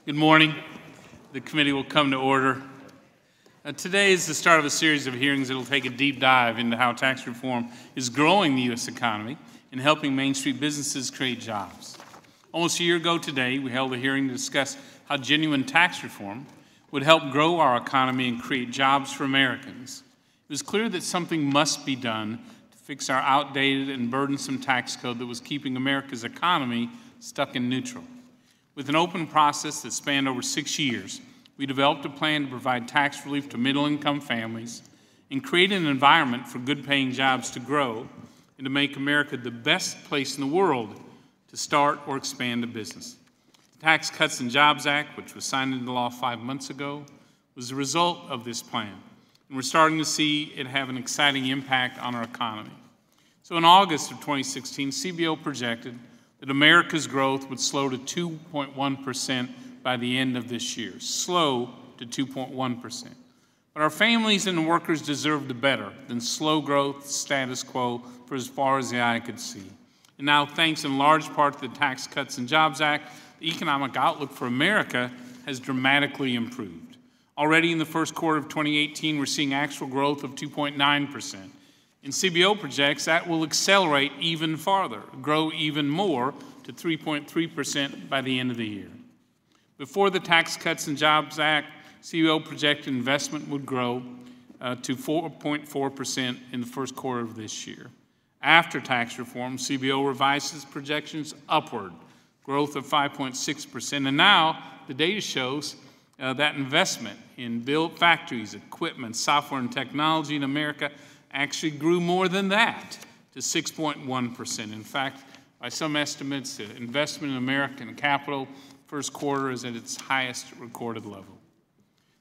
Good morning. The committee will come to order. Today is the start of a series of hearings that will take a deep dive into how tax reform is growing the U.S. economy and helping Main Street businesses create jobs. Almost a year ago today, we held a hearing to discuss how genuine tax reform would help grow our economy and create jobs for Americans. It was clear that something must be done to fix our outdated and burdensome tax code that was keeping America's economy stuck in neutral. With an open process that spanned over 6 years, we developed a plan to provide tax relief to middle-income families and create an environment for good-paying jobs to grow and to make America the best place in the world to start or expand a business. The Tax Cuts and Jobs Act, which was signed into law 5 months ago, was the result of this plan, and we're starting to see it have an exciting impact on our economy. So in August of 2016, CBO projected that America's growth would slow to 2.1% by the end of this year. Slow to 2.1%. But our families and workers deserved better than slow growth, status quo, for as far as the eye could see. And now, thanks in large part to the Tax Cuts and Jobs Act, the economic outlook for America has dramatically improved. Already in the first quarter of 2018, we're seeing actual growth of 2.9%. And CBO projects that will accelerate even farther, grow even more to 3.3% by the end of the year. Before the Tax Cuts and Jobs Act, CBO projected investment would grow to 4.4% in the first quarter of this year. After tax reform, CBO revises projections upward, growth of 5.6%. And now the data shows that investment in built factories, equipment, software, and technology in America actually grew more than that, to 6.1%. In fact, by some estimates, the investment in American capital first quarter is at its highest recorded level.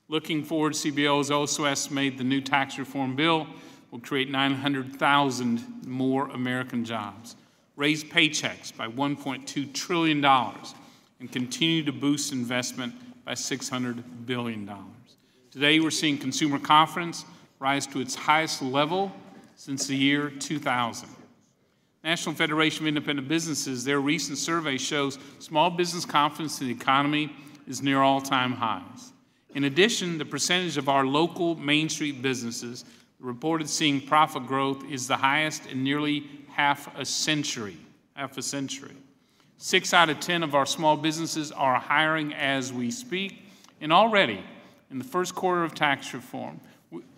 Looking forward, CBO has also estimated the new tax reform bill will create 900,000 more American jobs, raise paychecks by $1.2 trillion, and continue to boost investment by $600 billion. Today, we're seeing consumer confidence rise to its highest level since the year 2000. National Federation of Independent Businesses, their recent survey shows small business confidence in the economy is near all-time highs. In addition, the percentage of our local Main Street businesses reported seeing profit growth is the highest in nearly half a century. 6 out of 10 of our small businesses are hiring as we speak, and already in the first quarter of tax reform,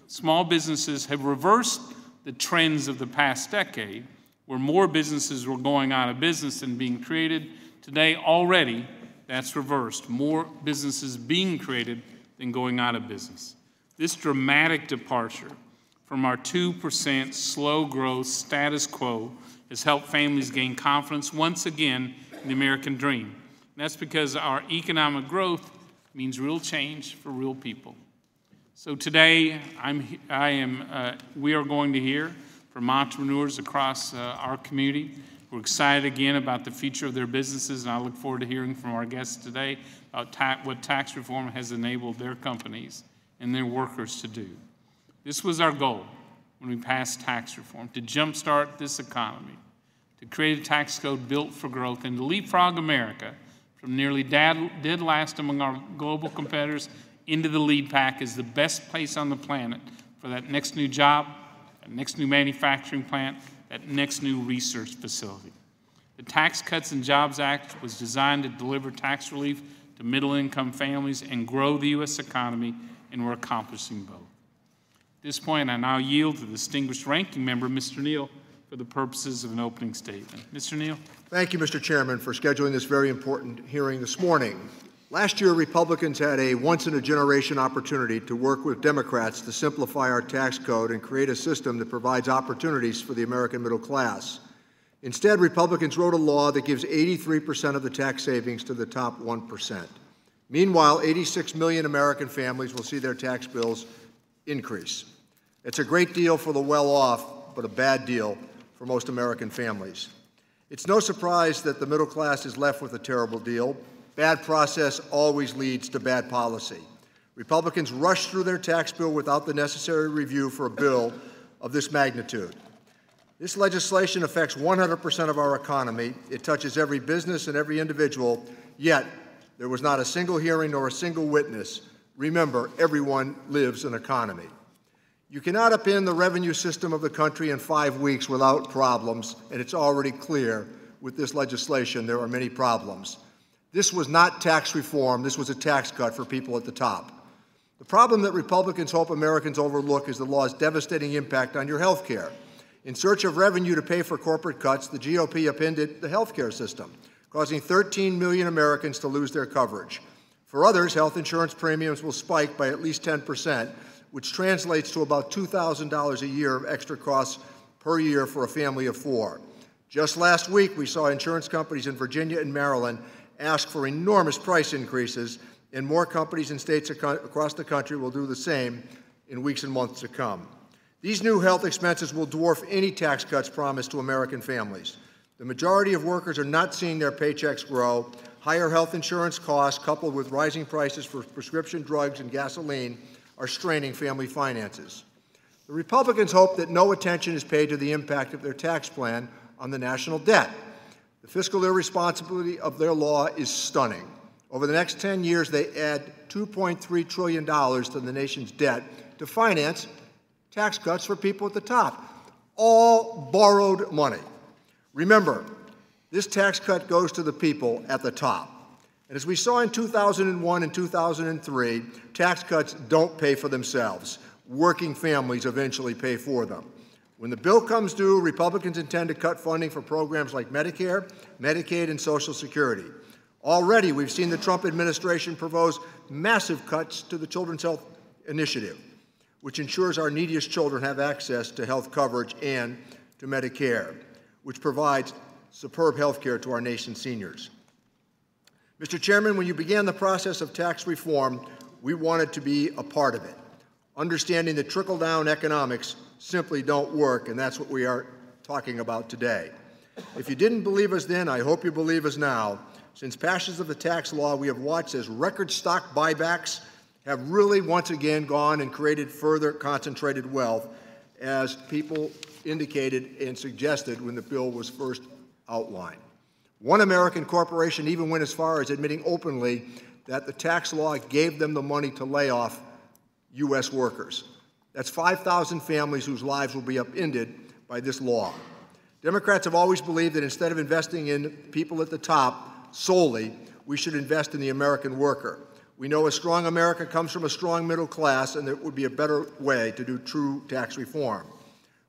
small businesses have reversed the trends of the past decade, where more businesses were going out of business than being created. Today, already, that's reversed. More businesses being created than going out of business. This dramatic departure from our 2% slow growth status quo has helped families gain confidence once again in the American dream. And that's because our economic growth means real change for real people. So today, we are going to hear from entrepreneurs across our community. We're excited again about the future of their businesses, and I look forward to hearing from our guests today about what tax reform has enabled their companies and their workers to do. This was our goal when we passed tax reform, to jumpstart this economy, to create a tax code built for growth, and to leapfrog America from nearly dead last among our global competitors into the lead pack as the best place on the planet for that next new job, that next new manufacturing plant, that next new research facility. The Tax Cuts and Jobs Act was designed to deliver tax relief to middle-income families and grow the U.S. economy, and we're accomplishing both. At this point, I now yield to the distinguished ranking member, Mr. Neal, for the purposes of an opening statement. Mr. Neal. Thank you, Mr. Chairman, for scheduling this very important hearing this morning. Last year, Republicans had a once-in-a-generation opportunity to work with Democrats to simplify our tax code and create a system that provides opportunities for the American middle class. Instead, Republicans wrote a law that gives 83% of the tax savings to the top 1%. Meanwhile, 86 million American families will see their tax bills increase. It's a great deal for the well-off, but a bad deal for most American families. It's no surprise that the middle class is left with a terrible deal. Bad process always leads to bad policy. Republicans rushed through their tax bill without the necessary review for a bill of this magnitude. This legislation affects 100% of our economy. It touches every business and every individual, yet There was not a single hearing nor a single witness. Remember, everyone lives an economy. You cannot upend the revenue system of the country in 5 weeks without problems, and it's already clear with this legislation there are many problems. This was not tax reform. This was a tax cut for people at the top. The problem that Republicans hope Americans overlook is the law's devastating impact on your health care. In search of revenue to pay for corporate cuts, the GOP upended the health care system, causing 13 million Americans to lose their coverage. For others, health insurance premiums will spike by at least 10%, which translates to about $2,000 a year of extra costs per year for a family of 4. Just last week, we saw insurance companies in Virginia and Maryland ask for enormous price increases, and more companies in states across the country will do the same in weeks and months to come. These new health expenses will dwarf any tax cuts promised to American families. The majority of workers are not seeing their paychecks grow. Higher health insurance costs, coupled with rising prices for prescription drugs and gasoline, are straining family finances. The Republicans hope that no attention is paid to the impact of their tax plan on the national debt. The fiscal irresponsibility of their law is stunning. Over the next 10 years, they add $2.3 trillion to the nation's debt to finance tax cuts for people at the top. All borrowed money. Remember, this tax cut goes to the people at the top. And as we saw in 2001 and 2003, tax cuts don't pay for themselves. Working families eventually pay for them. When the bill comes due, Republicans intend to cut funding for programs like Medicare, Medicaid, and Social Security. Already, we've seen the Trump administration propose massive cuts to the Children's Health Initiative, which ensures our neediest children have access to health coverage and to Medicare, which provides superb health care to our nation's seniors. Mr. Chairman, when you began the process of tax reform, we wanted to be a part of it, understanding that trickle-down economics simply don't work, and that's what we are talking about today. If you didn't believe us then, I hope you believe us now. Since passage of the tax law, we have watched as record stock buybacks have really once again gone and created further concentrated wealth, as people indicated and suggested when the bill was first outlined. One American corporation even went as far as admitting openly that the tax law gave them the money to lay off U.S. workers. That's 5,000 families whose lives will be upended by this law. Democrats have always believed that instead of investing in people at the top solely, we should invest in the American worker. We know a strong America comes from a strong middle class, and there would be a better way to do true tax reform.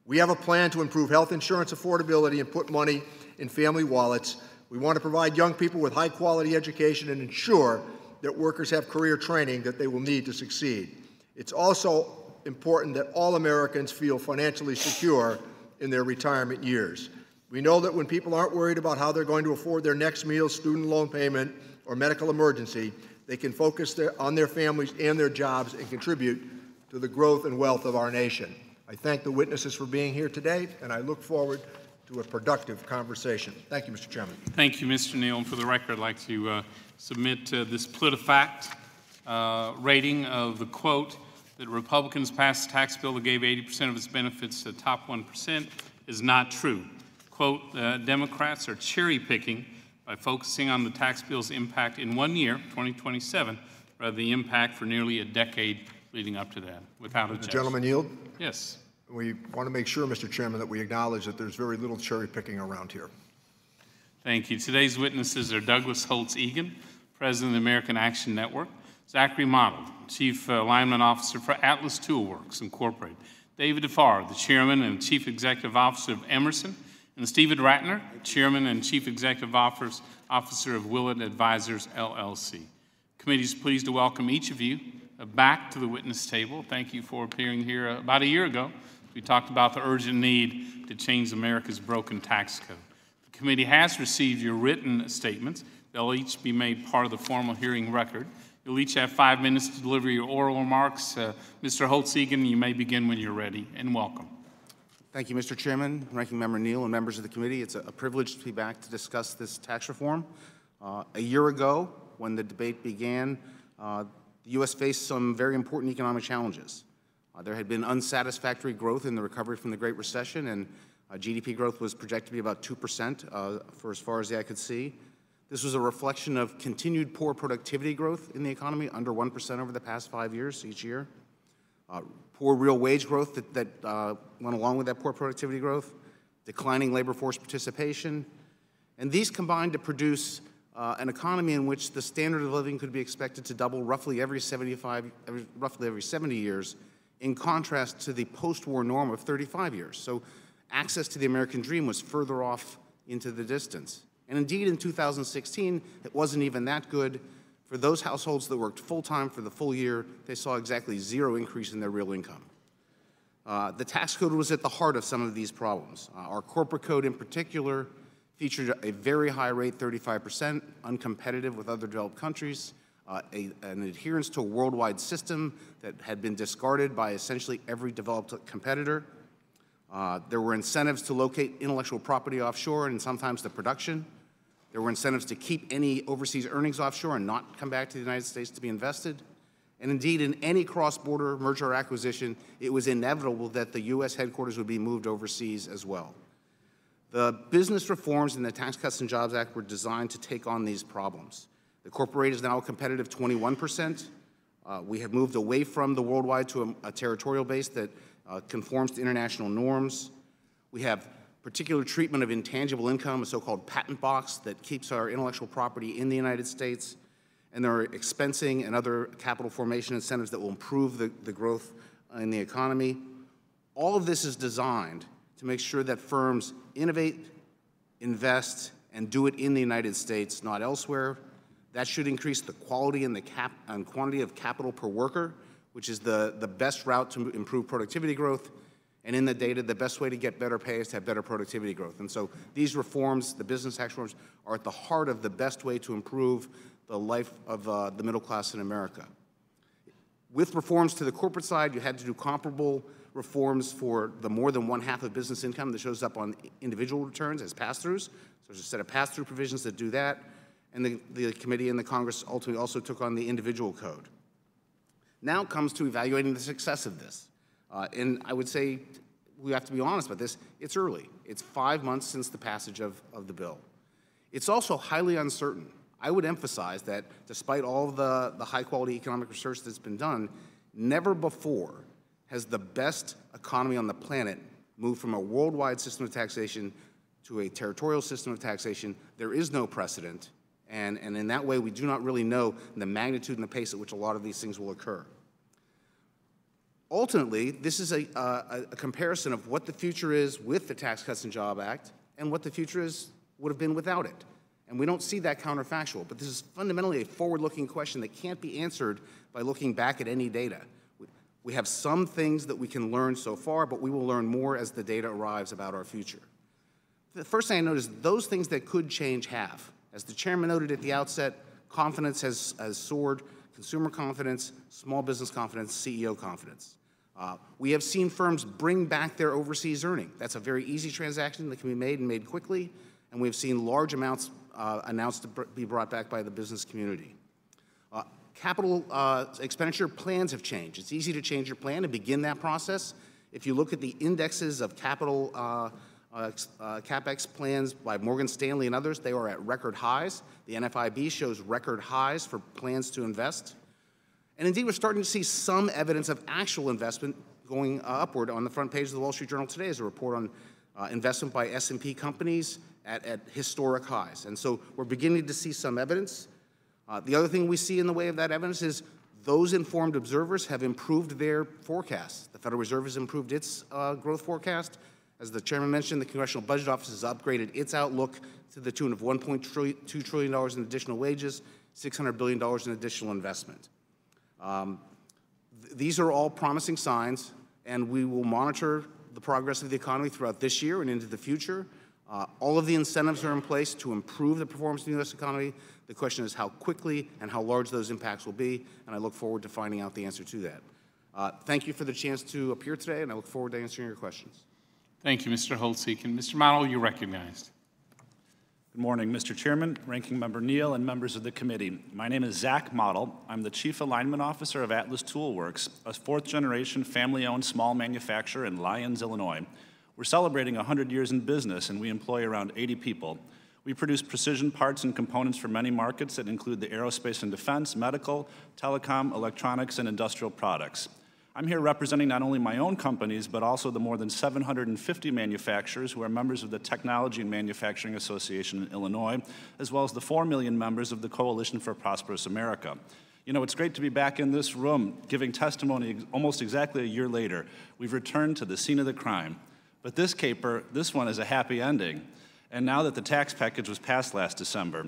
We have a plan to improve health insurance affordability and put money in family wallets. We want to provide young people with high-quality education and ensure that workers have career training that they will need to succeed. It's also important that all Americans feel financially secure in their retirement years. We know that when people aren't worried about how they're going to afford their next meal, student loan payment, or medical emergency, they can focus on their families and their jobs and contribute to the growth and wealth of our nation. I thank the witnesses for being here today, and I look forward to a productive conversation. Thank you, Mr. Chairman. Thank you, Mr. Neal. And for the record, I'd like to submit this PolitiFact rating of the quote that Republicans passed a tax bill that gave 80% of its benefits to the top 1% is not true. Quote, Democrats are cherry picking by focusing on the tax bill's impact in 1 year, 2027, rather than the impact for nearly a decade leading up to that, without objection. The gentleman yield? Yes. We want to make sure, Mr. Chairman, that we acknowledge that there's very little cherry picking around here. Thank you. Today's witnesses are Douglas Holtz-Egan, President of the American Action Network, Zachary Model, Chief Alignment Officer for Atlas Toolworks, Incorporated, David DeFar, the Chairman and Chief Executive Officer of Emerson, and Stephen Ratner, Chairman and Chief Executive Officer of Willett Advisors, LLC. The committee is pleased to welcome each of you back to the witness table. Thank you for appearing here about a year ago. We talked about the urgent need to change America's broken tax code. The committee has received your written statements. They'll each be made part of the formal hearing record. You'll each have 5 minutes to deliver your oral remarks. Mr. Holtz-Egan, you may begin when you're ready, and welcome. Thank you, Mr. Chairman, Ranking Member Neal, and members of the committee. It's a privilege to be back to discuss this tax reform. A year ago, when the debate began, the U.S. faced some very important economic challenges. There had been unsatisfactory growth in the recovery from the Great Recession, and GDP growth was projected to be about 2% for as far as the eye could see. This was a reflection of continued poor productivity growth in the economy, under 1% over the past 5 years each year. Poor real wage growth that went along with that poor productivity growth, declining labor force participation, and these combined to produce an economy in which the standard of living could be expected to double roughly every 70 years, in contrast to the post-war norm of 35 years. So access to the American dream was further off into the distance. And indeed, in 2016, it wasn't even that good. For those households that worked full-time for the full year, they saw exactly zero increase in their real income. The tax code was at the heart of some of these problems. Our corporate code in particular featured a very high rate, 35%, uncompetitive with other developed countries, an adherence to a worldwide system that had been discarded by essentially every developed competitor. There were incentives to locate intellectual property offshore and sometimes the production. There were incentives to keep any overseas earnings offshore and not come back to the United States to be invested. And indeed, in any cross-border merger or acquisition, it was inevitable that the U.S. headquarters would be moved overseas as well. The business reforms in the Tax Cuts and Jobs Act were designed to take on these problems. The corporate rate is now a competitive 21%. We have moved away from the worldwide to a territorial base that conforms to international norms. We have particular treatment of intangible income, a so-called patent box that keeps our intellectual property in the United States. And there are expensing and other capital formation incentives that will improve the growth in the economy. All of this is designed to make sure that firms innovate, invest, and do it in the United States, not elsewhere. That should increase the quality and quantity of capital per worker, which is the best route to improve productivity growth. And in the data, the best way to get better pay is to have better productivity growth. And so these reforms, the business tax reforms, are at the heart of the best way to improve the life of the middle class in America. With reforms to the corporate side, you had to do comparable reforms for the more than one-half of business income that shows up on individual returns as pass-throughs. So there's a set of pass-through provisions that do that. And the committee and the Congress ultimately also took on the individual code. Now comes to evaluating the success of this. And I would say, we have to be honest about this, it's early. It's 5 months since the passage of the bill. It's also highly uncertain. I would emphasize that despite all of the high-quality economic research that's been done, never before has the best economy on the planet moved from a worldwide system of taxation to a territorial system of taxation. There is no precedent, and in that way, we do not really know the magnitude and the pace at which a lot of these things will occur. Ultimately, this is a comparison of what the future is with the Tax Cuts and Jobs Act and what the future would have been without it. And we don't see that counterfactual, but this is fundamentally a forward-looking question that can't be answered by looking back at any data. We have some things that we can learn so far, but we will learn more as the data arrives about our future. The first thing I noticed, those things that could change have. As the chairman noted at the outset, confidence has soared, consumer confidence, small business confidence, CEO confidence. We have seen firms bring back their overseas earning. That's a very easy transaction that can be made and made quickly, and we've seen large amounts announced to be brought back by the business community. Capital expenditure plans have changed. It's easy to change your plan and begin that process. If you look at the indexes of capital CapEx plans by Morgan Stanley and others, they are at record highs. The NFIB shows record highs for plans to invest. And indeed, we're starting to see some evidence of actual investment going upward. On the front page of the Wall Street Journal today is a report on investment by S&P companies at historic highs. And so we're beginning to see some evidence. The other thing we see in the way of that evidence is those informed observers have improved their forecasts. The Federal Reserve has improved its growth forecast. As the chairman mentioned, the Congressional Budget Office has upgraded its outlook to the tune of $1.2 trillion in additional wages, $600 billion in additional investment. These are all promising signs, and we will monitor the progress of the economy throughout this year and into the future. All of the incentives are in place to improve the performance of the U.S. economy. The question is how quickly and how large those impacts will be, and I look forward to finding out the answer to that. Thank you for the chance to appear today, and I look forward to answering your questions. Thank you, Mr. Holtzeek. And Mr. Model, you're recognized. Good morning, Mr. Chairman, Ranking Member Neal, and members of the committee. My name is Zach Model. I'm the Chief Alignment Officer of Atlas Toolworks, a fourth-generation family-owned small manufacturer in Lyons, Illinois. We're celebrating 100 years in business, and we employ around 80 people. We produce precision parts and components for many markets that include the aerospace and defense, medical, telecom, electronics, and industrial products. I'm here representing not only my own companies, but also the more than 750 manufacturers who are members of the Technology and Manufacturing Association in Illinois, as well as the 4 million members of the Coalition for a Prosperous America. You know, it's great to be back in this room giving testimony almost exactly a year later. We've returned to the scene of the crime. But this caper, this one is a happy ending. And now that the tax package was passed last December.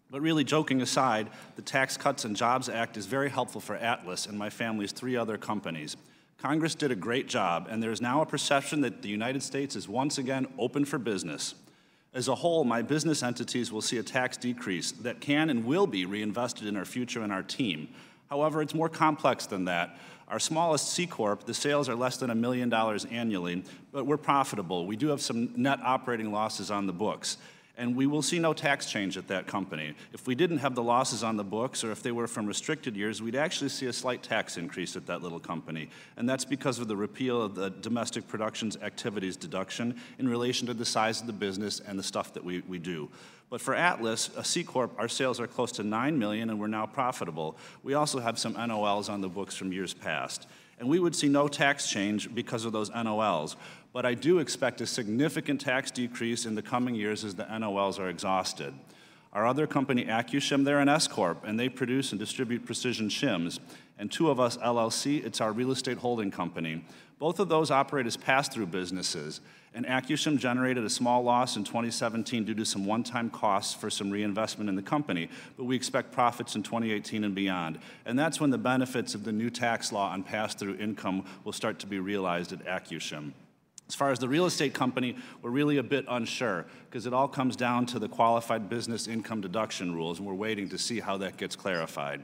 But really, joking aside, the Tax Cuts and Jobs Act is very helpful for Atlas and my family's 3 other companies. Congress did a great job, and there is now a perception that the United States is once again open for business. As a whole, my business entities will see a tax decrease that can and will be reinvested in our future and our team. However, it's more complex than that. Our smallest C Corp, the sales are less than $1 million annually, but we're profitable. We do have some net operating losses on the books. And we will see no tax change at that company. If we didn't have the losses on the books, or if they were from restricted years, we'd actually see a slight tax increase at that little company. And that's because of the repeal of the domestic productions activities deduction in relation to the size of the business and the stuff that we do. But for Atlas, a C Corp, our sales are close to $9 million, and we're now profitable. We also have some NOLs on the books from years past. And we would see no tax change because of those NOLs. But I do expect a significant tax decrease in the coming years as the NOLs are exhausted. Our other company, AccuShim, they're an S Corp, and they produce and distribute precision shims. And 2 of Us, LLC, it's our real estate holding company. Both of those operate as pass-through businesses. And AccuShim generated a small loss in 2017 due to some one-time costs for some reinvestment in the company, but we expect profits in 2018 and beyond. And that's when the benefits of the new tax law on pass-through income will start to be realized at AccuShim. As far as the real estate company, we're really a bit unsure because it all comes down to the qualified business income deduction rules, and we're waiting to see how that gets clarified.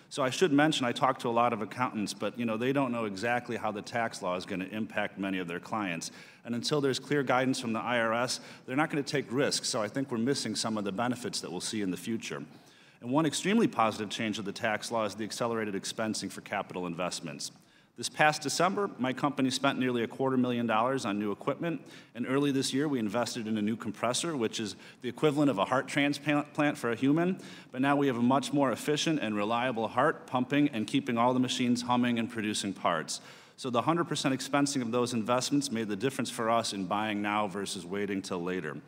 So I should mention, I talked to a lot of accountants, but they don't know exactly how the tax law is going to impact many of their clients. And until there's clear guidance from the IRS, they're not going to take risks, so I think we're missing some of the benefits that we'll see in the future. And one extremely positive change of the tax law is the accelerated expensing for capital investments. This past December, my company spent nearly $250,000 on new equipment, and early this year we invested in a new compressor, which is the equivalent of a heart transplant for a human, but now we have a much more efficient and reliable heart pumping and keeping all the machines humming and producing parts. So the 100% expensing of those investments made the difference for us in buying now versus waiting till later.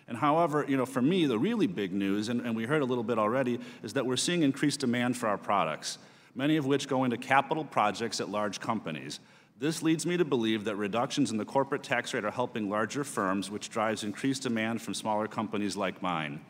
And however, for me, the really big news, and we heard a little bit already, is that we're seeing increased demand for our products, many of which go into capital projects at large companies. This leads me to believe that reductions in the corporate tax rate are helping larger firms, which drives increased demand from smaller companies like mine.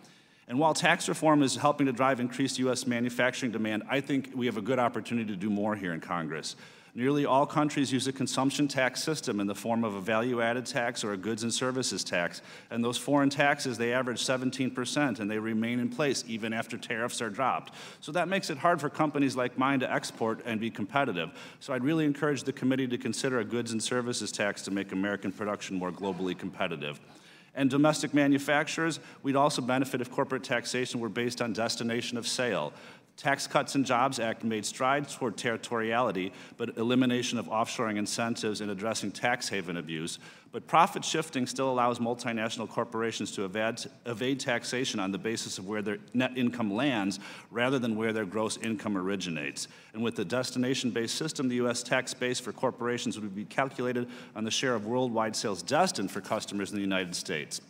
And while tax reform is helping to drive increased U.S. manufacturing demand, I think we have a good opportunity to do more here in Congress. Nearly all countries use a consumption tax system in the form of a value-added tax or a goods and services tax. And those foreign taxes, they average 17%, and they remain in place even after tariffs are dropped. So that makes it hard for companies like mine to export and be competitive. So I'd really encourage the committee to consider a goods and services tax to make American production more globally competitive. And domestic manufacturers, we'd also benefit if corporate taxation were based on destination of sale. Tax Cuts and Jobs Act made strides toward territoriality, but elimination of offshoring incentives and addressing tax haven abuse. But profit shifting still allows multinational corporations to evade taxation on the basis of where their net income lands rather than where their gross income originates. And with the destination-based system, the U.S. tax base for corporations would be calculated on the share of worldwide sales destined for customers in the United States.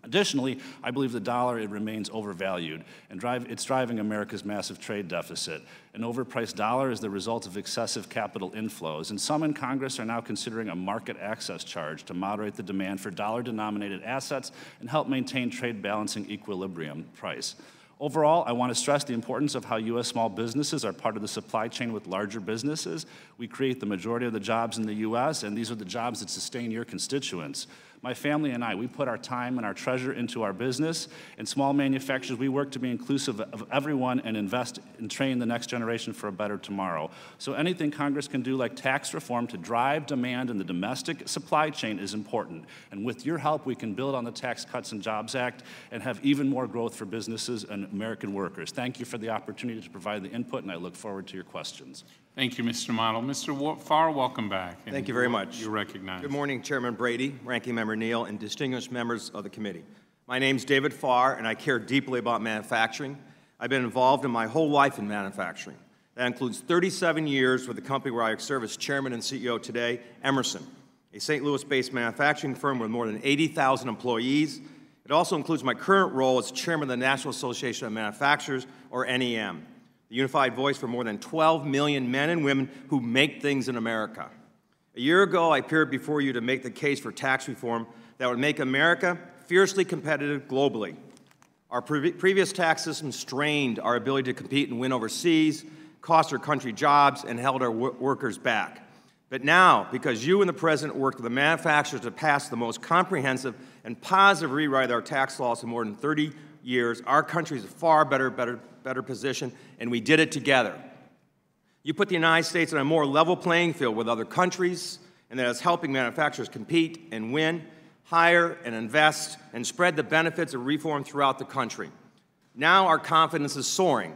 Additionally, I believe the dollar, it remains overvalued, and it's driving America's massive trade deficit. An overpriced dollar is the result of excessive capital inflows, and some in Congress are now considering a market access charge to moderate the demand for dollar-denominated assets and help maintain trade balancing equilibrium price. Overall, I want to stress the importance of how U.S. small businesses are part of the supply chain with larger businesses. We create the majority of the jobs in the U.S., and these are the jobs that sustain your constituents. My family and I, we put our time and our treasure into our business. And small manufacturers, we work to be inclusive of everyone and invest and train the next generation for a better tomorrow. So anything Congress can do, like tax reform, to drive demand in the domestic supply chain is important. And with your help, we can build on the Tax Cuts and Jobs Act and have even more growth for businesses and American workers. Thank you for the opportunity to provide the input, and I look forward to your questions. Thank you, Mr. Model. Mr. Farr, welcome back. And thank you very much. You're recognized. Good morning, Chairman Brady, Ranking Member Neal, and distinguished members of the committee. My name's David Farr, and I care deeply about manufacturing. I've been involved in my whole life in manufacturing. That includes 37 years with the company where I serve as chairman and CEO today, Emerson, a St. Louis-based manufacturing firm with more than 80,000 employees. It also includes my current role as chairman of the National Association of Manufacturers, or NEM, the unified voice for more than 12 million men and women who make things in America. A year ago, I appeared before you to make the case for tax reform that would make America fiercely competitive globally. Our previous tax system strained our ability to compete and win overseas, cost our country jobs, and held our workers back. But now, because you and the President worked with the manufacturers to pass the most comprehensive and positive rewrite of our tax laws in more than 30 years, our country is a far better position, and we did it together. You put the United States on a more level playing field with other countries, and that is helping manufacturers compete and win, hire and invest, and spread the benefits of reform throughout the country. Now our confidence is soaring,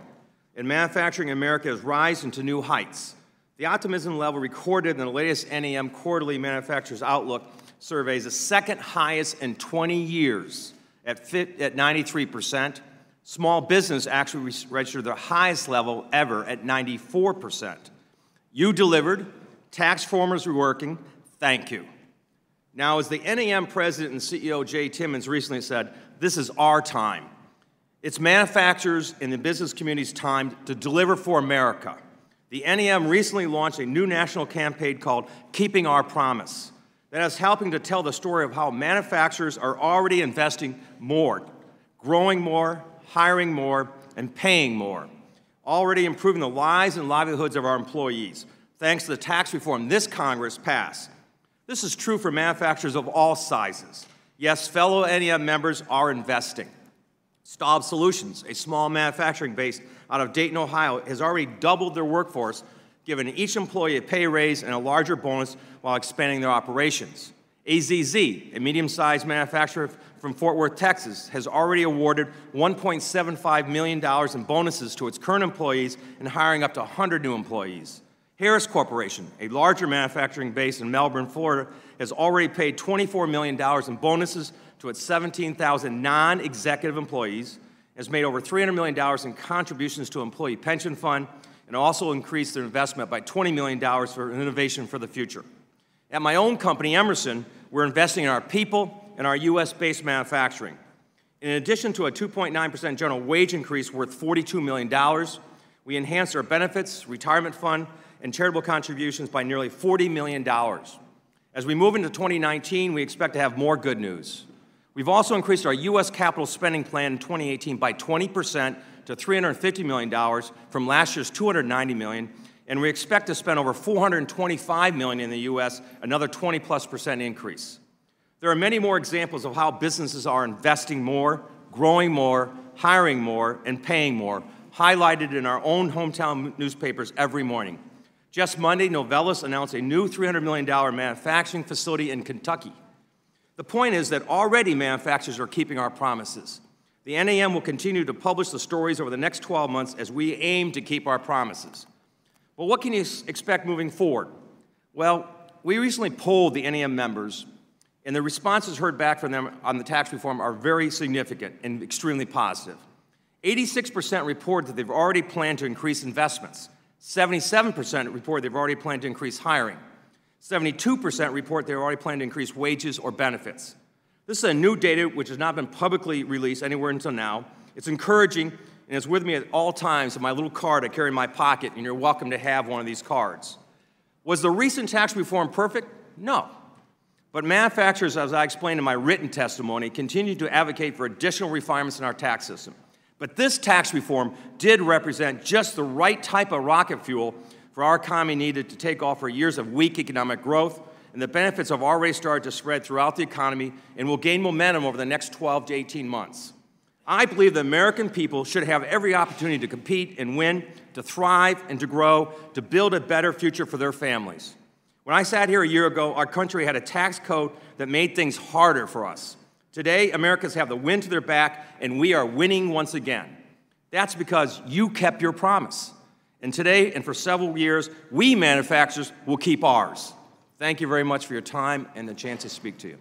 and manufacturing in America is rising to new heights. The optimism level recorded in the latest NEM Quarterly Manufacturers Outlook survey is the second highest in 20 years at 93%. Small business actually registered their highest level ever at 94%. You delivered. Tax reformers were working. Thank you. Now, as the NEM president and CEO Jay Timmons recently said, this is our time. It's manufacturers and the business community's time to deliver for America. The NEM recently launched a new national campaign called Keeping Our Promise that is helping to tell the story of how manufacturers are already investing more, growing more, hiring more, and paying more, already improving the lives and livelihoods of our employees, thanks to the tax reform this Congress passed. This is true for manufacturers of all sizes. Yes, fellow NEM members are investing. Staub Solutions, a small manufacturing base out of Dayton, Ohio, has already doubled their workforce, giving each employee a pay raise and a larger bonus while expanding their operations. AZZ, a medium-sized manufacturer from Fort Worth, Texas, has already awarded $1.75 million in bonuses to its current employees and hiring up to 100 new employees. Harris Corporation, a larger manufacturing base in Melbourne, Florida, has already paid $24 million in bonuses to its 17,000 non-executive employees, has made over $300 million in contributions to employee pension fund, and also increased their investment by $20 million for innovation for the future. At my own company, Emerson, we're investing in our people and our U.S.-based manufacturing. In addition to a 2.9% general wage increase worth $42 million, we enhanced our benefits, retirement fund, and charitable contributions by nearly $40 million. As we move into 2019, we expect to have more good news. We've also increased our U.S. capital spending plan in 2018 by 20% to $350 million from last year's $290 million, and we expect to spend over $425 million in the U.S., another 20+% increase. There are many more examples of how businesses are investing more, growing more, hiring more, and paying more, highlighted in our own hometown newspapers every morning. Just Monday, Novellus announced a new $300 million manufacturing facility in Kentucky. The point is that already manufacturers are keeping our promises. The NEM will continue to publish the stories over the next 12 months as we aim to keep our promises. Well, what can you expect moving forward? Well, we recently polled the NEM members, and the responses heard back from them on the tax reform are very significant and extremely positive. 86% report that they've already planned to increase investments. 77% report they've already planned to increase hiring. 72% report they've already planned to increase wages or benefits. This is a new data which has not been publicly released anywhere until now. It's encouraging, and it's with me at all times in my little card I carry in my pocket, and you're welcome to have one of these cards. Was the recent tax reform perfect? No. But manufacturers, as I explained in my written testimony, continue to advocate for additional refinements in our tax system. But this tax reform did represent just the right type of rocket fuel for our economy needed to take off for years of weak economic growth, and the benefits have already started to spread throughout the economy and will gain momentum over the next 12 to 18 months. I believe the American people should have every opportunity to compete and win, to thrive and to grow, to build a better future for their families. When I sat here a year ago, our country had a tax code that made things harder for us. Today, Americans have the wind to their back, and we are winning once again. That's because you kept your promise. And today, and for several years, we manufacturers will keep ours. Thank you very much for your time and the chance to speak to you.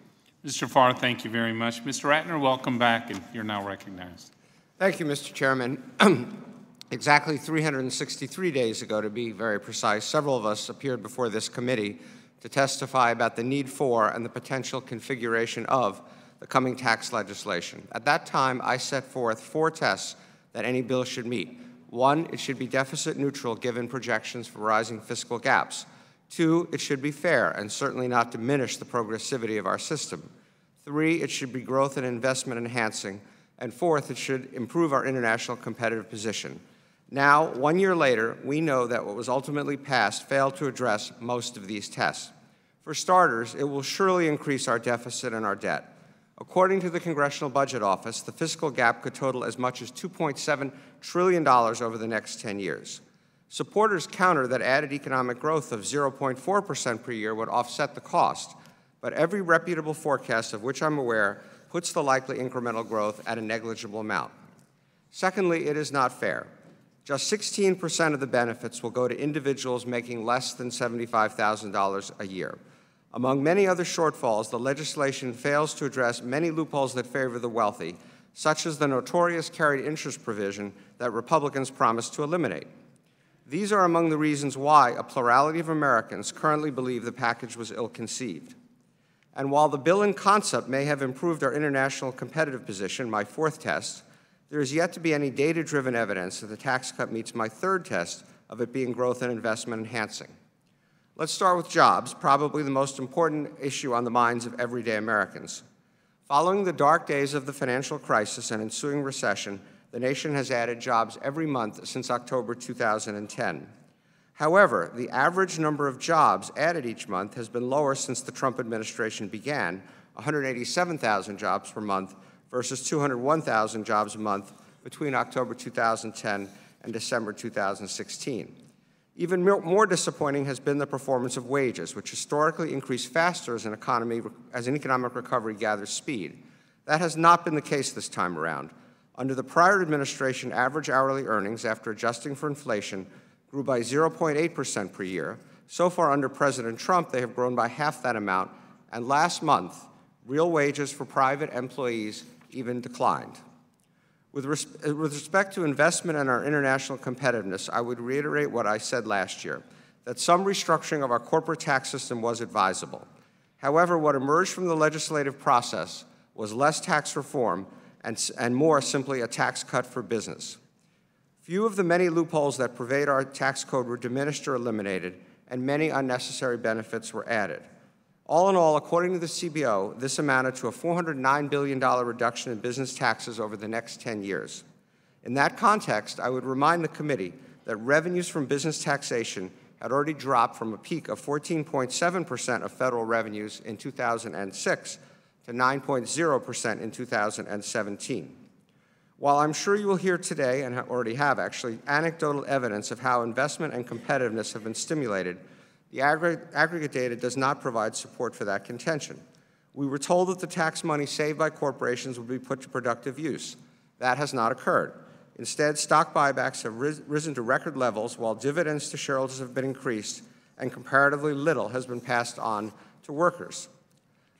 Mr. Farr, thank you very much. Mr. Ratner, welcome back, and you're now recognized. Thank you, Mr. Chairman. Exactly 363 days ago, to be very precise, several of us appeared before this committee to testify about the need for and the potential configuration of the coming tax legislation. At that time, I set forth 4 tests that any bill should meet. 1, it should be deficit neutral given projections for rising fiscal gaps. 2, it should be fair and certainly not diminish the progressivity of our system. 3, it should be growth and investment enhancing. And 4th, it should improve our international competitive position. Now, 1 year later, we know that what was ultimately passed failed to address most of these tests. For starters, it will surely increase our deficit and our debt. According to the Congressional Budget Office, the fiscal gap could total as much as $2.7 trillion over the next 10 years. Supporters counter that added economic growth of 0.4% per year would offset the cost, but every reputable forecast of which I'm aware puts the likely incremental growth at a negligible amount. Secondly, it is not fair. Just 16% of the benefits will go to individuals making less than $75,000 a year. Among many other shortfalls, the legislation fails to address many loopholes that favor the wealthy, such as the notorious carried interest provision that Republicans promised to eliminate. These are among the reasons why a plurality of Americans currently believe the package was ill-conceived. And while the bill in concept may have improved our international competitive position, my 4th test, there is yet to be any data-driven evidence that the tax cut meets my 3rd test of it being growth and investment enhancing. Let's start with jobs, probably the most important issue on the minds of everyday Americans. Following the dark days of the financial crisis and ensuing recession, the nation has added jobs every month since October 2010. However, the average number of jobs added each month has been lower since the Trump administration began, 187,000 jobs per month versus 201,000 jobs a month between October 2010 and December 2016. Even more disappointing has been the performance of wages, which historically increase faster as an economic recovery gathers speed. That has not been the case this time around. Under the prior administration, average hourly earnings, after adjusting for inflation, grew by 0.8% per year. So far under President Trump, they have grown by half that amount, and last month, real wages for private employees even declined. With respect to investment and our international competitiveness, I would reiterate what I said last year, that some restructuring of our corporate tax system was advisable. However, what emerged from the legislative process was less tax reform and more simply a tax cut for business. Few of the many loopholes that pervade our tax code were diminished or eliminated, and many unnecessary benefits were added. All in all, according to the CBO, this amounted to a $409 billion reduction in business taxes over the next 10 years. In that context, I would remind the committee that revenues from business taxation had already dropped from a peak of 14.7% of federal revenues in 2006 to 9.0% in 2017. While I'm sure you will hear today, and already have actually, anecdotal evidence of how investment and competitiveness have been stimulated, the aggregate data does not provide support for that contention. We were told that the tax money saved by corporations would be put to productive use. That has not occurred. Instead, stock buybacks have risen to record levels, while dividends to shareholders have been increased, and comparatively little has been passed on to workers.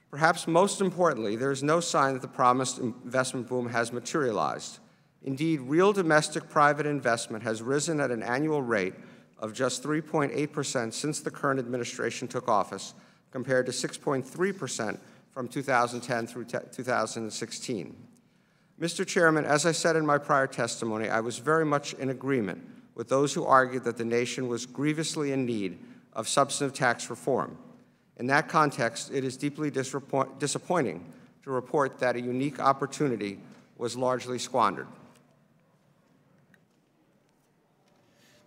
Perhaps most importantly, there is no sign that the promised investment boom has materialized. Indeed, real domestic private investment has risen at an annual rate of just 3.8% since the current administration took office, compared to 6.3% from 2010 through 2016. Mr. Chairman, as I said in my prior testimony, I was very much in agreement with those who argued that the nation was grievously in need of substantive tax reform. In that context, it is deeply disappointing to report that a unique opportunity was largely squandered.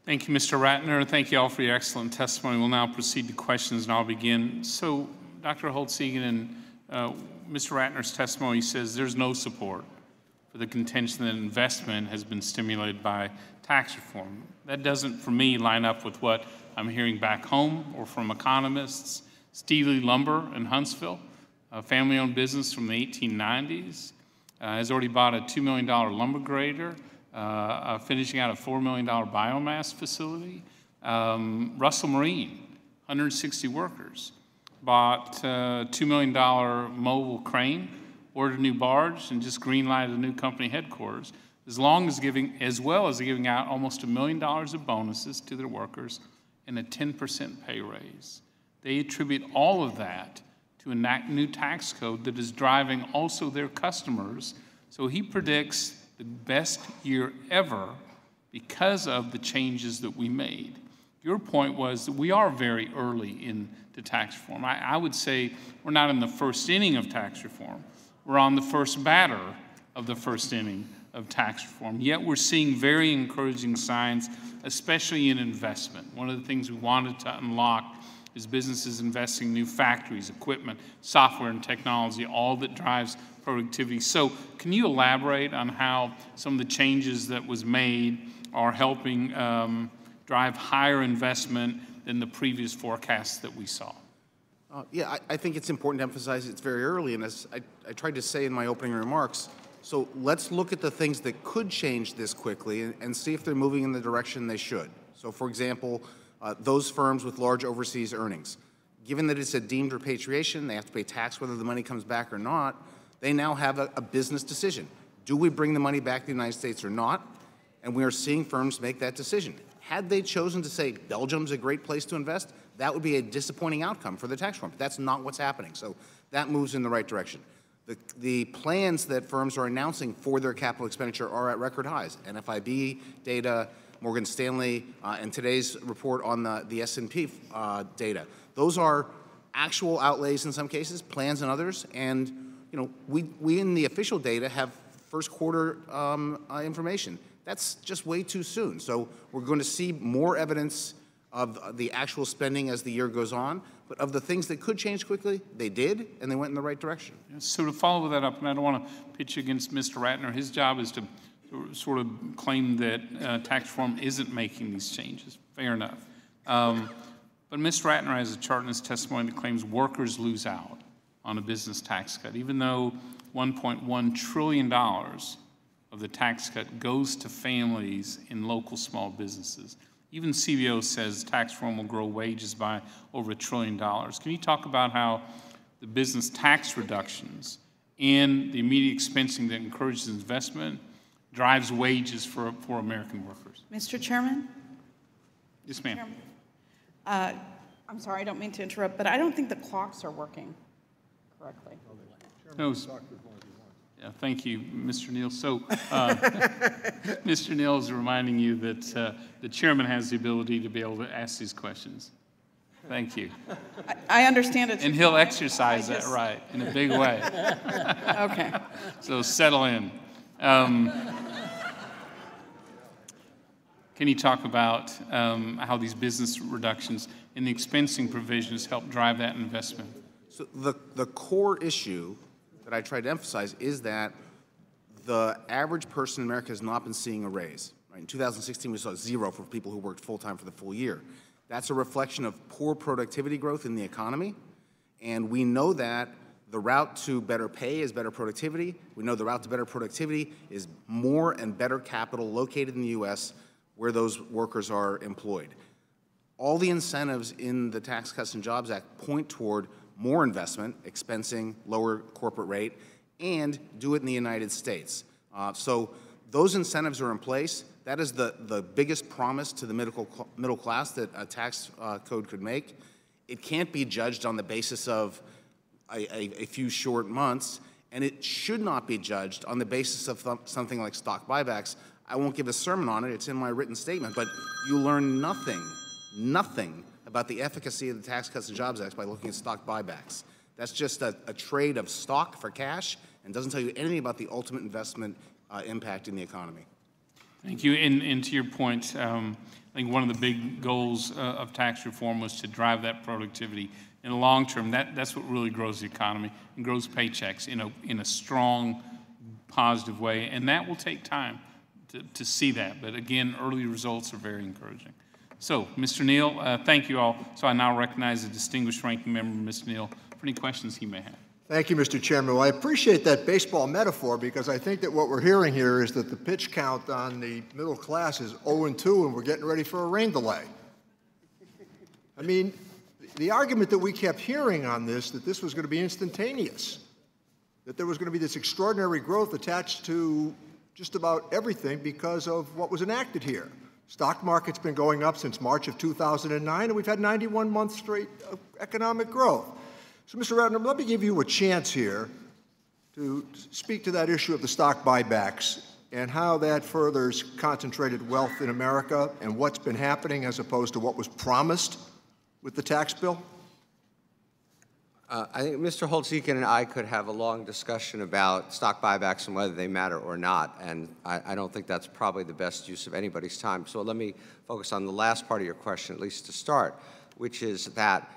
Thank you, Mr. Ratner. Thank you all for your excellent testimony. We'll now proceed to questions, and I'll begin. So, Dr. Holtz-Egan, in Mr. Ratner's testimony says there's no support for the contention that investment has been stimulated by tax reform. That doesn't, for me, line up with what I'm hearing back home or from economists. Steely Lumber in Huntsville, a family-owned business from the 1890s, has already bought a $2 million lumber grader, finishing out a $4 million biomass facility. Russell Marine, 160 workers. bought a $2 million mobile crane, ordered a new barge, and just green-lighted a new company headquarters, as well as giving out almost $1 million of bonuses to their workers and a 10% pay raise. They attribute all of that to a new tax code that is driving also their customers. So he predicts the best year ever because of the changes that we made. Your point was that we are very early into tax reform. I would say we're not in the first inning of tax reform. We're on the first batter of the first inning of tax reform. Yet we're seeing very encouraging signs, especially in investment. One of the things we wanted to unlock is businesses investing in new factories, equipment, software and technology, all that drives productivity. So can you elaborate on how some of the changes that was made are helping drive higher investment than the previous forecasts that we saw? Yeah, I think it's important to emphasize it's very early, and as I tried to say in my opening remarks, so let's look at the things that could change this quickly and see if they're moving in the direction they should. So for example, those firms with large overseas earnings, given that it's a deemed repatriation, they have to pay tax whether the money comes back or not, they now have a business decision. Do we bring the money back to the United States or not? And we are seeing firms make that decision. Had they chosen to say Belgium's a great place to invest, that would be a disappointing outcome for the tax reform. But that's not what's happening. So that moves in the right direction. The plans that firms are announcing for their capital expenditure are at record highs. NFIB data, Morgan Stanley, and today's report on the S&P data. Those are actual outlays in some cases, plans in others, and we in the official data have first quarter information. That's just way too soon. So we're going to see more evidence of the actual spending as the year goes on, but of the things that could change quickly, they did, and they went in the right direction. So to follow that up, and I don't want to pitch against Mr. Ratner, his job is to sort of claim that tax reform isn't making these changes. Fair enough. But Mr. Ratner has a chart in his testimony that claims workers lose out on a business tax cut, even though $1.1 trillion of the tax cut goes to families in local small businesses. Even CBO says tax reform will grow wages by over $1 trillion. Can you talk about how the business tax reductions and the immediate expensing that encourages investment drives wages for American workers? Mr. Chairman? Yes, ma'am. I'm sorry, I don't mean to interrupt, but I don't think the clocks are working correctly. No. Yeah, thank you, Mr. Neal. So, Mr. Neal is reminding you that the chairman has the ability to be able to ask these questions. Thank you. I understand it. And he'll exercise that right in a big way. Okay. So settle in. Can you talk about how these business reductions and the expensing provisions help drive that investment? So the core issue that I tried to emphasize is that the average person in America has not been seeing a raise. Right? In 2016, we saw 0 for people who worked full-time for the full year. That's a reflection of poor productivity growth in the economy, and we know that the route to better pay is better productivity. We know the route to better productivity is more and better capital located in the U.S. where those workers are employed. All the incentives in the Tax Cuts and Jobs Act point toward more investment, expensing, lower corporate rate, and do it in the United States. So those incentives are in place. That is the biggest promise to the middle class that a tax code could make. It can't be judged on the basis of a few short months, and it should not be judged on the basis of something like stock buybacks. I won't give a sermon on it, it's in my written statement, but you learn nothing about the efficacy of the Tax Cuts and Jobs Act by looking at stock buybacks. That's just a trade of stock for cash and doesn't tell you anything about the ultimate investment impact in the economy. Thank you. And to your point, I think one of the big goals of tax reform was to drive that productivity. In the long term, that's what really grows the economy and grows paychecks in a strong, positive way. And that will take time to see that. But again, early results are very encouraging. So, Mr. Neal, thank you all. So I now recognize the distinguished ranking member, Mr. Neal, for any questions he may have. Thank you, Mr. Chairman. Well, I appreciate that baseball metaphor because I think that what we're hearing here is that the pitch count on the middle class is 0-2 and we're getting ready for a rain delay. I mean, the argument that we kept hearing on this, that this was going to be instantaneous, that there was going to be this extraordinary growth attached to just about everything because of what was enacted here. Stock market's been going up since March of 2009, and we've had 91 months straight of economic growth. So, Mr. Ratner, let me give you a chance here to speak to that issue of the stock buybacks and how that furthers concentrated wealth in America and what's been happening as opposed to what was promised with the tax bill. I think Mr. Holtz-Eakin and I could have a long discussion about stock buybacks and whether they matter or not, and I don't think that's probably the best use of anybody's time. So let me focus on the last part of your question, at least to start, which is that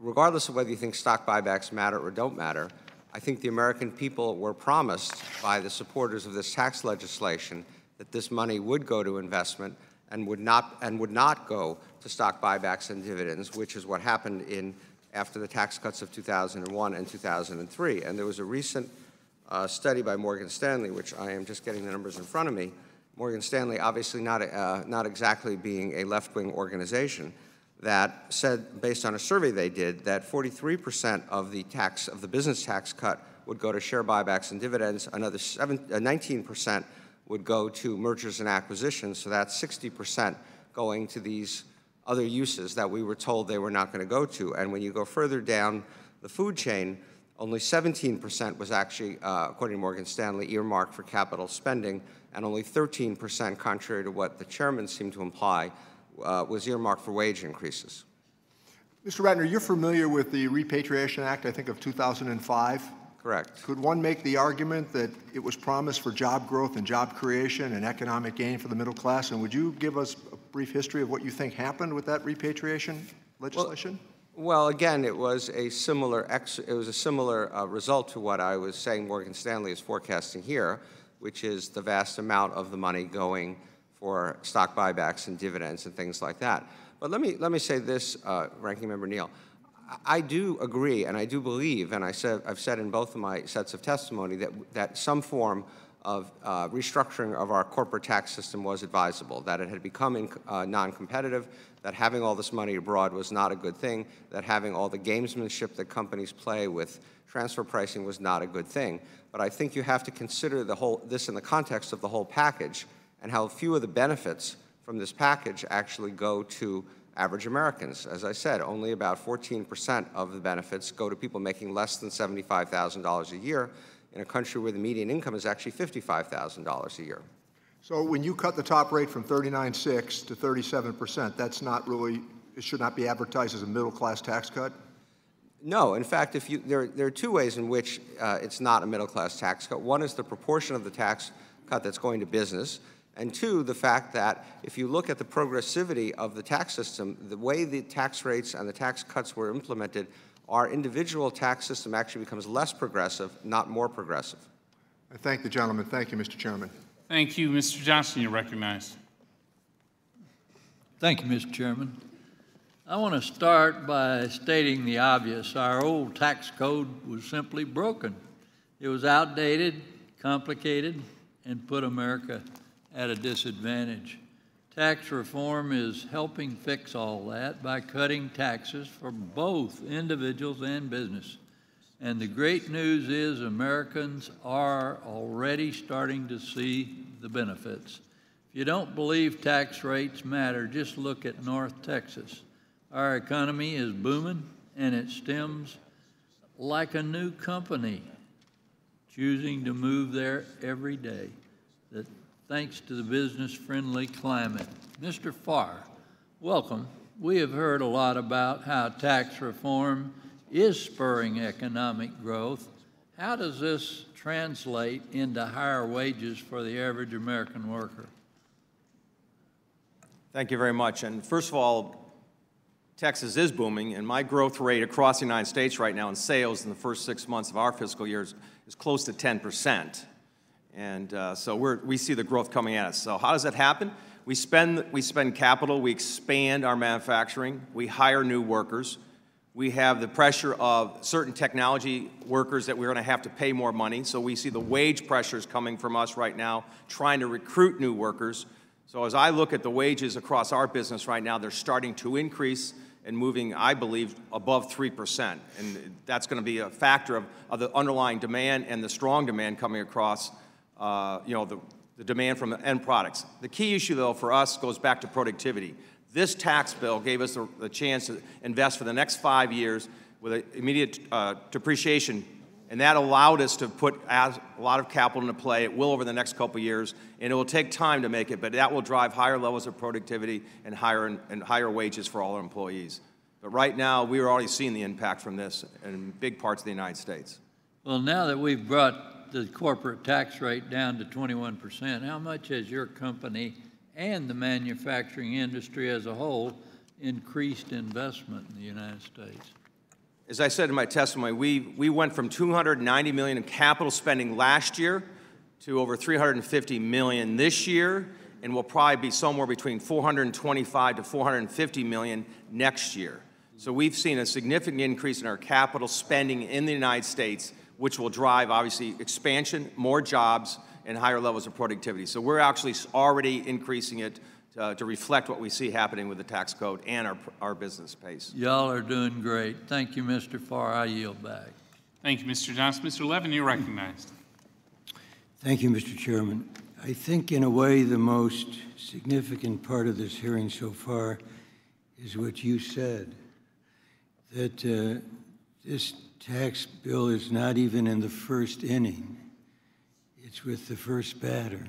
regardless of whether you think stock buybacks matter or don't matter, I think the American people were promised by the supporters of this tax legislation that this money would go to investment and would not go to stock buybacks and dividends, which is what happened after the tax cuts of 2001 and 2003. And there was a recent study by Morgan Stanley, which I am just getting the numbers in front of me. Morgan Stanley, obviously not exactly being a left-wing organization, that said, based on a survey they did, that 43% of the business tax cut would go to share buybacks and dividends. Another 19% would go to mergers and acquisitions. So that's 60% going to these other uses that we were told they were not going to go to. And when you go further down the food chain, only 17% was actually, according to Morgan Stanley, earmarked for capital spending, and only 13%, contrary to what the chairman seemed to imply, was earmarked for wage increases. Mr. Ratner, you're familiar with the Repatriation Act, I think, of 2005? Correct. Could one make the argument that it was promised for job growth and job creation and economic gain for the middle class? And would you give us a brief history of what you think happened with that repatriation legislation? Well, again, it was a similar result to what I was saying Morgan Stanley is forecasting here, which is the vast amount of the money going for stock buybacks and dividends and things like that. But let me say this, Ranking Member Neal. I do agree, and I do believe, and I've said in both of my sets of testimony that some form of restructuring of our corporate tax system was advisable, that it had become non-competitive, that having all this money abroad was not a good thing, that having all the gamesmanship that companies play with transfer pricing was not a good thing. But I think you have to consider this in the context of the whole package and how few of the benefits from this package actually go to average Americans. As I said, only about 14% of the benefits go to people making less than $75,000 a year in a country where the median income is actually $55,000 a year. So when you cut the top rate from 39.6 to 37%, that's not really, it should not be advertised as a middle-class tax cut? No. In fact, there are two ways in which it's not a middle-class tax cut. One is the proportion of the tax cut that's going to business. And two, the fact that if you look at the progressivity of the tax system, the way the tax rates and the tax cuts were implemented, our individual tax system actually becomes less progressive, not more progressive. I thank the gentleman. Thank you, Mr. Chairman. Thank you. Mr. Johnson, you're recognized. Thank you, Mr. Chairman. I want to start by stating the obvious. Our old tax code was simply broken. It was outdated, complicated, and put America at a disadvantage. Tax reform is helping fix all that by cutting taxes for both individuals and business. And the great news is Americans are already starting to see the benefits. If you don't believe tax rates matter, just look at North Texas. Our economy is booming, and it stems like a new company choosing to move there every day. Thanks to the business-friendly climate. Mr. Farr, welcome. We have heard a lot about how tax reform is spurring economic growth. How does this translate into higher wages for the average American worker? Thank you very much. And first of all, Texas is booming, and my growth rate across the United States right now in sales in the first 6 months of our fiscal year is close to 10%. And so we see the growth coming at us. So how does that happen? We spend capital, we expand our manufacturing, we hire new workers, we have the pressure of certain technology workers that we're going to have to pay more money. So we see the wage pressures coming from us right now, trying to recruit new workers. So as I look at the wages across our business right now, they're starting to increase, and moving, I believe, above 3%. And that's going to be a factor of the underlying demand and the strong demand coming across, the demand from the end products. The key issue, though, for us goes back to productivity. This tax bill gave us the chance to invest for the next 5 years with an immediate depreciation, and that allowed us to put a lot of capital into play. It will over the next couple of years, and it will take time to make it, but that will drive higher levels of productivity and higher wages for all our employees. But right now, we are already seeing the impact from this in big parts of the United States. Well, now that we've brought the corporate tax rate down to 21%, how much has your company and the manufacturing industry as a whole increased investment in the United States? As I said in my testimony, we went from $290 million in capital spending last year to over $350 million this year, and will probably be somewhere between $425 to $450 million next year. So we've seen a significant increase in our capital spending in the United States, which will drive, obviously, expansion, more jobs, and higher levels of productivity. So we're actually already increasing it to reflect what we see happening with the tax code and our business pace. Y'all are doing great. Thank you, Mr. Farr. I yield back. Thank you, Mr. Johnson. Mr. Levin, you're recognized. Thank you, Mr. Chairman. I think, in a way, the most significant part of this hearing so far is what you said, that this tax bill is not even in the first inning. It's with the first batter.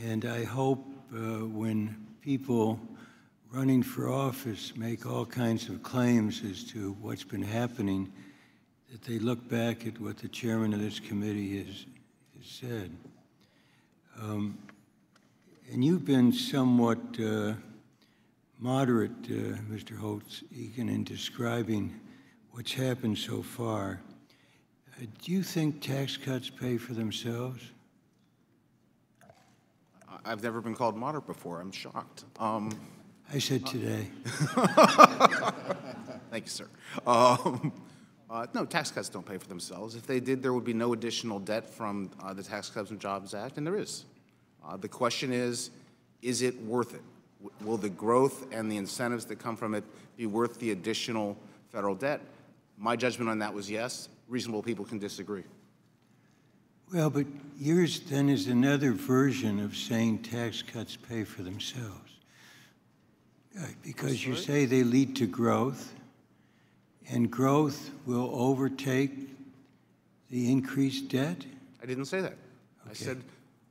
And I hope when people running for office make all kinds of claims as to what's been happening, that they look back at what the chairman of this committee has said. And you've been somewhat moderate, Mr. Holtz-Eakin, in describing what's happened so far. Do you think tax cuts pay for themselves? I've never been called moderate before. I'm shocked. I said today. Thank you, sir. No, tax cuts don't pay for themselves. If they did, there would be no additional debt from the Tax Cuts and Jobs Act, and there is. The question is it worth it? Will the growth and the incentives that come from it be worth the additional federal debt? My judgment on that was yes. Reasonable people can disagree. Well, but yours then is another version of saying tax cuts pay for themselves. Because you say they lead to growth, and growth will overtake the increased debt? I didn't say that. Okay. I said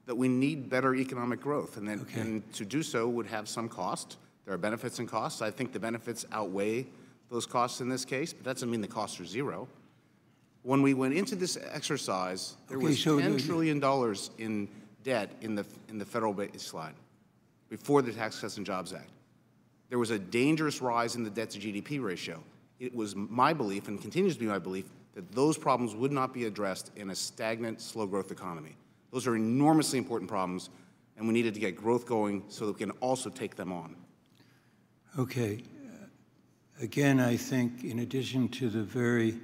that we need better economic growth, and to do so would have some cost. There are benefits and costs. I think the benefits outweigh those costs in this case, but that doesn't mean the costs are zero. When we went into this exercise, there was $10 trillion in debt in the federal baseline before the Tax Cuts and Jobs Act. There was a dangerous rise in the debt to GDP ratio. It was my belief, and continues to be my belief, that those problems would not be addressed in a stagnant, slow-growth economy. Those are enormously important problems, and we needed to get growth going so that we can also take them on. Okay. Again, I think, in addition to the very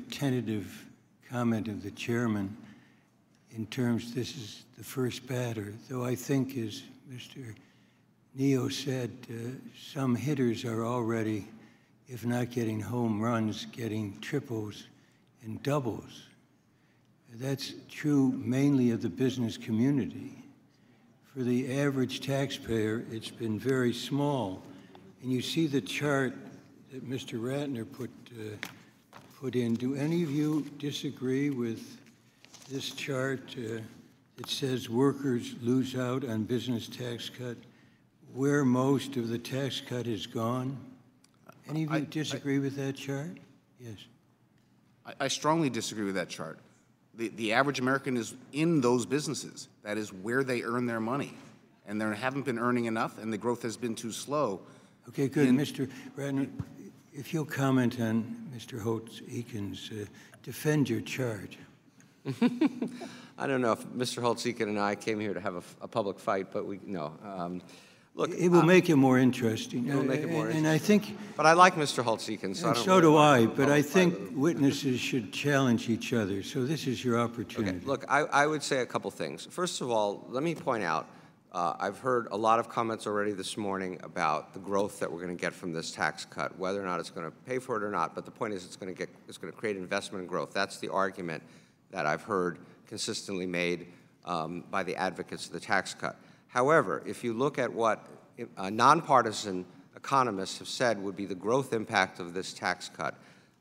tentative comment of the chairman in terms this is the first batter, though I think, as Mr. Neo said, some hitters are already, if not getting home runs, getting triples and doubles. That's true mainly of the business community. For the average taxpayer, it's been very small. And you see the chart that Mr. Ratner put in. Do any of you disagree with this chart that says workers lose out on business tax cut, where most of the tax cut is gone? Any of you disagree with that chart? Yes. I strongly disagree with that chart. The average American is in those businesses. That is where they earn their money. And they haven't been earning enough, and the growth has been too slow. Okay, good. Mr. Ratner, if you'll comment on Mr. Holtz-Eakin's, defend your chart. I don't know if Mr. Holtz-Eakin and I came here to have a public fight, but look, it will make it more interesting. It will make it more interesting. And I think, but I like Mr. Holtz-Eakin, so I don't. So do I. But I think witnesses should challenge each other. So this is your opportunity. Okay. Look, I would say a couple things. First of all, let me point out I've heard a lot of comments already this morning about the growth that we're going to get from this tax cut, whether or not it's going to pay for it or not. But the point is, it's going to create investment and growth. That's the argument that I've heard consistently made by the advocates of the tax cut. However, if you look at what nonpartisan economists have said would be the growth impact of this tax cut,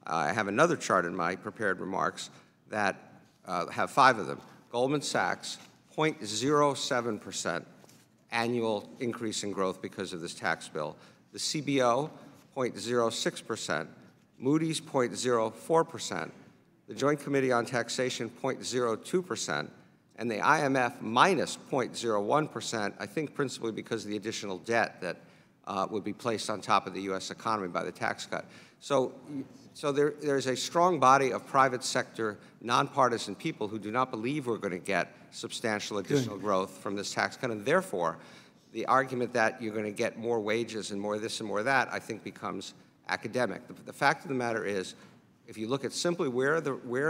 I have another chart in my prepared remarks that have 5 of them. Goldman Sachs, 0.07% annual increase in growth because of this tax bill. The CBO, 0.06%. Moody's, 0.04%. The Joint Committee on Taxation, 0.02%. And the IMF, minus 0.01%, I think principally because of the additional debt that would be placed on top of the U.S. economy by the tax cut. So there's a strong body of private sector, nonpartisan people who do not believe we're going to get substantial additional growth from this tax cut, and therefore, the argument that you're going to get more wages and more this and more that, I think, becomes academic. The fact of the matter is, if you look at simply where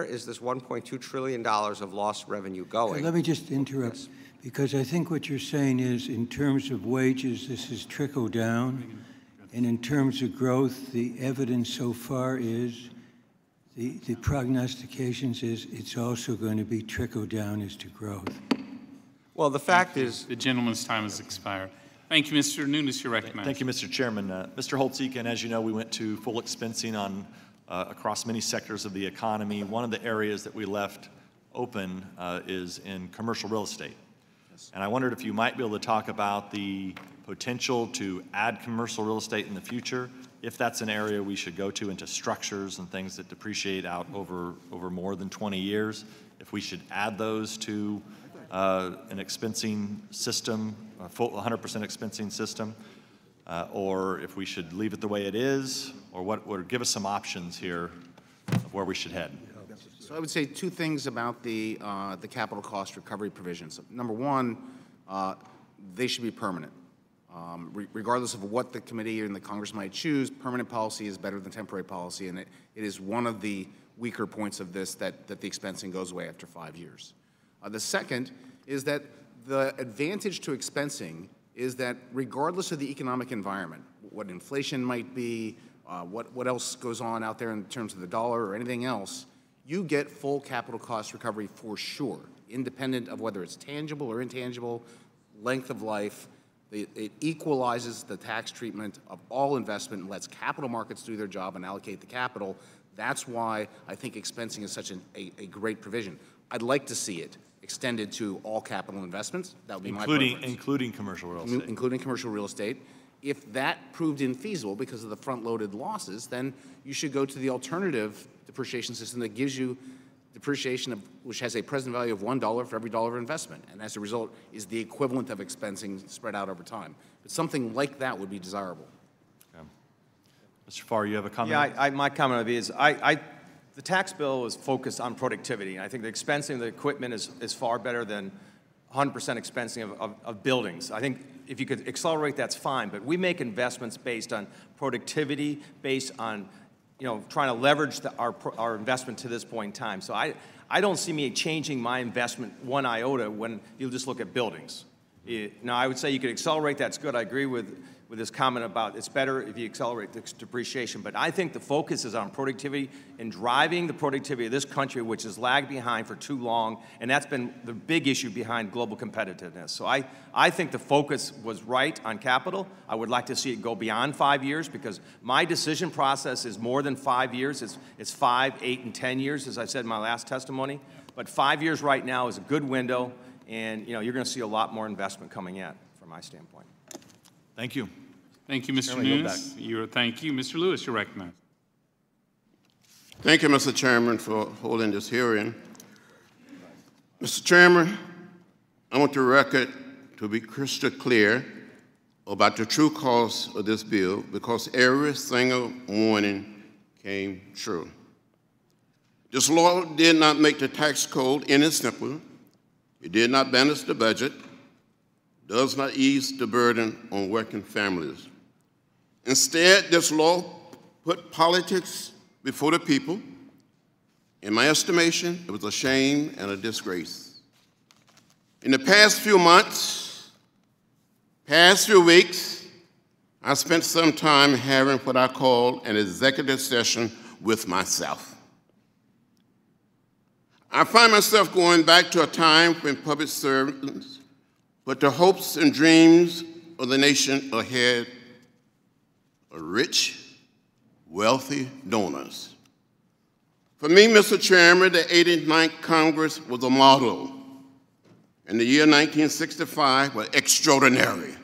is this $1.2 trillion of lost revenue going? Let me just interrupt, because I think what you're saying is, in terms of wages, this is trickle down, and in terms of growth, the evidence so far is, the prognostications is, it's also going to be trickle down as to growth. Well, the fact is, the gentleman's time has expired. Thank you, Mr. Nunes. You're recognized. Thank you, Mr. Chairman. Mr. Holtz-Eakin, as you know, we went to full expensing on across many sectors of the economy. One of the areas that we left open is in commercial real estate. And I wondered if you might be able to talk about the potential to add commercial real estate in the future, if that's an area we should go to into structures and things that depreciate out over more than 20 years, if we should add those to an expensing system, a full 100% expensing system, or if we should leave it the way it is, or give us some options here of where we should head. So I would say 2 things about the capital cost recovery provisions. Number one, they should be permanent. Regardless of what the committee and the Congress might choose, permanent policy is better than temporary policy, and it is one of the weaker points of this that the expensing goes away after 5 years. The second is that the advantage to expensing is that regardless of the economic environment, what inflation might be, what else goes on out there in terms of the dollar or anything else, you get full capital cost recovery for sure, independent of whether it's tangible or intangible, length of life. It equalizes the tax treatment of all investment and lets capital markets do their job and allocate the capital. That's why I think expensing is such a great provision. I'd like to see it extended to all capital investments. That would be my preference. Including commercial real estate. Including commercial real estate. If that proved infeasible because of the front-loaded losses, then you should go to the alternative depreciation system that gives you depreciation which has a present value of $1 for every dollar of investment, and as a result is the equivalent of expensing spread out over time. But something like that would be desirable. Okay. Mr. Farr, you have a comment? Yeah, my comment would be is the tax bill is focused on productivity, and I think the expensing of the equipment is far better than 100% expensing of buildings. I think if you could accelerate, that's fine, but we make investments based on productivity, based on trying to leverage our investment to this point in time. So I don't see me changing my investment one iota when you just look at buildings. Now, I would say you could accelerate, that's good. I agree with this comment about it's better if you accelerate the depreciation, but I think the focus is on productivity and driving the productivity of this country, which has lagged behind for too long, and that's been the big issue behind global competitiveness. So I think the focus was right on capital. I would like to see it go beyond 5 years because my decision process is more than 5 years. It's 5, 8, and 10 years, as I said in my last testimony. But 5 years right now is a good window, and you're going to see a lot more investment coming in from my standpoint. Thank you. Thank you, Mr. Nunes. Thank you. Mr. Lewis, you're recognized. Thank you, Mr. Chairman, for holding this hearing. Mr. Chairman, I want the record to be crystal clear about the true cost of this bill because every single warning came true. This law did not make the tax code any simpler. It did not balance the budget, does not ease the burden on working families. Instead, this law put politics before the people. In my estimation, it was a shame and a disgrace. In the past few months, Past few weeks, I spent some time having what I call an executive session with myself. I find myself going back to a time when public servants put the hopes and dreams of the nation ahead of rich, wealthy donors. For me, Mr. Chairman, the 89th Congress was a model, and the year 1965 was extraordinary.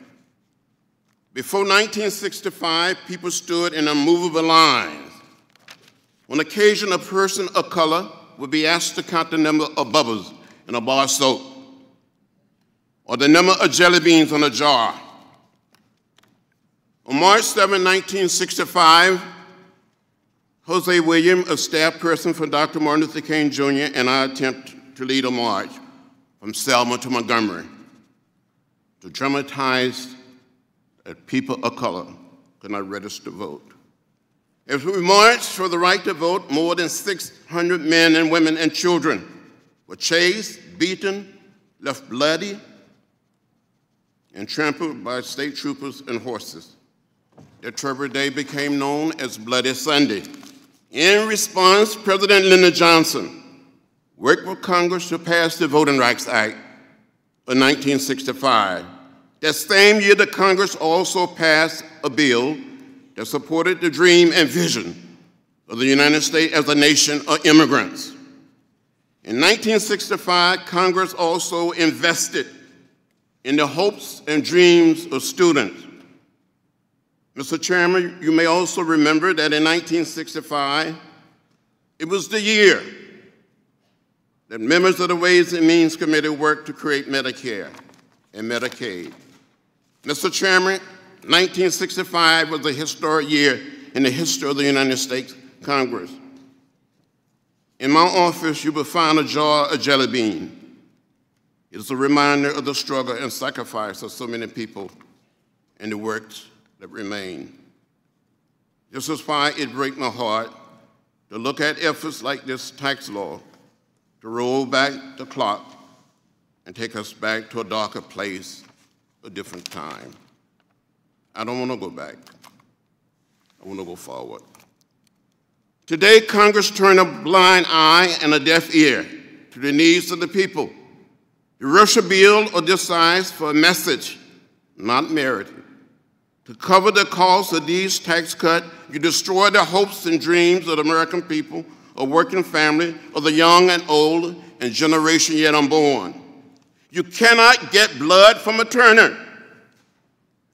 Before 1965, people stood in immovable lines. On occasion, a person of color would be asked to count the number of bubbles in a bar of soap, or the number of jelly beans on a jar. On March 7, 1965, Jose Williams, a staff person for Dr. Martin Luther King Jr., and I attempt to lead a march from Selma to Montgomery to dramatize that people of color could not register to vote. As we marched for the right to vote, more than 600 men and women and children were chased, beaten, left bloody, and trampled by state troopers and horses. That terrible day became known as Bloody Sunday. In response, President Lyndon Johnson worked with Congress to pass the Voting Rights Act of 1965. That same year, the Congress also passed a bill that supported the dream and vision of the United States as a nation of immigrants. In 1965, Congress also invested in the hopes and dreams of students. Mr. Chairman, you may also remember that in 1965, it was the year that members of the Ways and Means Committee worked to create Medicare and Medicaid. Mr. Chairman, 1965 was a historic year in the history of the United States Congress. In my office, you will find a jar of jelly bean. It is a reminder of the struggle and sacrifice of so many people and the works that remain. This is why it breaks my heart to look at efforts like this tax law to roll back the clock and take us back to a darker place, a different time. I don't want to go back. I want to go forward. Today, Congress turned a blind eye and a deaf ear to the needs of the people. You rush a bill of this size for a message not merited. To cover the cost of these tax cuts, you destroy the hopes and dreams of the American people, of working family, of the young and old, and generation yet unborn. You cannot get blood from a Turner,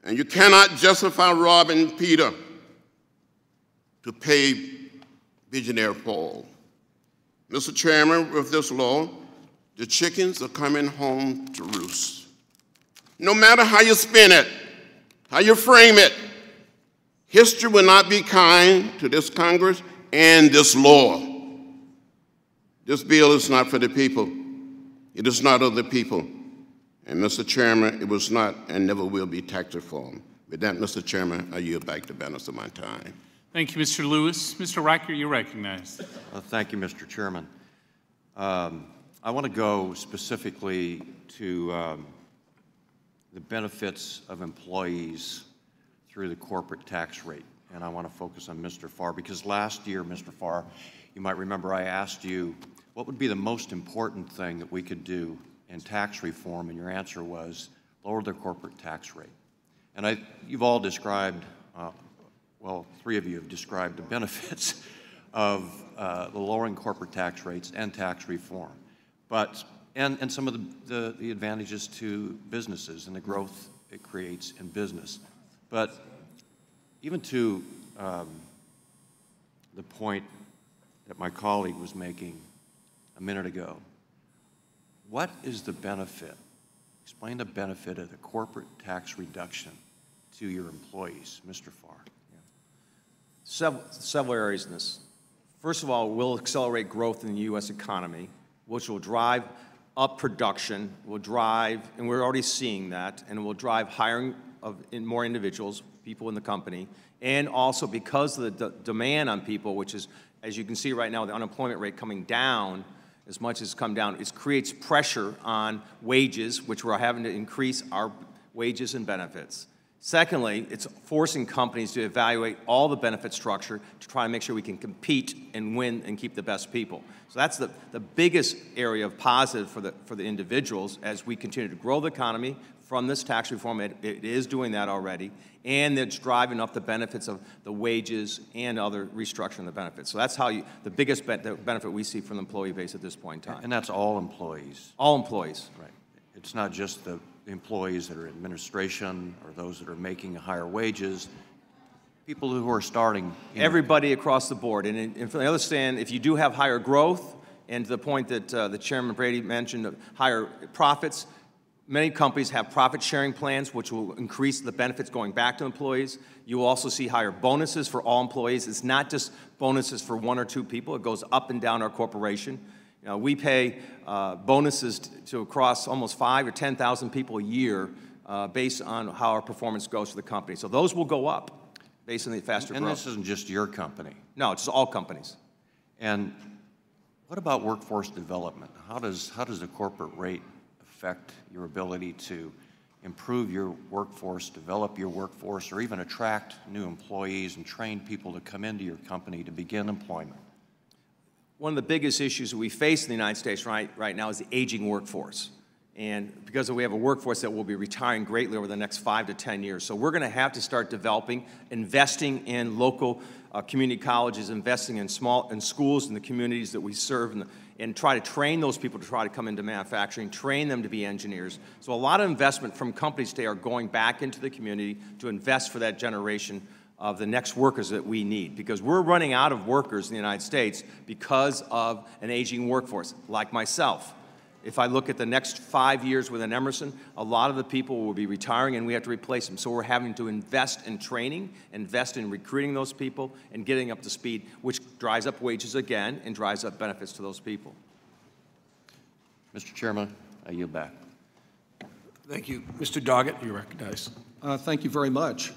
and you cannot justify robbing Peter to pay visionary Paul. Mr. Chairman, with this law, the chickens are coming home to roost. No matter how you spin it, how you frame it, history will not be kind to this Congress and this law. This bill is not for the people. It is not of the people. And Mr. Chairman, it was not and never will be tax reform. With that, Mr. Chairman, I yield back the balance of my time. Thank you, Mr. Lewis. Mr. Riker, you're recognized. Thank you, Mr. Chairman. I want to go specifically to the benefits of employees through the corporate tax rate. And I want to focus on Mr. Farr, because last year, Mr. Farr, you might remember I asked you what would be the most important thing that we could do in tax reform, and your answer was lower the corporate tax rate. And you've all described, well, three of you have described the benefits of the lowering corporate tax rates and tax reform. But and some of the advantages to businesses and the growth it creates in business. But even to the point that my colleague was making a minute ago, what is the benefit? Explain the benefit of the corporate tax reduction to your employees, Mr. Farr. Yeah. Several areas in this. First of all, we'll accelerate growth in the U.S. economy, which will drive up production, will drive, and we're already seeing that, and will drive hiring of more individuals, people in the company, and also because of the demand on people, which is, as you can see right now, the unemployment rate coming down as much as it's come down, it creates pressure on wages, which we're having to increase our wages and benefits. Secondly, it's forcing companies to evaluate all the benefit structure to try and make sure we can compete and win and keep the best people. So that's the biggest area of positive for the individuals as we continue to grow the economy from this tax reform. It is doing that already, and it's driving up the benefits of the wages and other restructuring the benefits. So that's how the biggest benefit we see from the employee base at this point in time. And that's all employees? All employees. Right. It's not just the employees that are in administration or those that are making higher wages, people who are starting. Everybody across the board. And from the other stand, if you do have higher growth, and to the point that the Chairman Brady mentioned, higher profits, many companies have profit-sharing plans, which will increase the benefits going back to employees. You will also see higher bonuses for all employees. It's not just bonuses for one or two people. It goes up and down our corporation. You know, we pay bonuses to across almost 5,000 or 10,000 people a year based on how our performance goes for the company. So those will go up based on the faster growth. And this isn't just your company. No, it's all companies. And what about workforce development? How does the corporate rate affect your ability to improve your workforce, develop your workforce, or even attract new employees and train people to come into your company to begin employment? One of the biggest issues that we face in the United States right now is the aging workforce. And because we have a workforce that will be retiring greatly over the next 5 to 10 years. So we're going to have to start developing, investing in local community colleges, investing in schools in the communities that we serve, and try to train those people to try to come into manufacturing, train them to be engineers. So a lot of investment from companies today are going back into the community to invest for that generation of the next workers that we need, because we're running out of workers in the United States because of an aging workforce, like myself. If I look at the next 5 years within Emerson, a lot of the people will be retiring and we have to replace them. So we're having to invest in training, invest in recruiting those people and getting up to speed, which drives up wages again and drives up benefits to those people. Mr. Chairman, I yield back. Thank you. Mr. Doggett, you recognize. Thank you very much.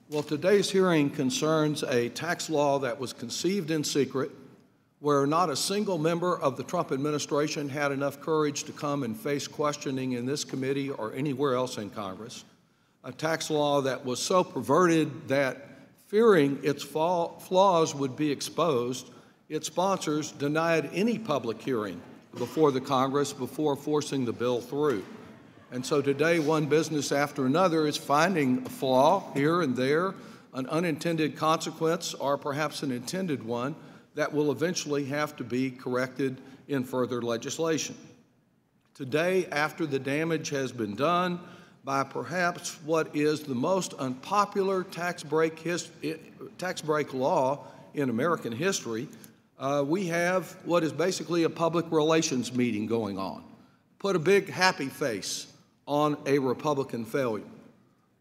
Well, today's hearing concerns a tax law that was conceived in secret, where not a single member of the Trump administration had enough courage to come and face questioning in this committee or anywhere else in Congress. A tax law that was so perverted that, fearing its flaws would be exposed, its sponsors denied any public hearing before the Congress before forcing the bill through. And so today, one business after another is finding a flaw here and there, an unintended consequence, or perhaps an intended one, that will eventually have to be corrected in further legislation. Today, after the damage has been done by perhaps what is the most unpopular tax break law in American history, we have what is basically a public relations meeting going on. Put a big happy face on a Republican failure.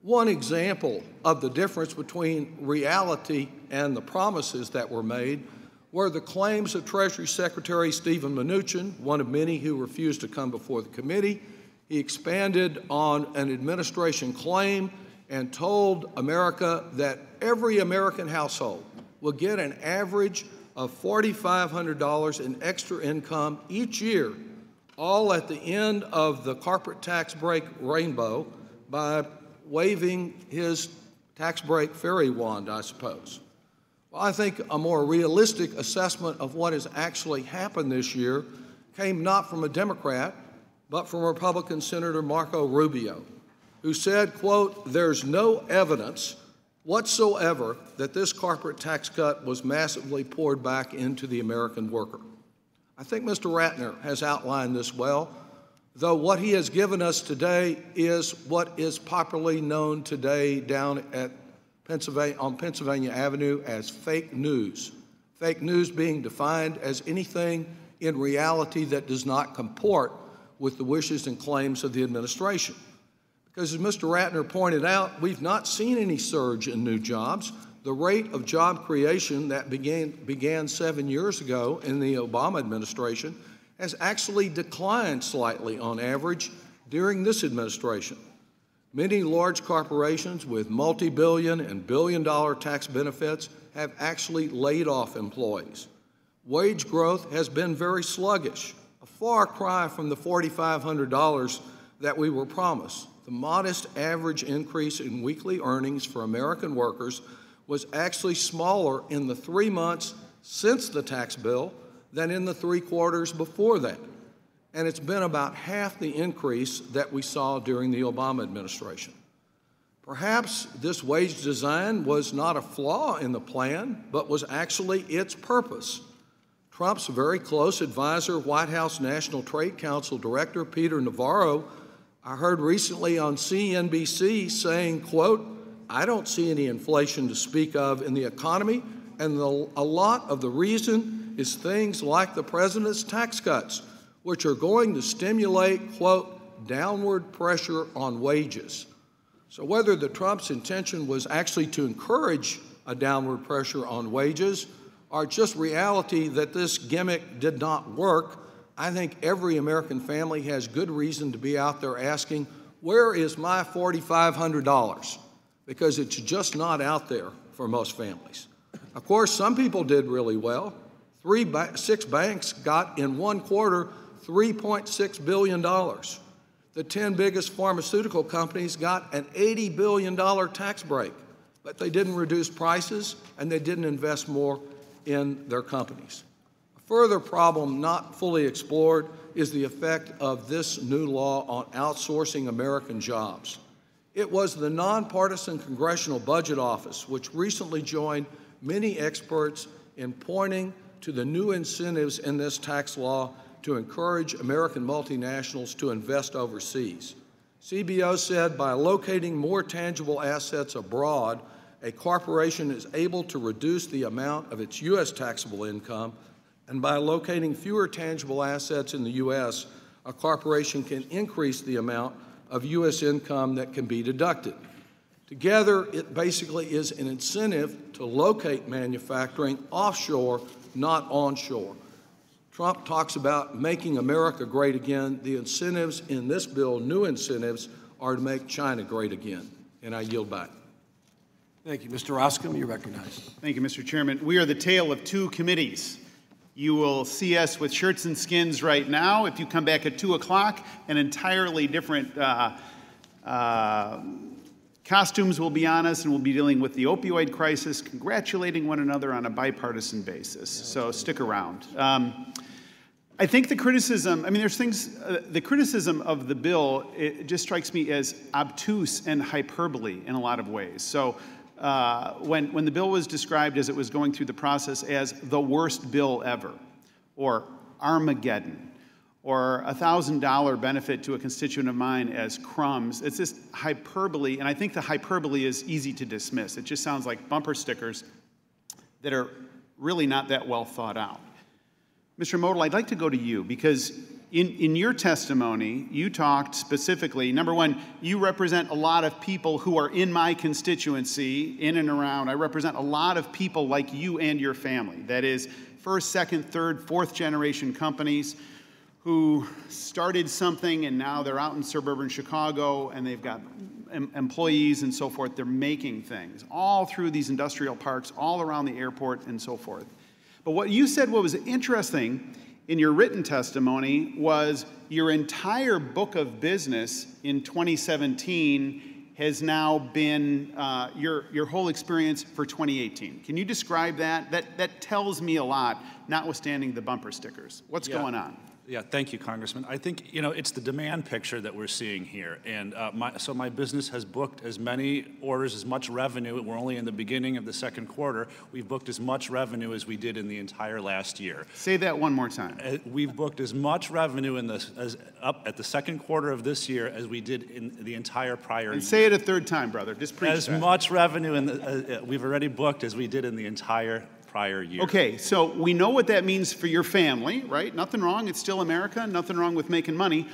One example of the difference between reality and the promises that were made were the claims of Treasury Secretary Steven Mnuchin, one of many who refused to come before the committee. He expanded on an administration claim and told America that every American household will get an average of $4,500 in extra income each year, all at the end of the corporate tax break rainbow by waving his tax break fairy wand, I suppose. Well, I think a more realistic assessment of what has actually happened this year came not from a Democrat, but from Republican Senator Marco Rubio, who said, quote, "There's no evidence whatsoever that this corporate tax cut was massively poured back into the American worker." I think Mr. Ratner has outlined this well, though what he has given us today is what is popularly known today down at on Pennsylvania Avenue as fake news. Fake news being defined as anything in reality that does not comport with the wishes and claims of the administration. Because as Mr. Ratner pointed out, we've not seen any surge in new jobs. The rate of job creation that began 7 years ago in the Obama administration has actually declined slightly on average during this administration. Many large corporations with multi-billion and billion-dollar tax benefits have actually laid off employees. Wage growth has been very sluggish, a far cry from the $4,500 that we were promised. the modest average increase in weekly earnings for American workers was actually smaller in the 3 months since the tax bill than in the 3 quarters before that. And it's been about half the increase that we saw during the Obama administration. Perhaps this wage design was not a flaw in the plan, but was actually its purpose. Trump's very close advisor, White House National Trade Council Director Peter Navarro, I heard recently on CNBC saying, quote, "I don't see any inflation to speak of in the economy, and a lot of the reason is things like the president's tax cuts, which are going to stimulate, quote, downward pressure on wages." So whether the Trump's intention was actually to encourage a downward pressure on wages or just reality that this gimmick did not work, I think every American family has good reason to be out there asking, where is my $4,500? Because it's just not out there for most families. Of course, some people did really well. 6 banks got in 1 quarter $3.6 billion. The 10 biggest pharmaceutical companies got an $80 billion tax break, but they didn't reduce prices and they didn't invest more in their companies. A further problem not fully explored is the effect of this new law on outsourcing American jobs. It was the nonpartisan Congressional Budget Office which recently joined many experts in pointing to the new incentives in this tax law to encourage American multinationals to invest overseas. CBO said by locating more tangible assets abroad, a corporation is able to reduce the amount of its U.S. taxable income, and by locating fewer tangible assets in the U.S., a corporation can increase the amount of U.S. income that can be deducted. Together, it basically is an incentive to locate manufacturing offshore, not onshore. Trump talks about making America great again. The incentives in this bill, new incentives, are to make China great again. And I yield back. Thank you. Mr. Roscom, you're recognized. Thank you, Mr. Chairman. We are the tale of 2 committees. You will see us with shirts and skins right now. If you come back at 2 o'clock, an entirely different costumes will be on us, and we'll be dealing with the opioid crisis, congratulating one another on a bipartisan basis. So stick around. I think the criticism, the criticism of the bill, it just strikes me as obtuse and hyperbole in a lot of ways. So when the bill was described as it was going through the process as the worst bill ever, or Armageddon, or a $1,000 benefit to a constituent of mine as crumbs, it's just hyperbole, and I think the hyperbole is easy to dismiss. It just sounds like bumper stickers that are really not that well thought out. Mr. Modell, I'd like to go to you because in your testimony, you talked specifically, number one, you represent a lot of people who are in my constituency, in and around. I represent a lot of people like you and your family. That is, 1st, 2nd, 3rd, 4th generation companies who started something and now they're out in suburban Chicago and they've got employees and so forth. They're making things all through these industrial parks, all around the airport and so forth. But what you said, what was interesting in your written testimony, was your entire book of business in 2017 has now been your whole experience for 2018. Can you describe that? That tells me a lot, notwithstanding the bumper stickers. What's going on? Yeah, thank you, Congressman. I think, it's the demand picture that we're seeing here. And so my business has booked as many orders, as much revenue. We're only in the beginning of the 2nd quarter. We've booked as much revenue as we did in the entire last year. Say that one more time. We've booked as much revenue up at the 2nd quarter of this year as we did in the entire prior year. And say it a 3rd time, brother. Just preach that. As much revenue we've already booked as we did in the entire prior year. Okay, so we know what that means for your family, right? Nothing wrong. It's still America. Nothing wrong with making money.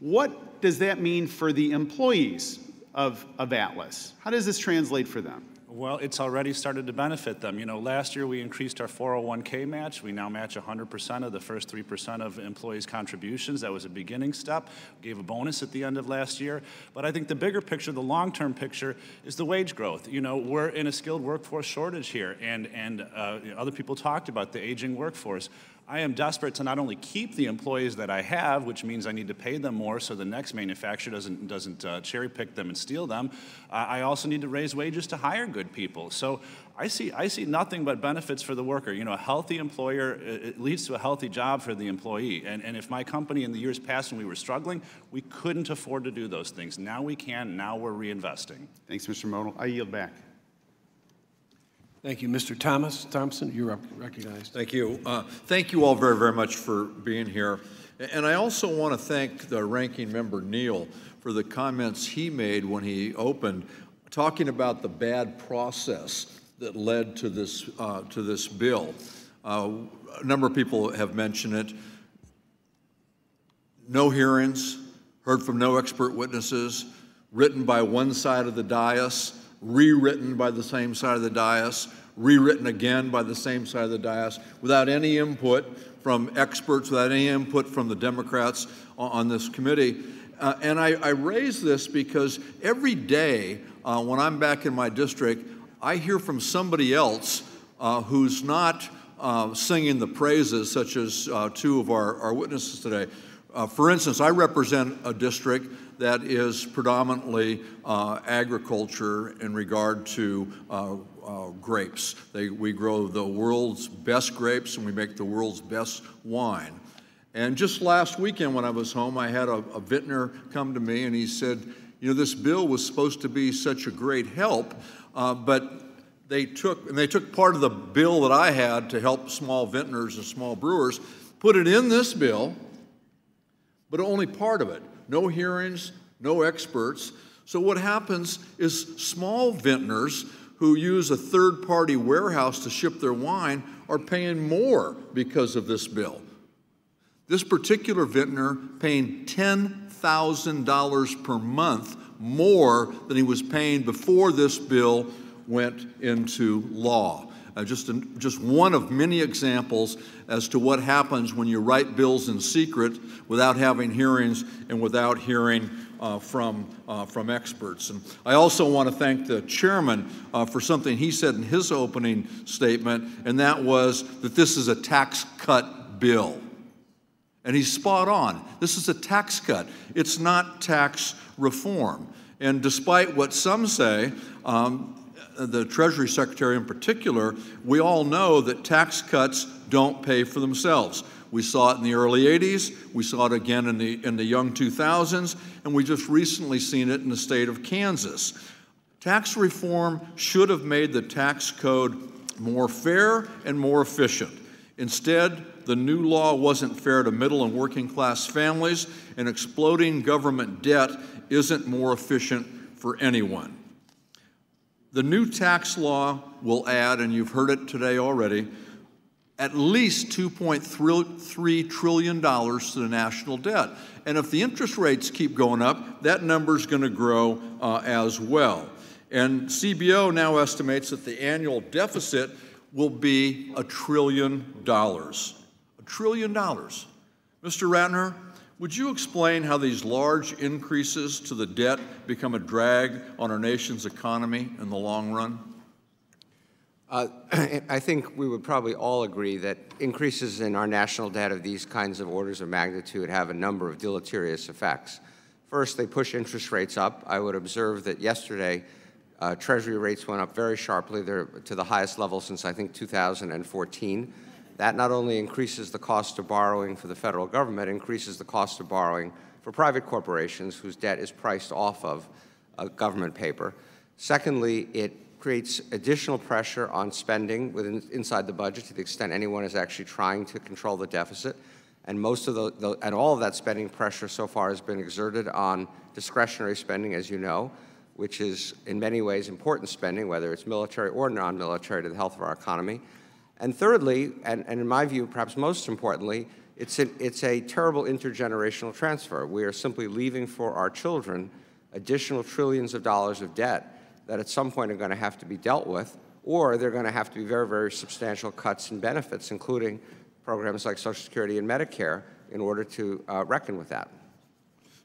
What does that mean for the employees of Atlas? How does this translate for them? Well, it's already started to benefit them. Last year we increased our 401k match. We now match 100% of the first 3% of employees' contributions. That was a beginning step. We gave a bonus at the end of last year. But I think the bigger picture, the long-term picture, is the wage growth. We're in a skilled workforce shortage here, and other people talked about the aging workforce. I am desperate to not only keep the employees that I have, which means I need to pay them more so the next manufacturer doesn't cherry pick them and steal them. I also need to raise wages to hire good people. So I see nothing but benefits for the worker. You know, a healthy employer, it leads to a healthy job for the employee. And if my company in the years past when we were struggling, we couldn't afford to do those things. Now we can, now we're reinvesting. Thanks, Mr. Modal. I yield back. Thank you. Mr. Thompson, you're recognized. Thank you. Thank you all very, very much for being here. And I also want to thank the ranking member, Neal, for the comments he made when he opened, talking about the bad process that led to this bill. A number of people have mentioned it. No hearings, heard from no expert witnesses, written by one side of the dais, rewritten by the same side of the dais, rewritten again by the same side of the dais, without any input from experts, without any input from the Democrats on this committee. And I raise this because every day when I'm back in my district, I hear from somebody else who's not singing the praises, such as two of our witnesses today. For instance, I represent a district that is predominantly agriculture in regard to grapes. We grow the world's best grapes and we make the world's best wine. And just last weekend when I was home, I had a vintner come to me and he said, you know, this bill was supposed to be such a great help, but they took part of the bill that I had to help small vintners and small brewers, put it in this bill, but only part of it. No hearings, no experts. So what happens is small vintners who use a third-party warehouse to ship their wine are paying more because of this bill. This particular vintner paying $10,000 per month more than he was paying before this bill went into law. Just one of many examples as to what happens when you write bills in secret without having hearings and without hearing from experts. And I also want to thank the chairman for something he said in his opening statement, and that was that this is a tax cut bill. And he's spot on. This is a tax cut. It's not tax reform. And despite what some say, the Treasury Secretary in particular, we all know that tax cuts don't pay for themselves. We saw it in the early 80s, we saw it again in the young 2000s, and we just recently seen it in the state of Kansas. Tax reform should have made the tax code more fair and more efficient. Instead, the new law wasn't fair to middle and working class families, and exploding government debt isn't more efficient for anyone. The new tax law will add, and you've heard it today already, at least $2.3 trillion to the national debt. And if the interest rates keep going up, that number's going to grow as well. And CBO now estimates that the annual deficit will be $1 trillion. $1 trillion. Mr. Ratner, would you explain how these large increases to the debt become a drag on our nation's economy in the long run? I think we would probably all agree that increases in our national debt of these kinds of orders of magnitude have a number of deleterious effects. First, they push interest rates up. I would observe that yesterday, Treasury rates went up very sharply. They're to the highest level since, I think, 2014. That not only increases the cost of borrowing for the federal government, it increases the cost of borrowing for private corporations whose debt is priced off of government paper. Secondly, it creates additional pressure on spending inside the budget to the extent anyone is actually trying to control the deficit. And most of and all of that spending pressure so far has been exerted on discretionary spending, as you know, which is in many ways important spending, whether it's military or non-military, to the health of our economy. And thirdly, and in my view, perhaps most importantly, it's a terrible intergenerational transfer. We are simply leaving for our children additional trillions of dollars of debt that at some point are going to have to be dealt with, or they're going to have to be very, very substantial cuts in benefits, including programs like Social Security and Medicare, in order to reckon with that.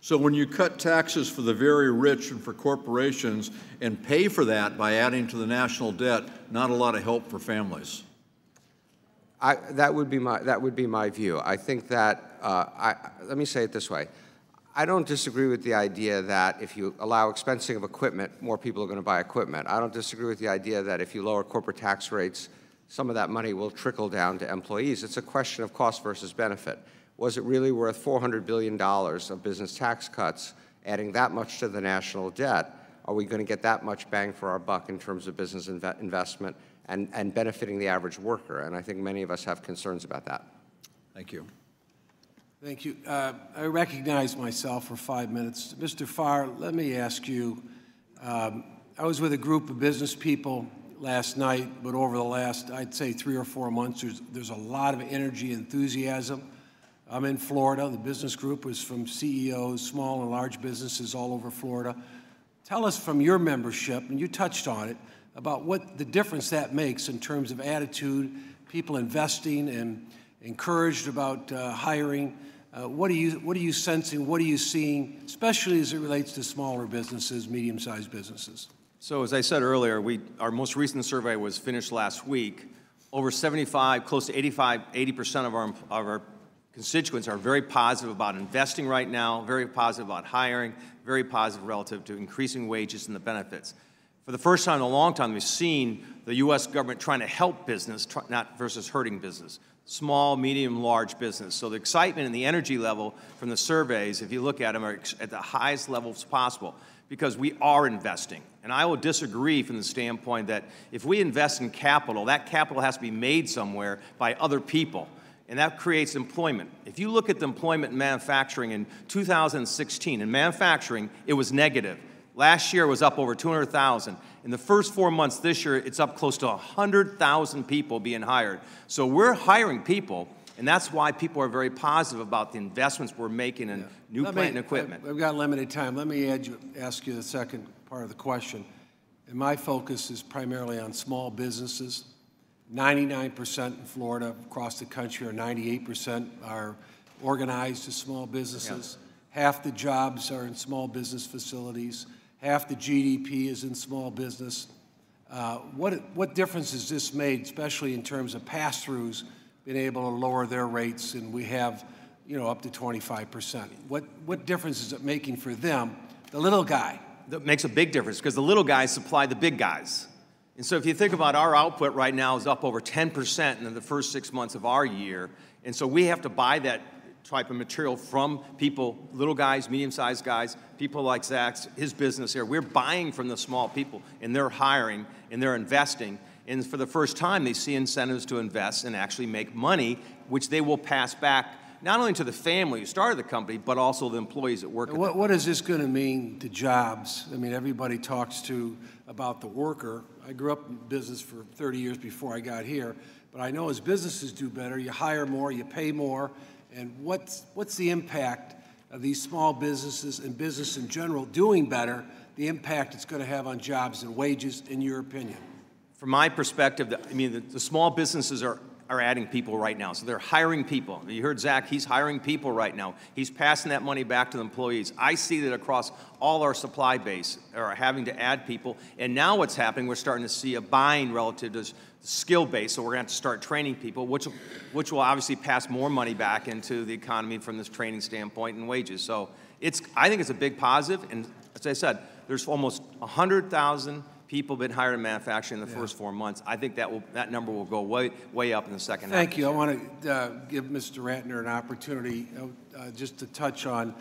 So when you cut taxes for the very rich and for corporations and pay for that by adding to the national debt, not a lot of help for families. That would be my view. I think that, let me say it this way. I don't disagree with the idea that if you allow expensing of equipment, more people are going to buy equipment. I don't disagree with the idea that if you lower corporate tax rates, some of that money will trickle down to employees. It's a question of cost versus benefit. Was it really worth $400 billion of business tax cuts, adding that much to the national debt? Are we going to get that much bang for our buck in terms of business investment and benefiting the average worker? And I think many of us have concerns about that. Thank you. Thank you. I recognize myself for 5 minutes. Mr. Farr, let me ask you, I was with a group of business people last night, but over the last, I'd say 3 or 4 months, there's a lot of energy, enthusiasm. I'm in Florida. The business group was from CEOs, small and large businesses all over Florida. Tell us from your membership, and you touched on it, about what the difference that makes in terms of attitude, people investing and encouraged about hiring. What are you sensing? What are you seeing, especially as it relates to smaller businesses, medium-sized businesses? So as I said earlier, our most recent survey was finished last week. Over 75, close to 80% of our constituents are very positive about investing right now, very positive about hiring, very positive relative to increasing wages and the benefits. For the first time in a long time, we've seen the U.S. government trying to help business, not versus hurting business. Small, medium, large business. So the excitement and the energy level from the surveys, if you look at them, are at the highest levels possible because we are investing. And I will disagree from the standpoint that if we invest in capital, that capital has to be made somewhere by other people, and that creates employment. If you look at the employment in manufacturing in 2016, in manufacturing, it was negative. Last year it was up over 200,000. In the first 4 months this year, it's up close to 100,000 people being hired. So we're hiring people, and that's why people are very positive about the investments we're making in new plant and equipment. We've got limited time. Let me ask you the second part of the question. And my focus is primarily on small businesses. 99% in Florida, across the country, or 98% are organized as small businesses. Yeah. Half the jobs are in small business facilities. Half the GDP is in small business. What difference has this made, especially in terms of pass-throughs, being able to lower their rates, and we have, up to 25%? What difference is it making for them, the little guy? That makes a big difference because the little guys supply the big guys. And so if you think about our output right now is up over 10% in the first 6 months of our year, and so we have to buy that type of material from people, little guys, medium-sized guys, people like Zach's, his business here. We're buying from the small people, and they're hiring, and they're investing. And for the first time, they see incentives to invest and actually make money, which they will pass back not only to the family who started the company, but also the employees that work at it. What is this going to mean to jobs? I mean, everybody talks about the worker. I grew up in business for 30 years before I got here, but I know as businesses do better, you hire more, you pay more. And what's the impact of these small businesses and business in general doing better, the impact it's going to have on jobs and wages, in your opinion? From my perspective, the small businesses are adding people right now. So they're hiring people. You heard Zach, he's hiring people right now. He's passing that money back to the employees. I see that across all our supply base are having to add people. And now what's happening, we're starting to see a buying relative to skill base. So we're going to have to start training people, which will obviously pass more money back into the economy from this training standpoint and wages. So I think it's a big positive. And as I said, there's almost 100,000 people been hired in manufacturing in the first 4 months. I think that number will go way up in the second half. Thank you. I want to give Mr. Ratner an opportunity just to touch on,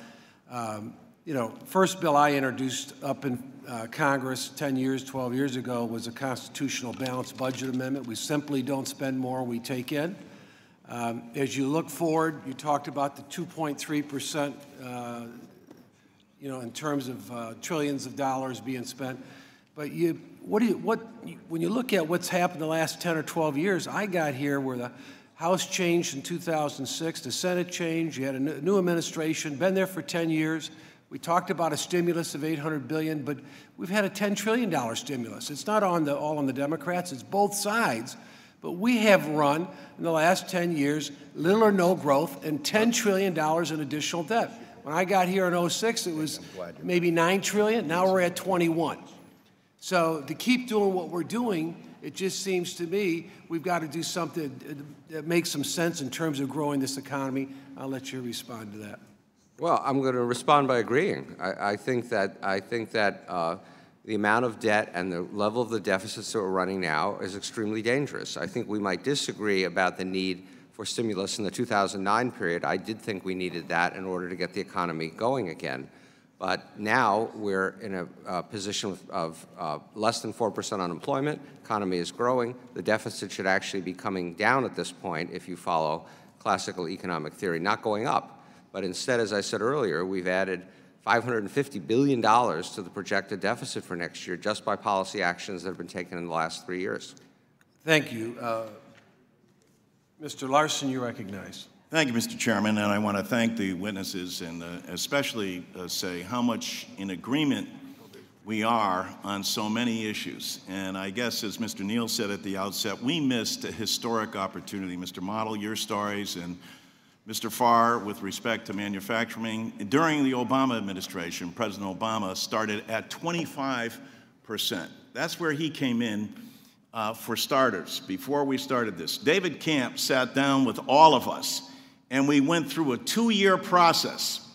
first bill I introduced up in Congress 12 years ago was a constitutional balanced budget amendment. We simply don't spend more, we take in. As you look forward, you talked about the 2.3%, in terms of trillions of dollars being spent. But when you look at what's happened the last 10 or 12 years, I got here where the House changed in 2006, the Senate changed, you had a new administration, been there for 10 years. We talked about a stimulus of $800 billion, but we've had a $10 trillion stimulus. It's not all on the Democrats, it's both sides. But we have run, in the last 10 years, little or no growth and $10 trillion in additional debt. When I got here in 2006, it was maybe $9 trillion, now we're at 21. So to keep doing what we're doing It just seems to me we've got to do something that makes some sense in terms of growing this economy. I'll let you respond to that. Well, I'm going to respond by agreeing. I think that the amount of debt and the level of the deficits that we're running now is extremely dangerous. I think we might disagree about the need for stimulus in the 2009 period. I did think we needed that in order to get the economy going again. But now we're in a position of less than 4% unemployment. Economy is growing. The deficit should actually be coming down at this point if you follow classical economic theory, not going up. But instead, as I said earlier, we've added $550 billion to the projected deficit for next year just by policy actions that have been taken in the last 3 years. Thank you. Mr. Larson, you recognize. Thank you, Mr. Chairman, and I want to thank the witnesses and especially say how much in agreement we are on so many issues. And I guess, as Mr. Neal said at the outset, we missed a historic opportunity. Mr. Model, your stories, and Mr. Farr, with respect to manufacturing, during the Obama administration, President Obama started at 25%. That's where he came in for starters, before we started this. David Camp sat down with all of us, and we went through a 2-year process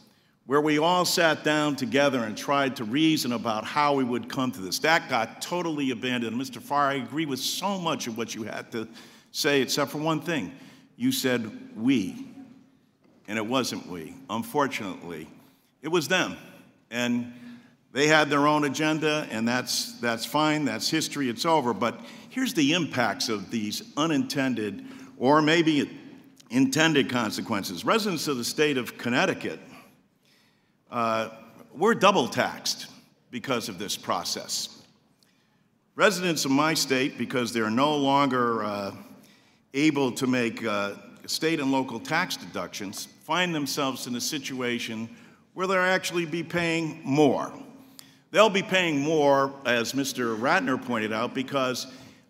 where we all sat down together and tried to reason about how we would come to this. That got totally abandoned. Mr. Farr, I agree with so much of what you had to say, except for one thing. You said we. And it wasn't we, unfortunately. It was them. And they had their own agenda, and that's fine, that's history, it's over. But here's the impacts of these unintended or maybe intended consequences. Residents of the state of Connecticut, we're double taxed because of this process. Residents of my state, because they're no longer able to make state and local tax deductions, find themselves in a situation where they'll actually be paying more. They'll be paying more, as Mr. Ratner pointed out, because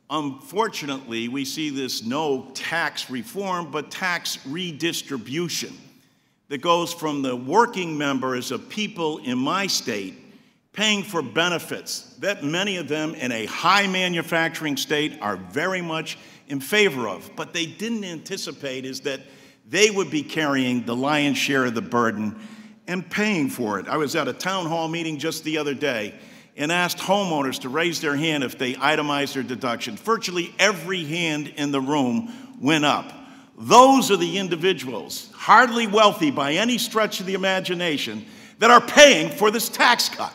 unfortunately we see this no tax reform, but tax redistribution that goes from the working members of people in my state paying for benefits that many of them in a high manufacturing state are very much in favor of. But they didn't anticipate is that they would be carrying the lion's share of the burden and paying for it. I was at a town hall meeting just the other day and asked homeowners to raise their hand if they itemized their deduction. Virtually every hand in the room went up. Those are the individuals, hardly wealthy by any stretch of the imagination, that are paying for this tax cut.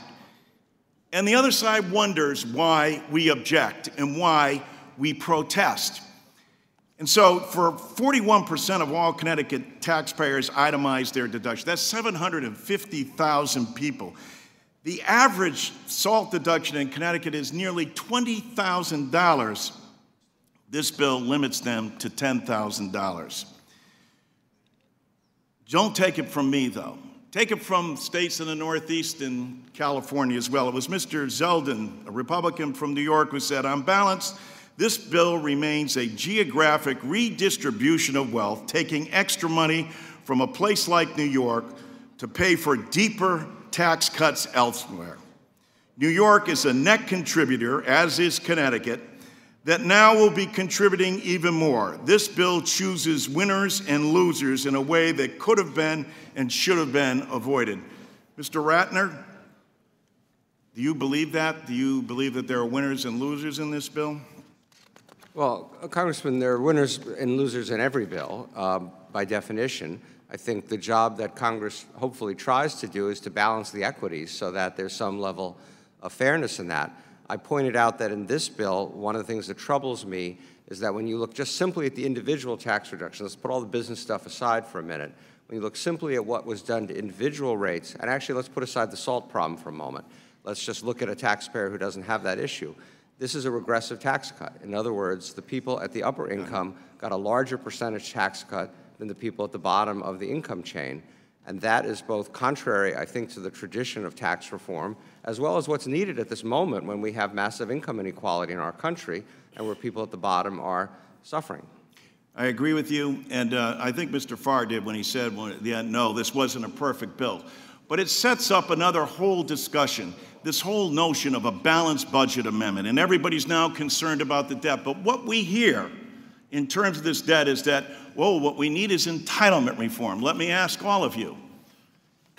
And the other side wonders why we object and why we protest. And so for 41% of all Connecticut taxpayers itemize their deduction. That's 750,000 people. The average SALT deduction in Connecticut is nearly $20,000. This bill limits them to $10,000. Don't take it from me, though. Take it from states in the Northeast and California as well. It was Mr. Zeldin, a Republican from New York, who said, on balance, this bill remains a geographic redistribution of wealth, taking extra money from a place like New York to pay for deeper tax cuts elsewhere. New York is a net contributor, as is Connecticut, that now will be contributing even more. This bill chooses winners and losers in a way that could have been and should have been avoided. Mr. Ratner, do you believe that? Do you believe that there are winners and losers in this bill? Well, Congressman, there are winners and losers in every bill, by definition. I think the job that Congress hopefully tries to do is to balance the equities so that there's some level of fairness in that. I pointed out that in this bill, one of the things that troubles me is that when you look just simply at the individual tax reduction, let's put all the business stuff aside for a minute, when you look simply at what was done to individual rates, and actually let's put aside the SALT problem for a moment. Let's just look at a taxpayer who doesn't have that issue. This is a regressive tax cut. In other words, the people at the upper income got a larger percentage tax cut than the people at the bottom of the income chain. And that is both contrary, I think, to the tradition of tax reform, as well as what's needed at this moment when we have massive income inequality in our country and where people at the bottom are suffering. I agree with you, and I think Mr. Farr did when he said, well, yeah, no, this wasn't a perfect bill. But it sets up another whole discussion, this whole notion of a balanced budget amendment, and everybody's now concerned about the debt. But what we hear in terms of this debt is that, whoa, what we need is entitlement reform. Let me ask all of you,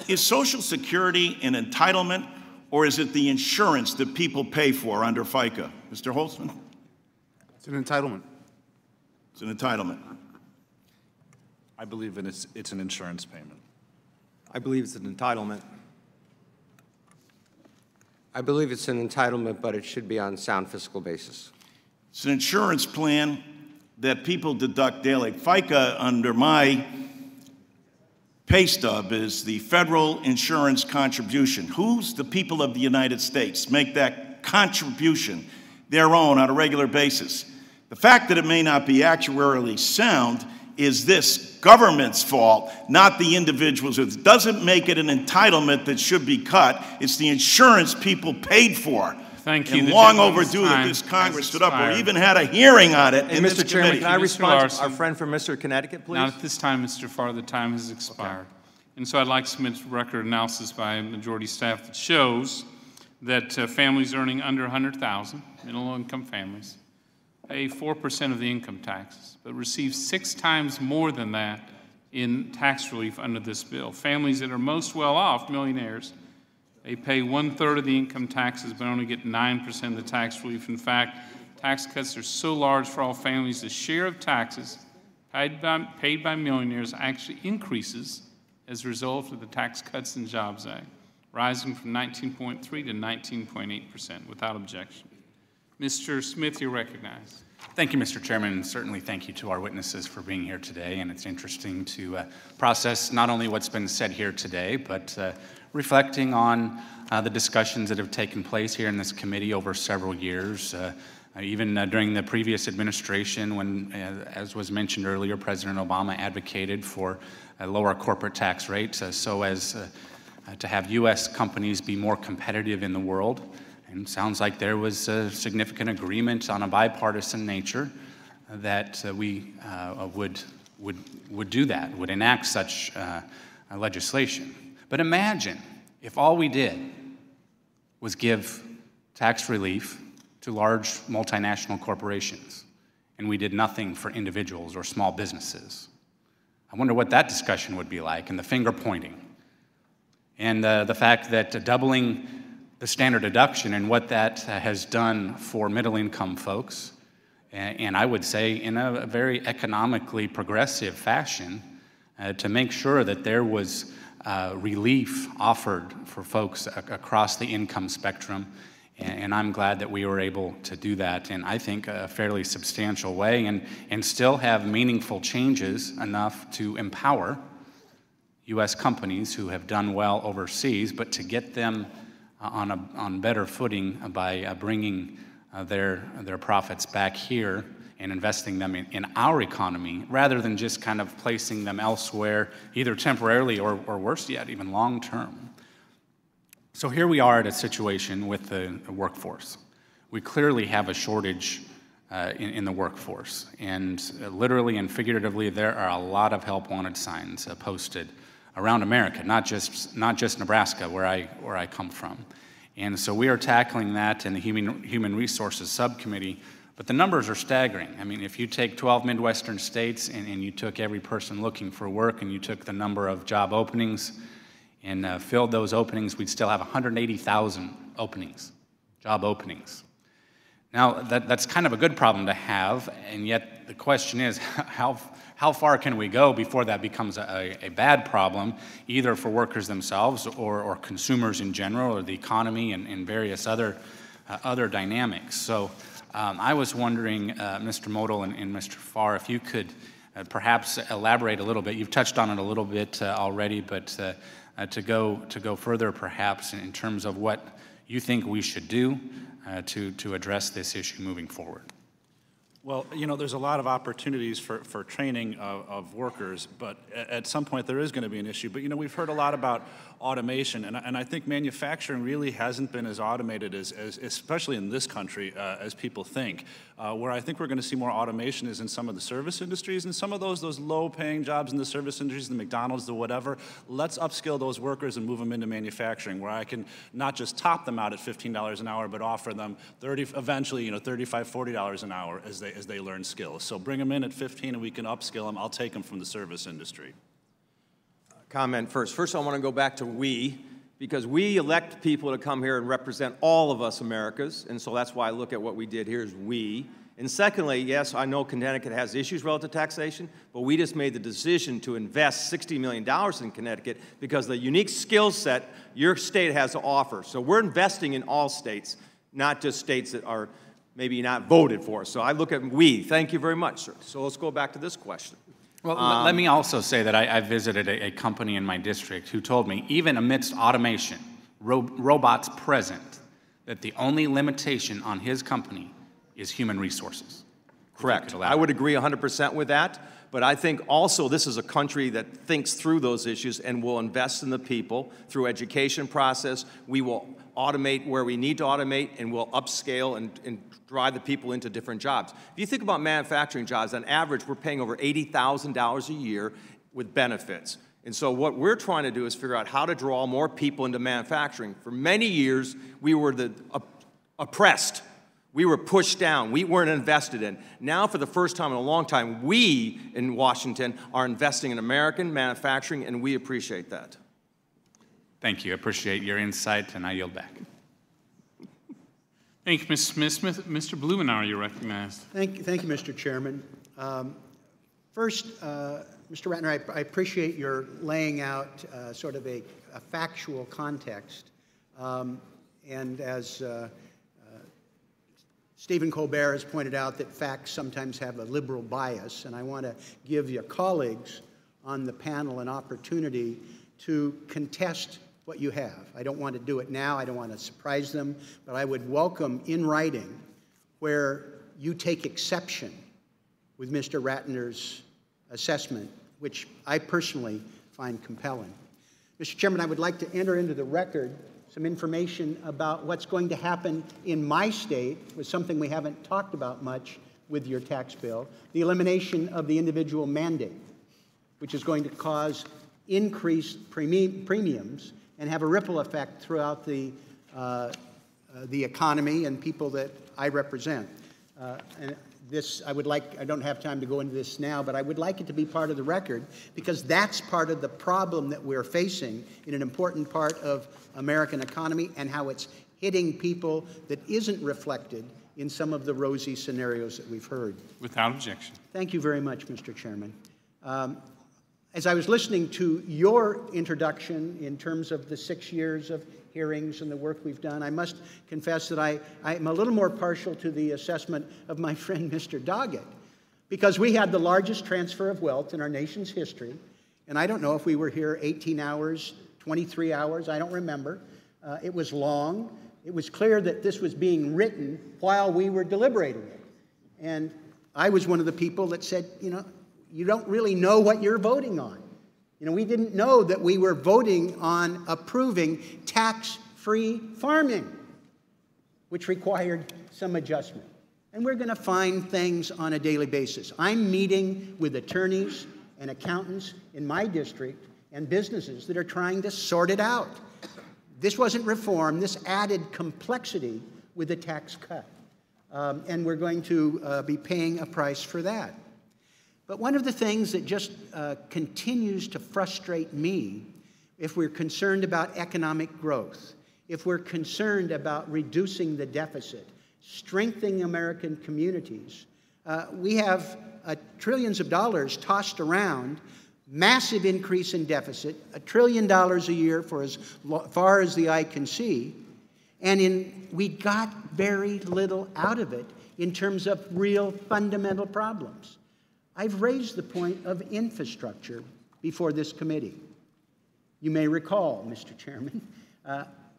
is Social Security an entitlement, or is it the insurance that people pay for under FICA? Mr. Holtzman? It's an entitlement. It's an entitlement. I believe it's an insurance payment. I believe it's an entitlement. I believe it's an entitlement, but it should be on a sound fiscal basis. It's an insurance plan that people deduct daily. FICA, under my pay stub, is the federal insurance contribution. Who's the people of the United States make that contribution their own on a regular basis? The fact that it may not be actuarially sound is this government's fault, not the individuals. It doesn't make it an entitlement that should be cut. It's the insurance people paid for. Thank you. And long overdue that this Congress stood up or even had a hearing on it in this Mr. Chairman, committee. can I respond to our friend from Mr. Connecticut, please? Not at this time, Mr. Farr. The time has expired. Okay. And so I'd like to submit record analysis by majority staff that shows that families earning under $100,000, middle-income families, pay 4% of the income taxes, but receive 6 times more than that in tax relief under this bill. Families that are most well off, millionaires, they pay 1/3 of the income taxes, but only get 9% of the tax relief. In fact, tax cuts are so large for all families, the share of taxes paid by millionaires actually increases as a result of the Tax Cuts and Jobs Act, rising from 19.3 to 19.8% without objection. Mr. Smith, you're recognized. Thank you, Mr. Chairman, and certainly thank you to our witnesses for being here today. And it's interesting to process not only what's been said here today, but reflecting on the discussions that have taken place here in this committee over several years. Even during the previous administration, when, as was mentioned earlier, President Obama advocated for lower corporate tax rates so as to have U.S. companies be more competitive in the world. And it sounds like there was a significant agreement on a bipartisan nature that we would do that, would enact such legislation. But imagine if all we did was give tax relief to large multinational corporations and we did nothing for individuals or small businesses. I wonder what that discussion would be like, and the finger pointing. And the fact that doubling the standard deduction and what that has done for middle-income folks, and I would say in a very economically progressive fashion, to make sure that there was relief offered for folks across the income spectrum. And I'm glad that we were able to do that in, I think, a fairly substantial way and still have meaningful changes enough to empower U.S. companies who have done well overseas, but to get them on better footing by bringing their profits back here and investing them in our economy, rather than just kind of placing them elsewhere, either temporarily or worse yet, even long term. So here we are at a situation with the workforce. We clearly have a shortage in the workforce, and literally and figuratively, there are a lot of help wanted signs posted around America, not just Nebraska, where I come from. And so we are tackling that in the Human Resources Subcommittee, but the numbers are staggering. I mean, if you take 12 Midwestern states and you took every person looking for work and you took the number of job openings and filled those openings, we'd still have 180,000 openings, job openings. Now, that's kind of a good problem to have, and yet the question is, how far can we go before that becomes a bad problem, either for workers themselves or consumers in general, or the economy and various other dynamics? So I was wondering, Mr. Modell and Mr. Farr, if you could perhaps elaborate a little bit. You've touched on it a little bit already, but to go further perhaps in terms of what you think we should do to address this issue moving forward. Well, you know, there's a lot of opportunities for training of workers, but at some point there is going to be an issue. But, you know, we've heard a lot about automation, and I think manufacturing really hasn't been as automated as especially in this country, as people think. Where I think we're going to see more automation is in some of the service industries, and some of those low-paying jobs in the service industries, the McDonald's, the whatever. Let's upskill those workers and move them into manufacturing, where I can not just top them out at $15 an hour, but offer them eventually, you know, $35, $40 an hour as they learn skills. So bring them in at 15 and we can upskill them. I'll take them from the service industry. Comment first. First, I want to go back to we, because we elect people to come here and represent all of us Americas, and so that's why I look at what we did here as we. And secondly, yes, I know Connecticut has issues relative to taxation, but we just made the decision to invest $60 million in Connecticut because of the unique skill set your state has to offer. So we're investing in all states, not just states that are maybe not voted for. So I look at we. Thank you very much, sir. So let's go back to this question. Well, let me also say that I visited a company in my district who told me, even amidst automation, robots present, that the only limitation on his company is human resources. Correct. I would agree 100% with that, but I think also this is a country that thinks through those issues and will invest in the people through education process. We will automate where we need to automate, and we'll upscale and drive the people into different jobs. If you think about manufacturing jobs, on average, we're paying over $80,000 a year with benefits. And so what we're trying to do is figure out how to draw more people into manufacturing. For many years, we were the oppressed. We were pushed down. We weren't invested in. Now, for the first time in a long time, we in Washington are investing in American manufacturing, and we appreciate that. Thank you. I appreciate your insight, and I yield back. Thank you, Ms. Smith. Mr. Blumenauer, you're recognized. Thank you, Mr. Chairman. First, Mr. Ratner, I appreciate your laying out sort of a factual context. And as Stephen Colbert has pointed out, that facts sometimes have a liberal bias, and I want to give your colleagues on the panel an opportunity to contest what you have. I don't want to do it now. I don't want to surprise them, but I would welcome in writing where you take exception with Mr. Ratner's assessment, which I personally find compelling. Mr. Chairman, I would like to enter into the record some information about what's going to happen in my state with something we haven't talked about much with your tax bill, the elimination of the individual mandate, which is going to cause increased premiums and have a ripple effect throughout the economy and people that I represent. And this, I don't have time to go into this now, but I would like it to be part of the record because that's part of the problem that we're facing in an important part of American economy and how it's hitting people that isn't reflected in some of the rosy scenarios that we've heard. Without objection. Thank you very much, Mr. Chairman. As I was listening to your introduction in terms of the 6 years of hearings and the work we've done, I must confess that I'm a little more partial to the assessment of my friend Mr. Doggett, because we had the largest transfer of wealth in our nation's history, and I don't know if we were here 18 hours, 23 hours, I don't remember. It was long. It was clear that this was being written while we were deliberating it. And I was one of the people that said, you know, you don't really know what you're voting on. You know, we didn't know that we were voting on approving tax-free farming, which required some adjustment. And we're going to find things on a daily basis. I'm meeting with attorneys and accountants in my district and businesses that are trying to sort it out. This wasn't reform. This added complexity with a tax cut. And we're going to be paying a price for that. But one of the things that just continues to frustrate me, if we're concerned about economic growth, if we're concerned about reducing the deficit, strengthening American communities, we have trillions of dollars tossed around, massive increase in deficit, $1 trillion a year for as far as the eye can see, and we got very little out of it in terms of real fundamental problems. I've raised the point of infrastructure before this committee. You may recall, Mr. Chairman,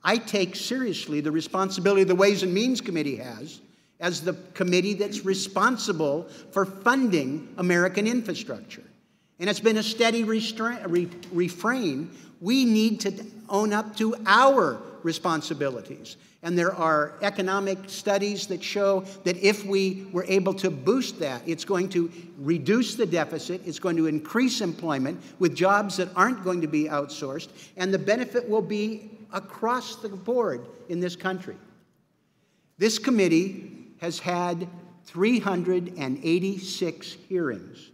I take seriously the responsibility the Ways and Means Committee has as the committee that's responsible for funding American infrastructure. And it's been a steady refrain. We need to own up to our responsibilities. And there are economic studies that show that if we were able to boost that, it's going to reduce the deficit, it's going to increase employment with jobs that aren't going to be outsourced, and the benefit will be across the board in this country. This committee has had 386 hearings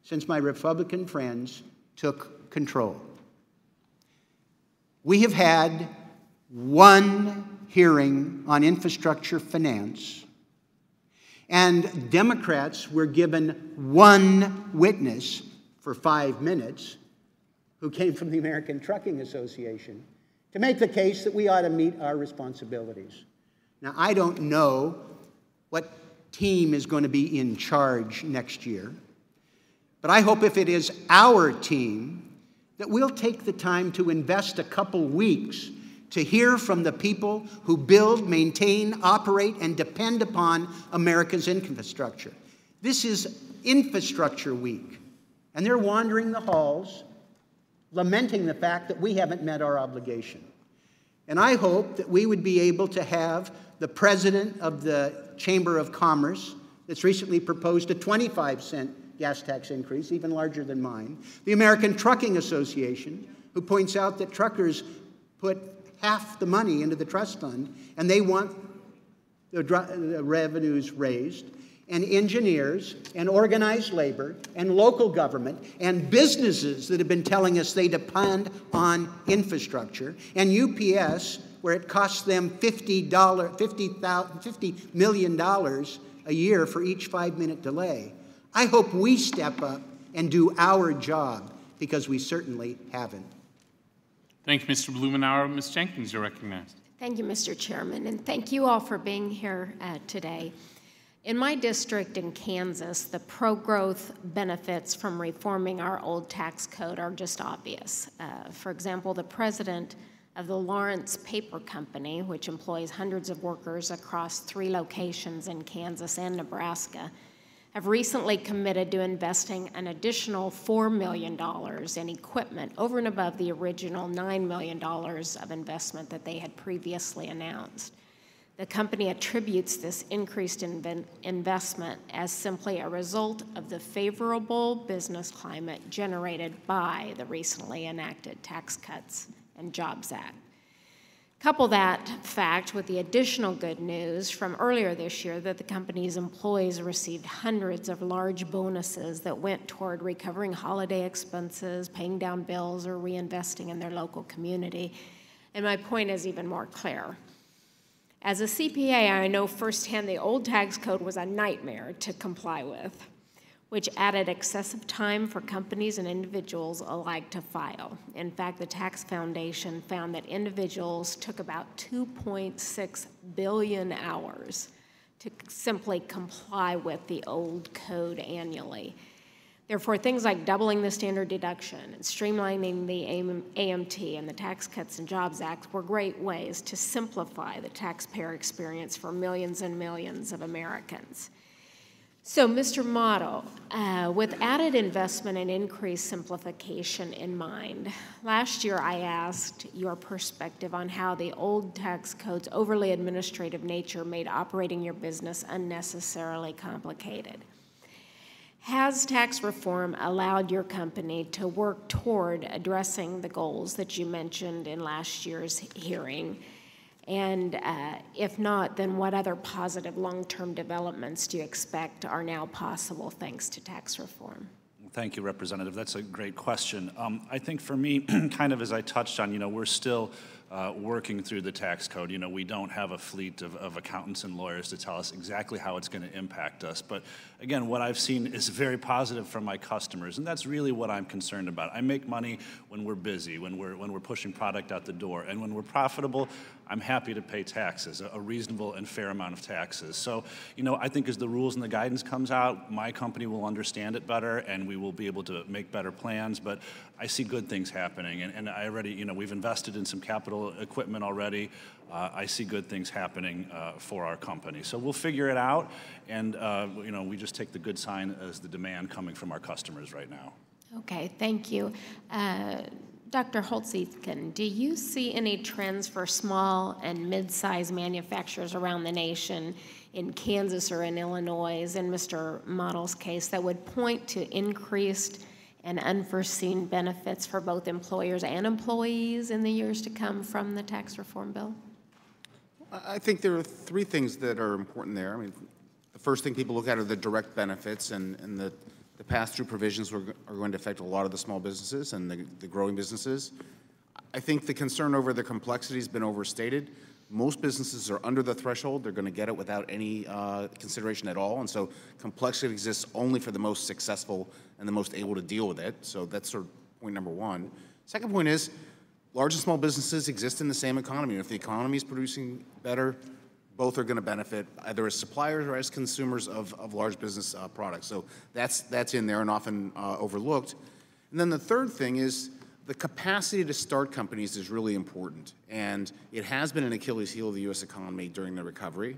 since my Republican friends took control. We have had one hearing on infrastructure finance, and Democrats were given one witness for 5 minutes who came from the American Trucking Association to make the case that we ought to meet our responsibilities. Now, I don't know what team is going to be in charge next year, but I hope if it is our team that we'll take the time to invest a couple weeks to hear from the people who build, maintain, operate, and depend upon America's infrastructure. This is Infrastructure Week, and they're wandering the halls, lamenting the fact that we haven't met our obligation. And I hope that we would be able to have the president of the Chamber of Commerce that's recently proposed a 25-cent gas tax increase, even larger than mine, the American Trucking Association, who points out that truckers put half the money into the trust fund, and they want the revenues raised, and engineers, and organized labor, and local government, and businesses that have been telling us they depend on infrastructure, and UPS, where it costs them $50 million a year for each 5-minute delay. I hope we step up and do our job, because we certainly haven't. Thank you, Mr. Blumenauer. Ms. Jenkins, you're recognized. Thank you, Mr. Chairman, and thank you all for being here today. In my district in Kansas, the pro-growth benefits from reforming our old tax code are just obvious. For example, the president of the Lawrence Paper Company, which employs hundreds of workers across 3 locations in Kansas and Nebraska, have recently committed to investing an additional $4 million in equipment over and above the original $9 million of investment that they had previously announced. The company attributes this increased investment as simply a result of the favorable business climate generated by the recently enacted Tax Cuts and Jobs Act. Couple that fact with the additional good news from earlier this year that the company's employees received hundreds of large bonuses that went toward recovering holiday expenses, paying down bills, or reinvesting in their local community. And my point is even more clear. As a CPA, I know firsthand the old tax code was a nightmare to comply with, which added excessive time for companies and individuals alike to file. In fact, the Tax Foundation found that individuals took about 2.6 billion hours to simply comply with the old code annually. Therefore, things like doubling the standard deduction and streamlining the AMT and the Tax Cuts and Jobs Act were great ways to simplify the taxpayer experience for millions and millions of Americans. So, Mr. Motto, with added investment and increased simplification in mind, last year I asked your perspective on how the old tax code's overly administrative nature made operating your business unnecessarily complicated. Has tax reform allowed your company to work toward addressing the goals that you mentioned in last year's hearing? And if not, then what other positive long-term developments do you expect are now possible thanks to tax reform? Thank you, Representative. That's a great question. I think for me, kind of as I touched on, we're still working through the tax code. We don't have a fleet of accountants and lawyers to tell us exactly how it's going to impact us. But again, what I've seen is very positive from my customers, and that's really what I'm concerned about. I make money when we're busy, when we're pushing product out the door, and when we're profitable, I'm happy to pay taxes, a reasonable and fair amount of taxes. So, I think as the rules and the guidance comes out, my company will understand it better, and we will be able to make better plans. But I see good things happening, and I already, we've invested in some capital capital equipment already. I see good things happening for our company. So we'll figure it out, and we just take the good sign as the demand coming from our customers right now. Okay, thank you. Dr. Holtz-Eakin, do you see any trends for small and mid-sized manufacturers around the nation in Kansas or in Illinois, in Mr. Mottle's case, that would point to increased and unforeseen benefits for both employers and employees in the years to come from the tax reform bill? I think there are three things that are important there. I mean, the first thing people look at are the direct benefits, and the pass-through provisions are going to affect a lot of the small businesses and the growing businesses. I think the concern over the complexity has been overstated. Most businesses are under the threshold. They're going to get it without any consideration at all, and so complexity exists only for the most successful and the most able to deal with it. So that's sort of point number one. Second point is, large and small businesses exist in the same economy. If the economy is producing better, both are going to benefit either as suppliers or as consumers of large business products. So that's in there and often overlooked. And then the third thing is the capacity to start companies is really important. And it has been an Achilles heel of the U.S. economy during the recovery.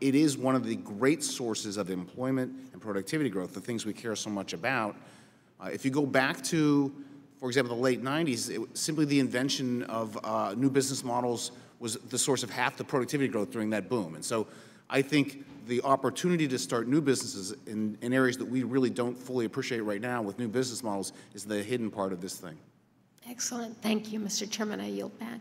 It is one of the great sources of employment and productivity growth, the things we care so much about. If you go back to, for example, the late 90s, simply the invention of new business models was the source of half the productivity growth during that boom. And so I think the opportunity to start new businesses in areas that we really don't fully appreciate right now with new business models is the hidden part of this thing. Excellent. Thank you, Mr. Chairman. I yield back.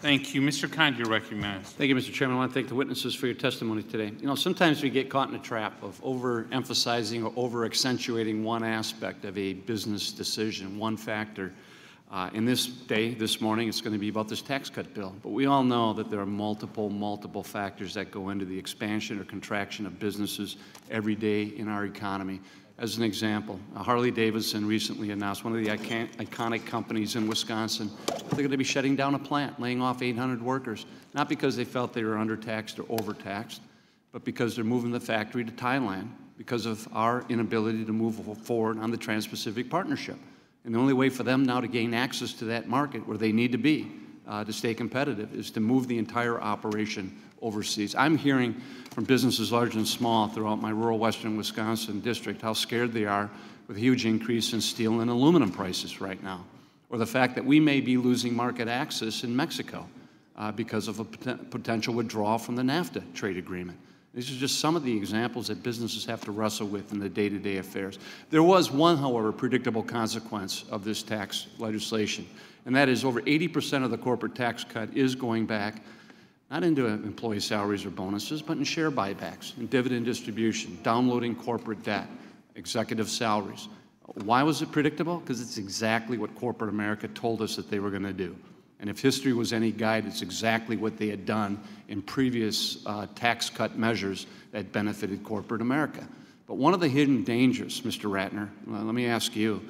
Thank you. Mr. Kind, you're recognized. Thank you, Mr. Chairman. I want to thank the witnesses for your testimony today. You know, sometimes we get caught in a trap of overemphasizing or over-accentuating one aspect of a business decision, one factor. In this morning, it's going to be about this tax cut bill. But we all know that there are multiple factors that go into the expansion or contraction of businesses every day in our economy. As an example, Harley-Davidson recently announced, one of the iconic companies in Wisconsin, they're going to be shutting down a plant, laying off 800 workers, not because they felt they were undertaxed or overtaxed, but because they're moving the factory to Thailand because of our inability to move forward on the Trans-Pacific Partnership. And the only way for them now to gain access to that market where they need to be to stay competitive is to move the entire operation overseas. I'm hearing from businesses large and small throughout my rural western Wisconsin district how scared they are with a huge increase in steel and aluminum prices right now, or the fact that we may be losing market access in Mexico because of a potential withdrawal from the NAFTA trade agreement. These are just some of the examples that businesses have to wrestle with in the day-to-day affairs. There was one, however, predictable consequence of this tax legislation, and that is over 80% of the corporate tax cut is going back not into employee salaries or bonuses, but in share buybacks, in dividend distribution, downloading corporate debt, executive salaries. Why was it predictable? Because it's exactly what corporate America told us that they were going to do. And if history was any guide, it's exactly what they had done in previous tax cut measures that benefited corporate America. But one of the hidden dangers, Mr. Ratner, let me ask you,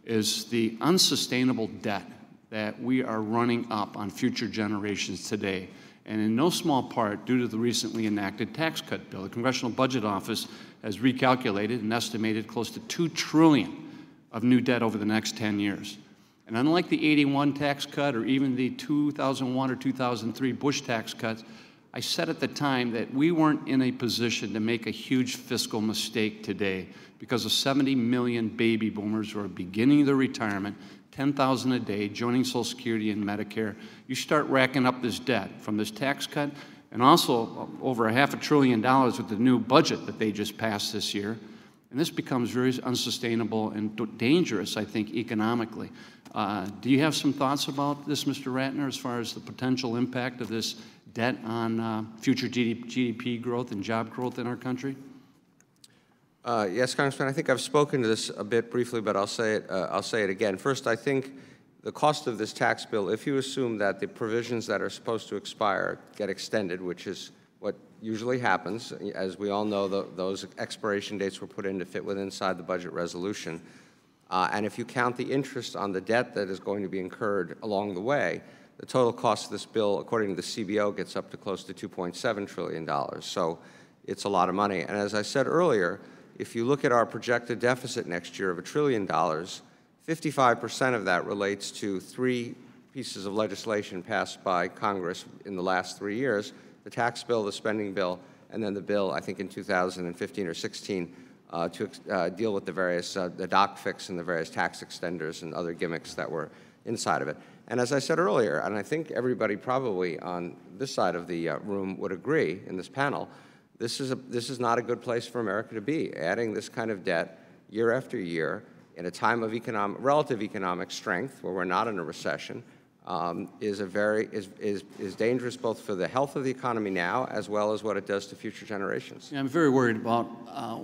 is the unsustainable debt that we are running up on future generations today, and in no small part due to the recently enacted tax cut bill. The Congressional Budget Office has recalculated and estimated close to $2 trillion of new debt over the next 10 years. And unlike the '81 tax cut or even the 2001 or 2003 Bush tax cuts, I said at the time that we weren't in a position to make a huge fiscal mistake today because of 70 million baby boomers who are beginning their retirement, 10,000 a day, joining Social Security and Medicare. You start racking up this debt from this tax cut and also over $500 billion with the new budget that they just passed this year. And this becomes very unsustainable and dangerous, I think, economically. Do you have some thoughts about this, Mr. Ratner, as far as the potential impact of this debt on future GDP growth and job growth in our country? Yes, Congressman, I think I've spoken to this a bit briefly, but I'll say it again. First, I think the cost of this tax bill, if you assume that the provisions that are supposed to expire get extended, which is what usually happens, as we all know, those expiration dates were put in to fit inside the budget resolution. And if you count the interest on the debt that is going to be incurred along the way, the total cost of this bill, according to the CBO, gets up to close to $2.7 trillion. So it's a lot of money. And as I said earlier, if you look at our projected deficit next year of $1 trillion, 55% of that relates to three pieces of legislation passed by Congress in the last 3 years, the tax bill, the spending bill, and then the bill, I think in 2015 or 16, to deal with the various, the doc fix and the various tax extenders and other gimmicks that were inside of it. And as I said earlier, and I think everybody probably on this side of the room would agree in this panel, this is not a good place for America to be. Adding this kind of debt year after year in a time of relative economic strength where we're not in a recession is dangerous both for the health of the economy now as well as what it does to future generations. Yeah, I'm very worried about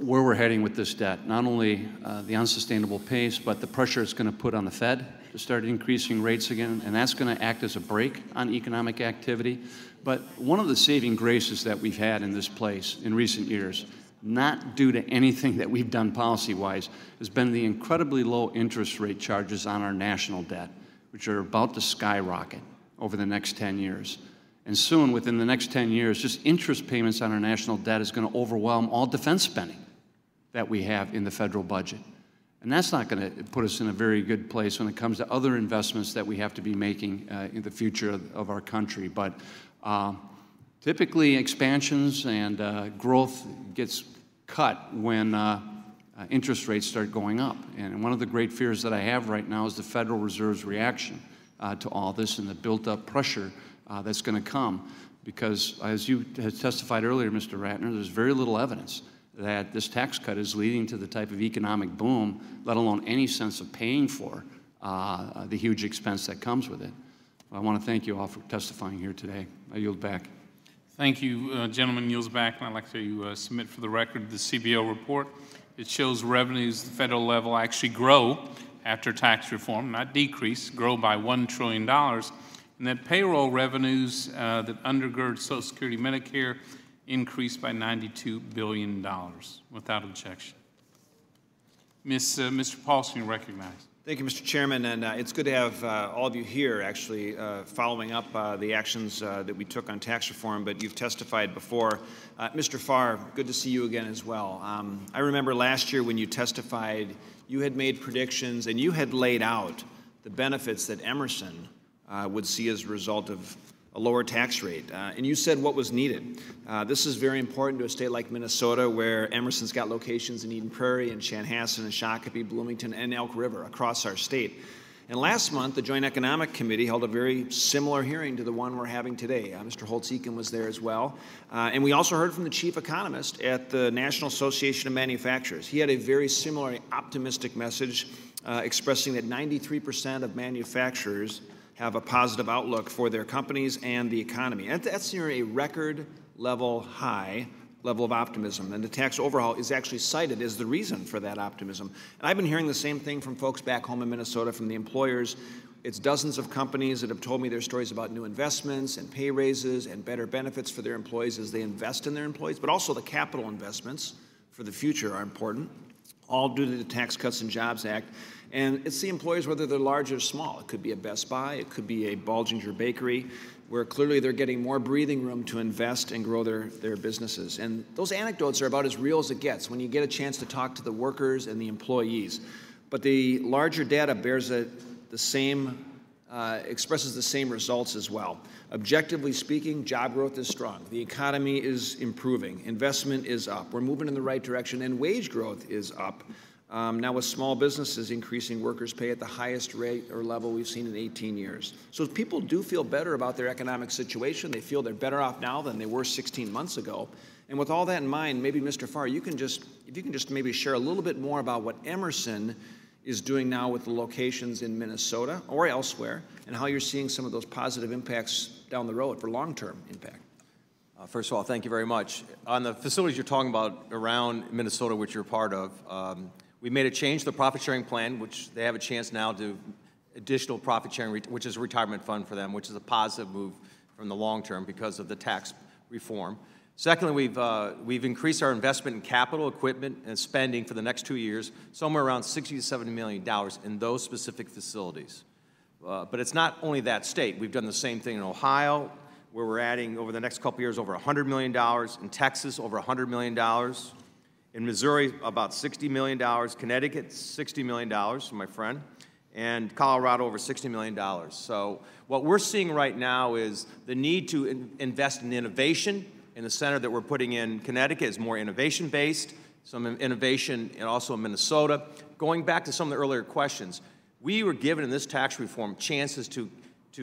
where we're heading with this debt, not only the unsustainable pace, but the pressure it's going to put on the Fed to start increasing rates again, and that's going to act as a brake on economic activity. But one of the saving graces that we've had in this place in recent years, not due to anything that we've done policy-wise, has been the incredibly low interest rate charges on our national debt, which are about to skyrocket over the next 10 years. And soon, within the next 10 years, just interest payments on our national debt is going to overwhelm all defense spending that we have in the federal budget. And that's not going to put us in a very good place when it comes to other investments that we have to be making in the future of our country. But typically, expansions and growth gets cut when interest rates start going up. And one of the great fears that I have right now is the Federal Reserve's reaction to all this and the built-up pressure that's going to come. Because as you had testified earlier, Mr. Ratner, there's very little evidence that this tax cut is leading to the type of economic boom, let alone any sense of paying for the huge expense that comes with it. I want to thank you all for testifying here today. I yield back. Thank you, gentleman. Yields back. And I'd like to submit for the record the CBO report. It shows revenues at the federal level actually grow after tax reform, not decrease, grow by $1 trillion, and that payroll revenues that undergird Social Security Medicare increased by $92 billion without objection. Mr. Paulson, you're recognized. Thank you, Mr. Chairman, and it's good to have all of you here actually following up the actions that we took on tax reform, but you've testified before. Mr. Farr, good to see you again as well. I remember last year when you testified, you had made predictions and you had laid out the benefits that Emerson would see as a result of a lower tax rate, and you said what was needed. This is very important to a state like Minnesota, where Emerson's got locations in Eden Prairie and Chanhassen and Shakopee, Bloomington, and Elk River across our state. And last month, the Joint Economic Committee held a very similar hearing to the one we're having today. Mr. Holtz-Eakin was there as well. And we also heard from the chief economist at the National Association of Manufacturers. He had a very similar optimistic message expressing that 93% of manufacturers have a positive outlook for their companies and the economy. And that's near a record level high level of optimism. And the tax overhaul is actually cited as the reason for that optimism. And I've been hearing the same thing from folks back home in Minnesota, from the employers. It's dozens of companies that have told me their stories about new investments and pay raises and better benefits for their employees as they invest in their employees, but also the capital investments for the future are important, all due to the Tax Cuts and Jobs Act. And it's the employers, whether they're large or small. It could be a Best Buy, it could be a Baldinger Bakery, where clearly they're getting more breathing room to invest and grow their businesses. And those anecdotes are about as real as it gets when you get a chance to talk to the workers and the employees. But the larger data bears expresses the same results as well. Objectively speaking, job growth is strong. The economy is improving. Investment is up. We're moving in the right direction, and wage growth is up. Now with small businesses increasing workers' pay at the highest rate or level we've seen in 18 years. So people do feel better about their economic situation. They feel they're better off now than they were 16 months ago. And with all that in mind, maybe Mr. Farr, if you can just maybe share a little bit more about what Emerson is doing now with the locations in Minnesota or elsewhere, and how you're seeing some of those positive impacts down the road for long-term impact. First of all, thank you very much. On the facilities you're talking about around Minnesota, which you're part of, we made a change to the profit-sharing plan, which they have a chance now to additional profit-sharing, which is a retirement fund for them, which is a positive move from the long term because of the tax reform. Secondly, we've increased our investment in capital, equipment, and spending for the next 2 years, somewhere around $60 to $70 million in those specific facilities. But it's not only that state. We've done the same thing in Ohio, where we're adding over the next couple of years over $100 million. In Texas, over $100 million. In Missouri, about $60 million. Connecticut, $60 million, my friend. and Colorado over $60 million. So what we're seeing right now is the need to invest in innovation. And the center that we're putting in Connecticut is more innovation-based, some innovation and also in Minnesota. Going back to some of the earlier questions, we were given in this tax reform chances to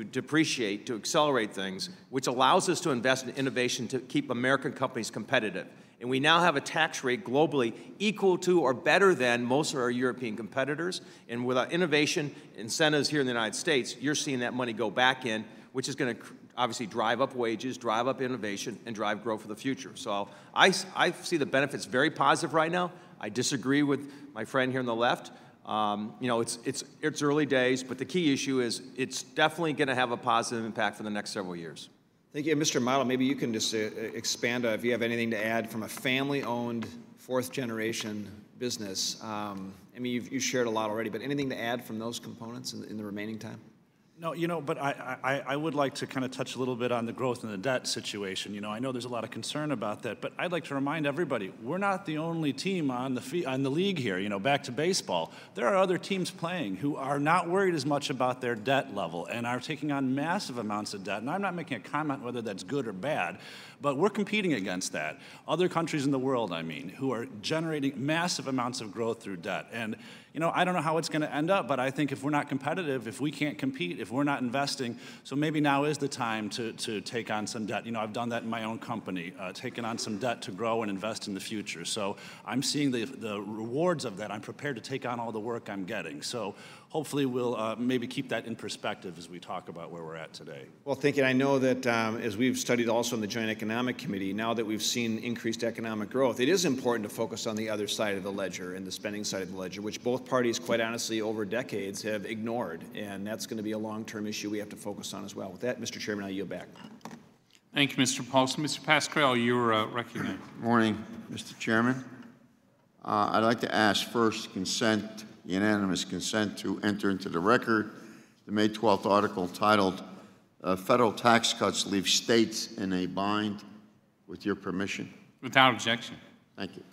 depreciate, to accelerate things, which allows us to invest in innovation to keep American companies competitive. And we now have a tax rate globally equal to or better than most of our European competitors. And with our innovation incentives here in the United States, you're seeing that money go back in, which is going to obviously drive up wages, drive up innovation, and drive growth for the future. So I see the benefits very positive right now. I disagree with my friend here on the left. You know, it's early days, but the key issue is it's definitely going to have a positive impact for the next several years. Thank you. Mr. Model, maybe you can just expand if you have anything to add from a family-owned, fourth-generation business. I mean, you shared a lot already, but anything to add from those components in the remaining time? No, you know, but I would like to kind of touch a little bit on the growth and the debt situation. You know, I know there's a lot of concern about that, but I'd like to remind everybody, we're not the only team on the league here. You know, back to baseball, there are other teams playing who are not worried as much about their debt level and are taking on massive amounts of debt. And I'm not making a comment whether that's good or bad, but we're competing against that. Other countries in the world, I mean, who are generating massive amounts of growth through debt. And you know, I don't know how it's going to end up, but I think if we're not competitive, if we can't compete, if we're not investing, so maybe now is the time to take on some debt. You know, I've done that in my own company, taken on some debt to grow and invest in the future. So I'm seeing the rewards of that. I'm prepared to take on all the work I'm getting. So hopefully we'll maybe keep that in perspective as we talk about where we're at today. Well, thank you. I know that as we've studied also in the Joint Economic Committee, now that we've seen increased economic growth, it is important to focus on the other side of the ledger and the spending side of the ledger, which both parties, quite honestly, over decades have ignored. And that's going to be a long-term issue we have to focus on as well. With that, Mr. Chairman, I yield back. Thank you, Mr. Paulson. Mr. Pascrell, you're recognized. Morning, Mr. Chairman. I'd like to ask first unanimous consent to enter into the record the May 12th article titled Federal Tax Cuts Leave States in a Bind, with your permission. Without objection. Thank you.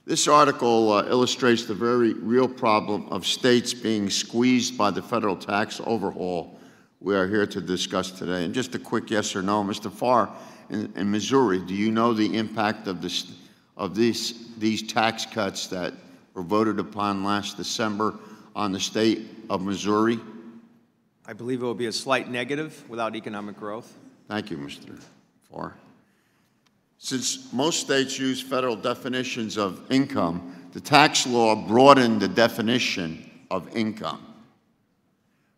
This article illustrates the very real problem of states being squeezed by the federal tax overhaul we are here to discuss today. And just a quick yes or no, Mr. Farr, in Missouri, do you know the impact of these tax cuts that were voted upon last December on the state of Missouri? I believe it will be a slight negative without economic growth. Thank you, Mr. Farr. Since most states use federal definitions of income, the tax law broadened the definition of income.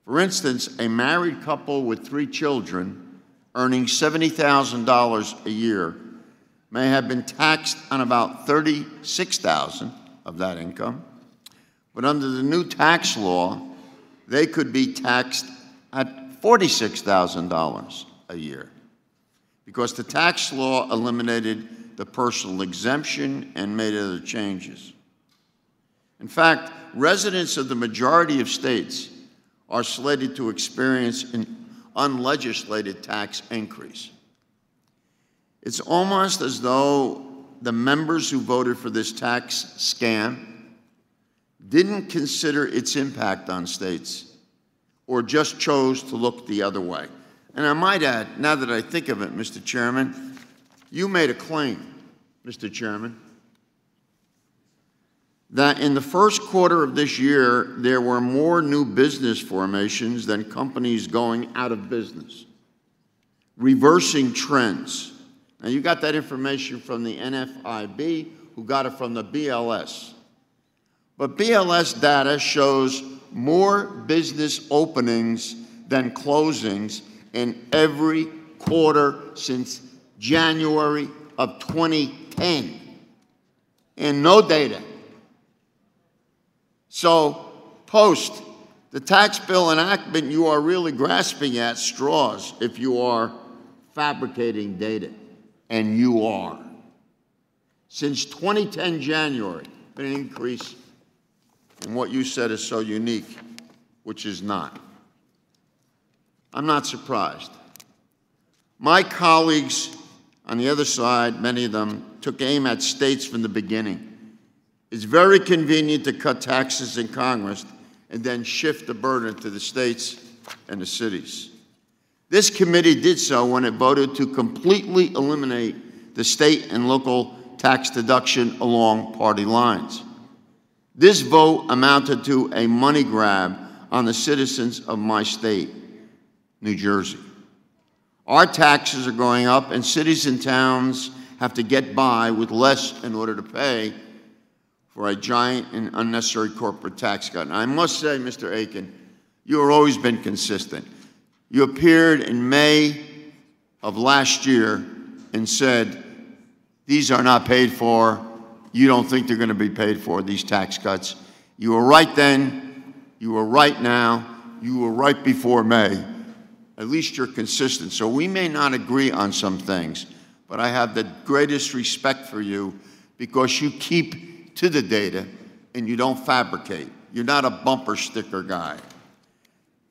For instance, a married couple with 3 children earning $70,000 a year may have been taxed on about $36,000 of that income, but under the new tax law, they could be taxed at $46,000 a year because the tax law eliminated the personal exemption and made other changes. In fact, residents of the majority of states are slated to experience an unlegislated tax increase. It's almost as though the members who voted for this tax scam didn't consider its impact on states or just chose to look the other way. And I might add, now that I think of it, Mr. Chairman, you made a claim, Mr. Chairman, that in the first quarter of this year, there were more new business formations than companies going out of business, reversing trends. Now, you got that information from the NFIB, who got it from the BLS. But BLS data shows more business openings than closings in every quarter since January of 2010, and no data. So, post the tax bill enactment, you are really grasping at straws if you are fabricating data, and you are. Since 2010 January, been an increase in what you said is so unique, which is not. I'm not surprised. My colleagues on the other side, many of them, took aim at states from the beginning. It's very convenient to cut taxes in Congress and then shift the burden to the states and the cities. This committee did so when it voted to completely eliminate the state and local tax deduction along party lines. This vote amounted to a money grab on the citizens of my state, New Jersey. Our taxes are going up, and cities and towns have to get by with less in order to pay for a giant and unnecessary corporate tax cut. And I must say, Mr. Aiken, you have always been consistent. You appeared in May of last year and said, these are not paid for. You don't think they're going to be paid for, these tax cuts. You were right then. You were right now. You were right before May. At least you're consistent. So we may not agree on some things, but I have the greatest respect for you because you keep to the data and you don't fabricate. You're not a bumper sticker guy.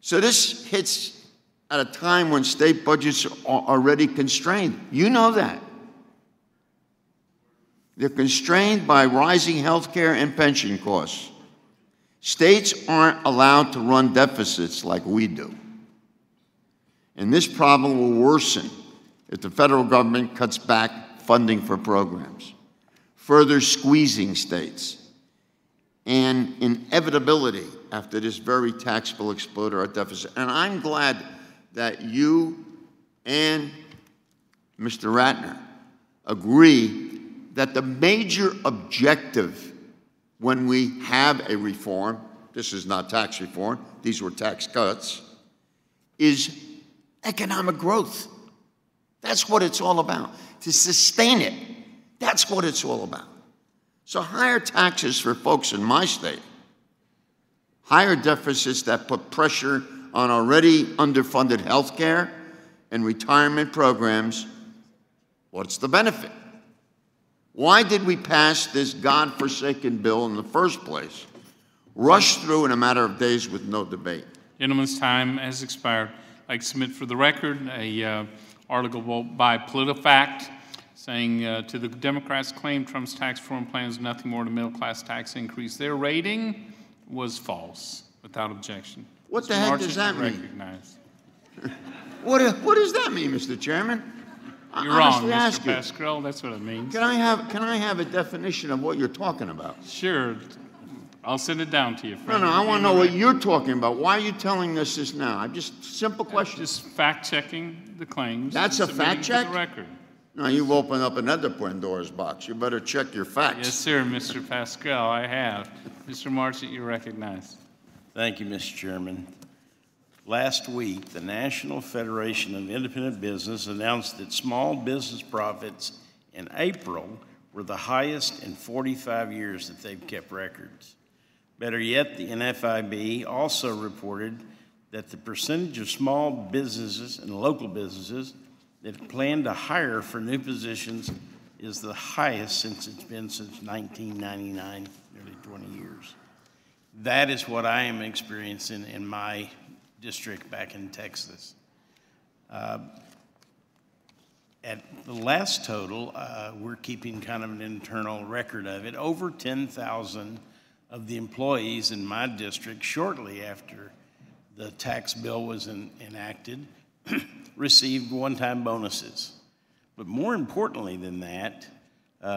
So this hits at a time when state budgets are already constrained. You know that. They're constrained by rising health care and pension costs. States aren't allowed to run deficits like we do. And this problem will worsen if the federal government cuts back funding for programs, further squeezing states, and inevitability after this very tax bill exploded our deficit. And I'm glad that you and Mr. Ratner agree that the major objective when we have a reform, this is not tax reform, these were tax cuts, is economic growth. That's what it's all about. To sustain it, that's what it's all about. So higher taxes for folks in my state, higher deficits that put pressure on already underfunded health care and retirement programs, what's the benefit? Why did we pass this godforsaken bill in the first place, rush through in a matter of days with no debate? Gentleman's time has expired. I'd like to submit for the record a article by PolitiFact saying to the Democrats' claim Trump's tax reform plan is nothing more than a middle-class tax increase. Their rating was false, without objection. What Mr. the heck Marchant, does that you mean? recognize. What does that mean, Mr. Chairman? You're wrong, Mr. Pascrell. That's what it means. Can I have a definition of what you're talking about? Sure. I'll send it down to you. No, I want to know what you're talking about. Why are you telling us this now? I'm just simple question. Just fact-checking the claims. That's a fact check? For the record. No, you've opened up another Pandora's box. You better check your facts. Yes, sir, Mr. Pascrell, I have. Mr. Marchant, you recognize. Thank you, Mr. Chairman. Last week, the National Federation of Independent Business announced that small business profits in April were the highest in 45 years that they've kept records. Better yet, the NFIB also reported that the percentage of small businesses and local businesses that plan to hire for new positions is the highest since it's been since 1999, nearly 20 years. That is what I am experiencing in my district back in Texas. At the last total, we're keeping kind of an internal record of it. Over 10,000 of the employees in my district, shortly after the tax bill was enacted, received one-time bonuses. But more importantly than that,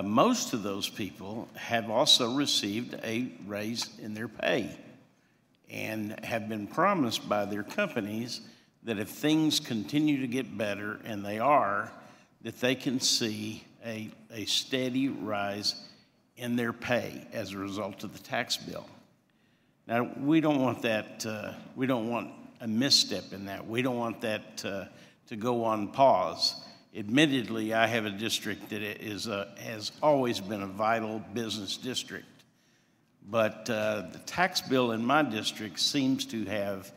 most of those people have also received a raise in their pay and have been promised by their companies that if things continue to get better, and they are, that they can see a steady rise in their pay as a result of the tax bill. Now, we don't want that, we don't want a misstep in that. We don't want that to go on pause. Admittedly, I have a district that has always been a vital business district. But the tax bill in my district seems to have,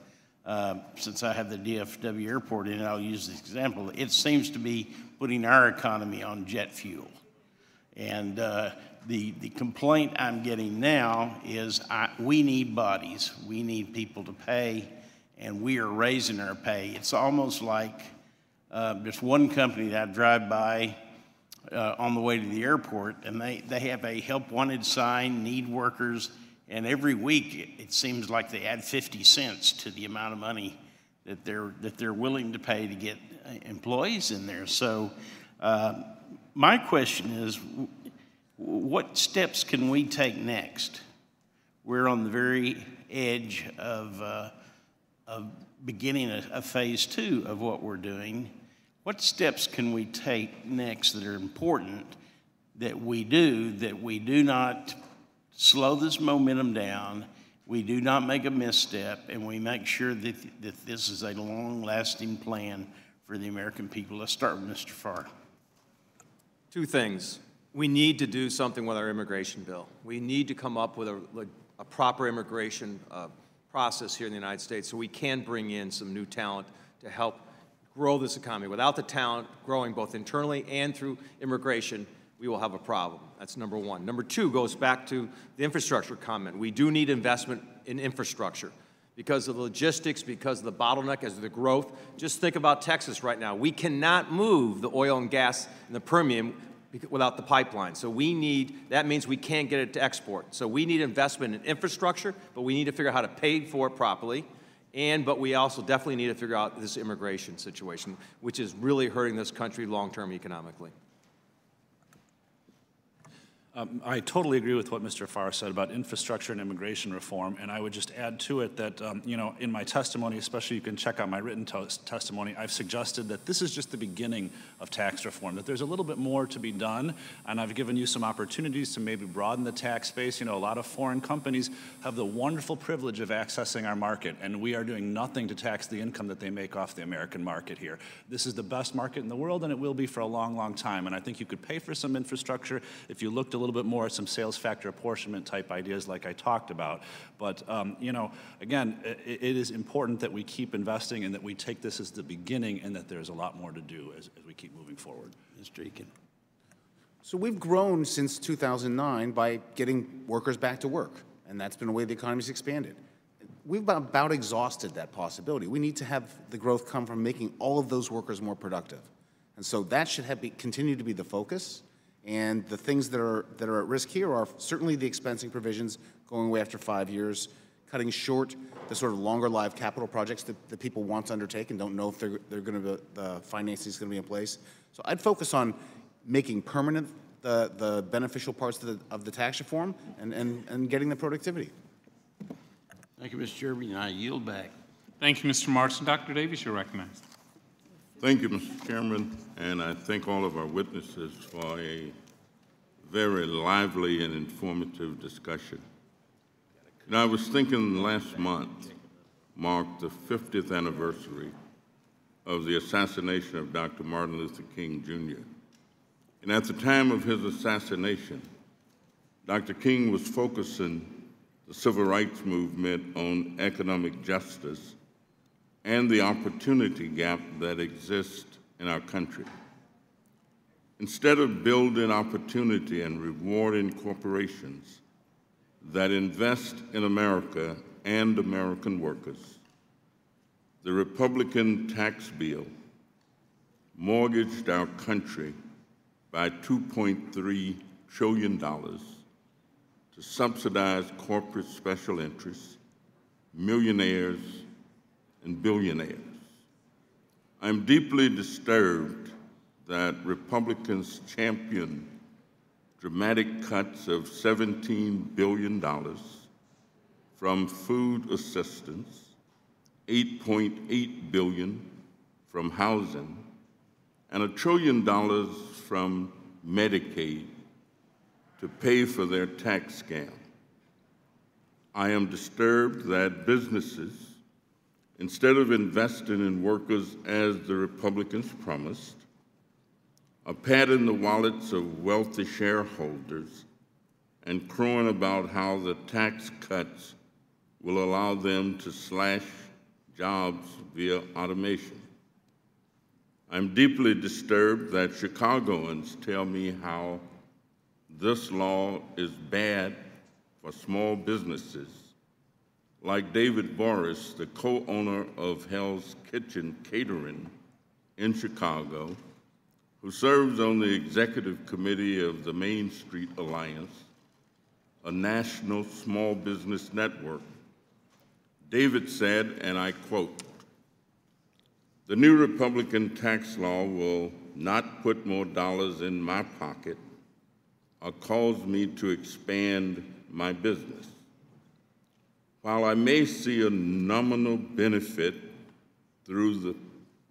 since I have the DFW airport in it, I'll use this example, it seems to be putting our economy on jet fuel. And the complaint I'm getting now is we need bodies, we need people to pay, and we are raising our pay. It's almost like there's one company that I drive by on the way to the airport, and they have a help wanted sign, need workers, And every week, it seems like they add 50 cents to the amount of money that they're willing to pay to get employees in there. So my question is, what steps can we take next? We're on the very edge of beginning a phase 2 of what we're doing. What steps can we take next that are important that we do not slow this momentum down, we do not make a misstep, and we make sure that this is a long-lasting plan for the American people? Let's start with Mr. Farr. Two things. We need to do something with our immigration bill. We need to come up with a proper immigration process here in the United States so we can bring in some new talent to help grow this economy. Without the talent growing both internally and through immigration, we will have a problem. That's number one. Number two goes back to the infrastructure comment. We do need investment in infrastructure because of the logistics, because of the bottleneck, as the growth. Just think about Texas right now. We cannot move the oil and gas in the Permian without the pipeline. So that means we can't get it to export. So we need investment in infrastructure, but we need to figure out how to pay for it properly. But we also definitely need to figure out this immigration situation, which is really hurting this country long-term economically. I totally agree with what Mr. Farr said about infrastructure and immigration reform, and I would just add to it that, in my testimony, especially you can check out my written testimony, I've suggested that this is just the beginning of tax reform, that there's a little bit more to be done, and I've given you some opportunities to maybe broaden the tax base. A lot of foreign companies have the wonderful privilege of accessing our market, and we are doing nothing to tax the income that they make off the American market here. This is the best market in the world, and it will be for a long, long time, and I think you could pay for some infrastructure if you looked a little bit more at some sales factor apportionment type ideas like I talked about. But, again, it is important that we keep investing and that we take this as the beginning and that there's a lot more to do as we keep moving forward. Mr. Eakin. So we've grown since 2009 by getting workers back to work, and that's been a way the economy's expanded. We've about exhausted that possibility. We need to have the growth come from making all of those workers more productive. And so that should continue to be the focus. And the things that are at risk here are certainly the expensing provisions going away after 5 years, cutting short the sort of longer lived capital projects that people want to undertake and don't know if the financing is going to be in place. So I'd focus on making permanent the beneficial parts of the tax reform and getting the productivity. Thank you, Mr. Jerby, and I yield back. Thank you, Mr. Martin. Dr. Davis, you're recognized. Thank you, Mr. Chairman, and I thank all of our witnesses for a very lively and informative discussion. I was thinking last month marked the 50th anniversary of the assassination of Dr. Martin Luther King, Jr. And at the time of his assassination, Dr. King was focusing the civil rights movement on economic justice and the opportunity gap that exists in our country. Instead of building opportunity and rewarding corporations that invest in America and American workers, the Republican tax bill mortgaged our country by $2.3 trillion to subsidize corporate special interests, millionaires, and billionaires. I'm deeply disturbed that Republicans champion dramatic cuts of $17 billion from food assistance, $8.8 billion from housing, and $1 trillion from Medicaid to pay for their tax scam. I am disturbed that businesses, instead of investing in workers as the Republicans promised, are padding the wallets of wealthy shareholders and crowing about how the tax cuts will allow them to slash jobs via automation. I'm deeply disturbed that Chicagoans tell me how this law is bad for small businesses, like David Boris, the co-owner of Hell's Kitchen Catering in Chicago, who serves on the executive committee of the Main Street Alliance, a national small business network. David said, and I quote, "The new Republican tax law will not put more dollars in my pocket or cause me to expand my business. While I may see a nominal benefit through the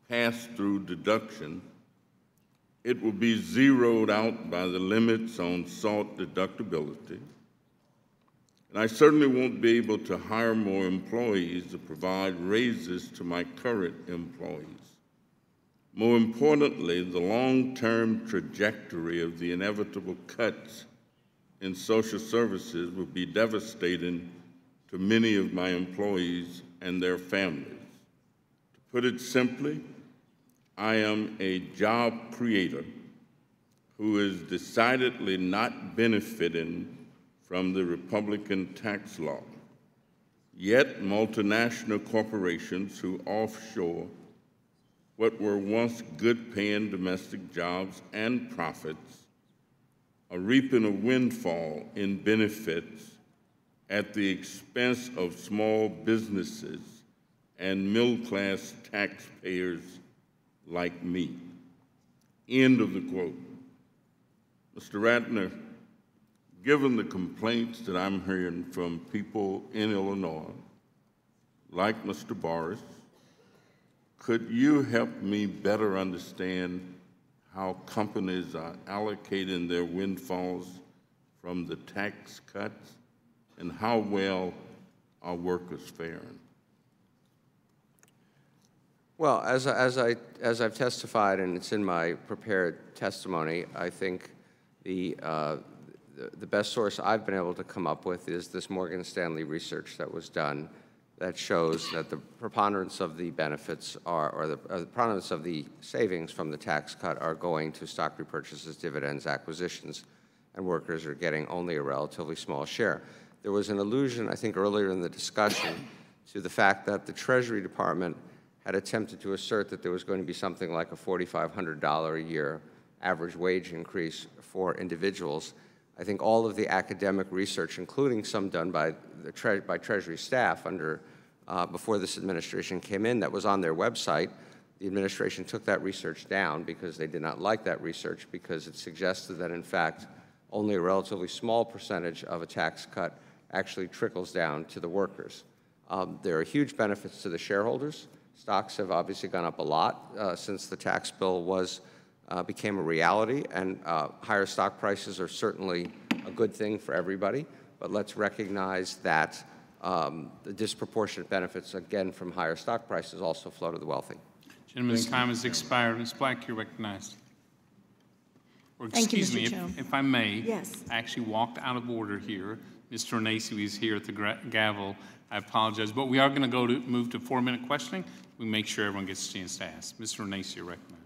pass-through deduction, it will be zeroed out by the limits on SALT deductibility. And I certainly won't be able to hire more employees or provide raises to my current employees. More importantly, the long-term trajectory of the inevitable cuts in social services will be devastating to many of my employees and their families. To put it simply, I am a job creator who is decidedly not benefiting from the Republican tax law. Yet multinational corporations who offshore what were once good-paying domestic jobs and profits are reaping a windfall in benefits at the expense of small businesses and middle-class taxpayers like me." End of the quote. Mr. Ratner, given the complaints that I'm hearing from people in Illinois, like Mr. Boris, could you help me better understand how companies are allocating their windfalls from the tax cuts, and how well are workers faring? Well, as I've testified, and it's in my prepared testimony, I think the best source I've been able to come up with is this Morgan Stanley research that was done that shows that the preponderance of the benefits are, or the preponderance of the savings from the tax cut are going to stock repurchases, dividends, acquisitions, and workers are getting only a relatively small share. There was an allusion, I think, earlier in the discussion to the fact that the Treasury Department had attempted to assert that there was going to be something like a $4,500 a year average wage increase for individuals. I think all of the academic research, including some done by Treasury staff before this administration came in, that was on their website, the administration took that research down because they did not like that research, because it suggested that, in fact, only a relatively small percentage of a tax cut actually trickles down to the workers. There are huge benefits to the shareholders. Stocks have obviously gone up a lot since the tax bill became a reality, and higher stock prices are certainly a good thing for everybody, but let's recognize that the disproportionate benefits, again, from higher stock prices also flow to the wealthy. Gentleman's time has expired. Ms. Black, you're recognized. Or Thank you, excuse me, Mr. Chairman. if I may. Yes. I actually walked out of order here. Mr. Renacci is here at the gavel. I apologize, but we are going to move to 4-minute questioning. We make sure everyone gets a chance to ask. Mr. Renacci, you're recognized.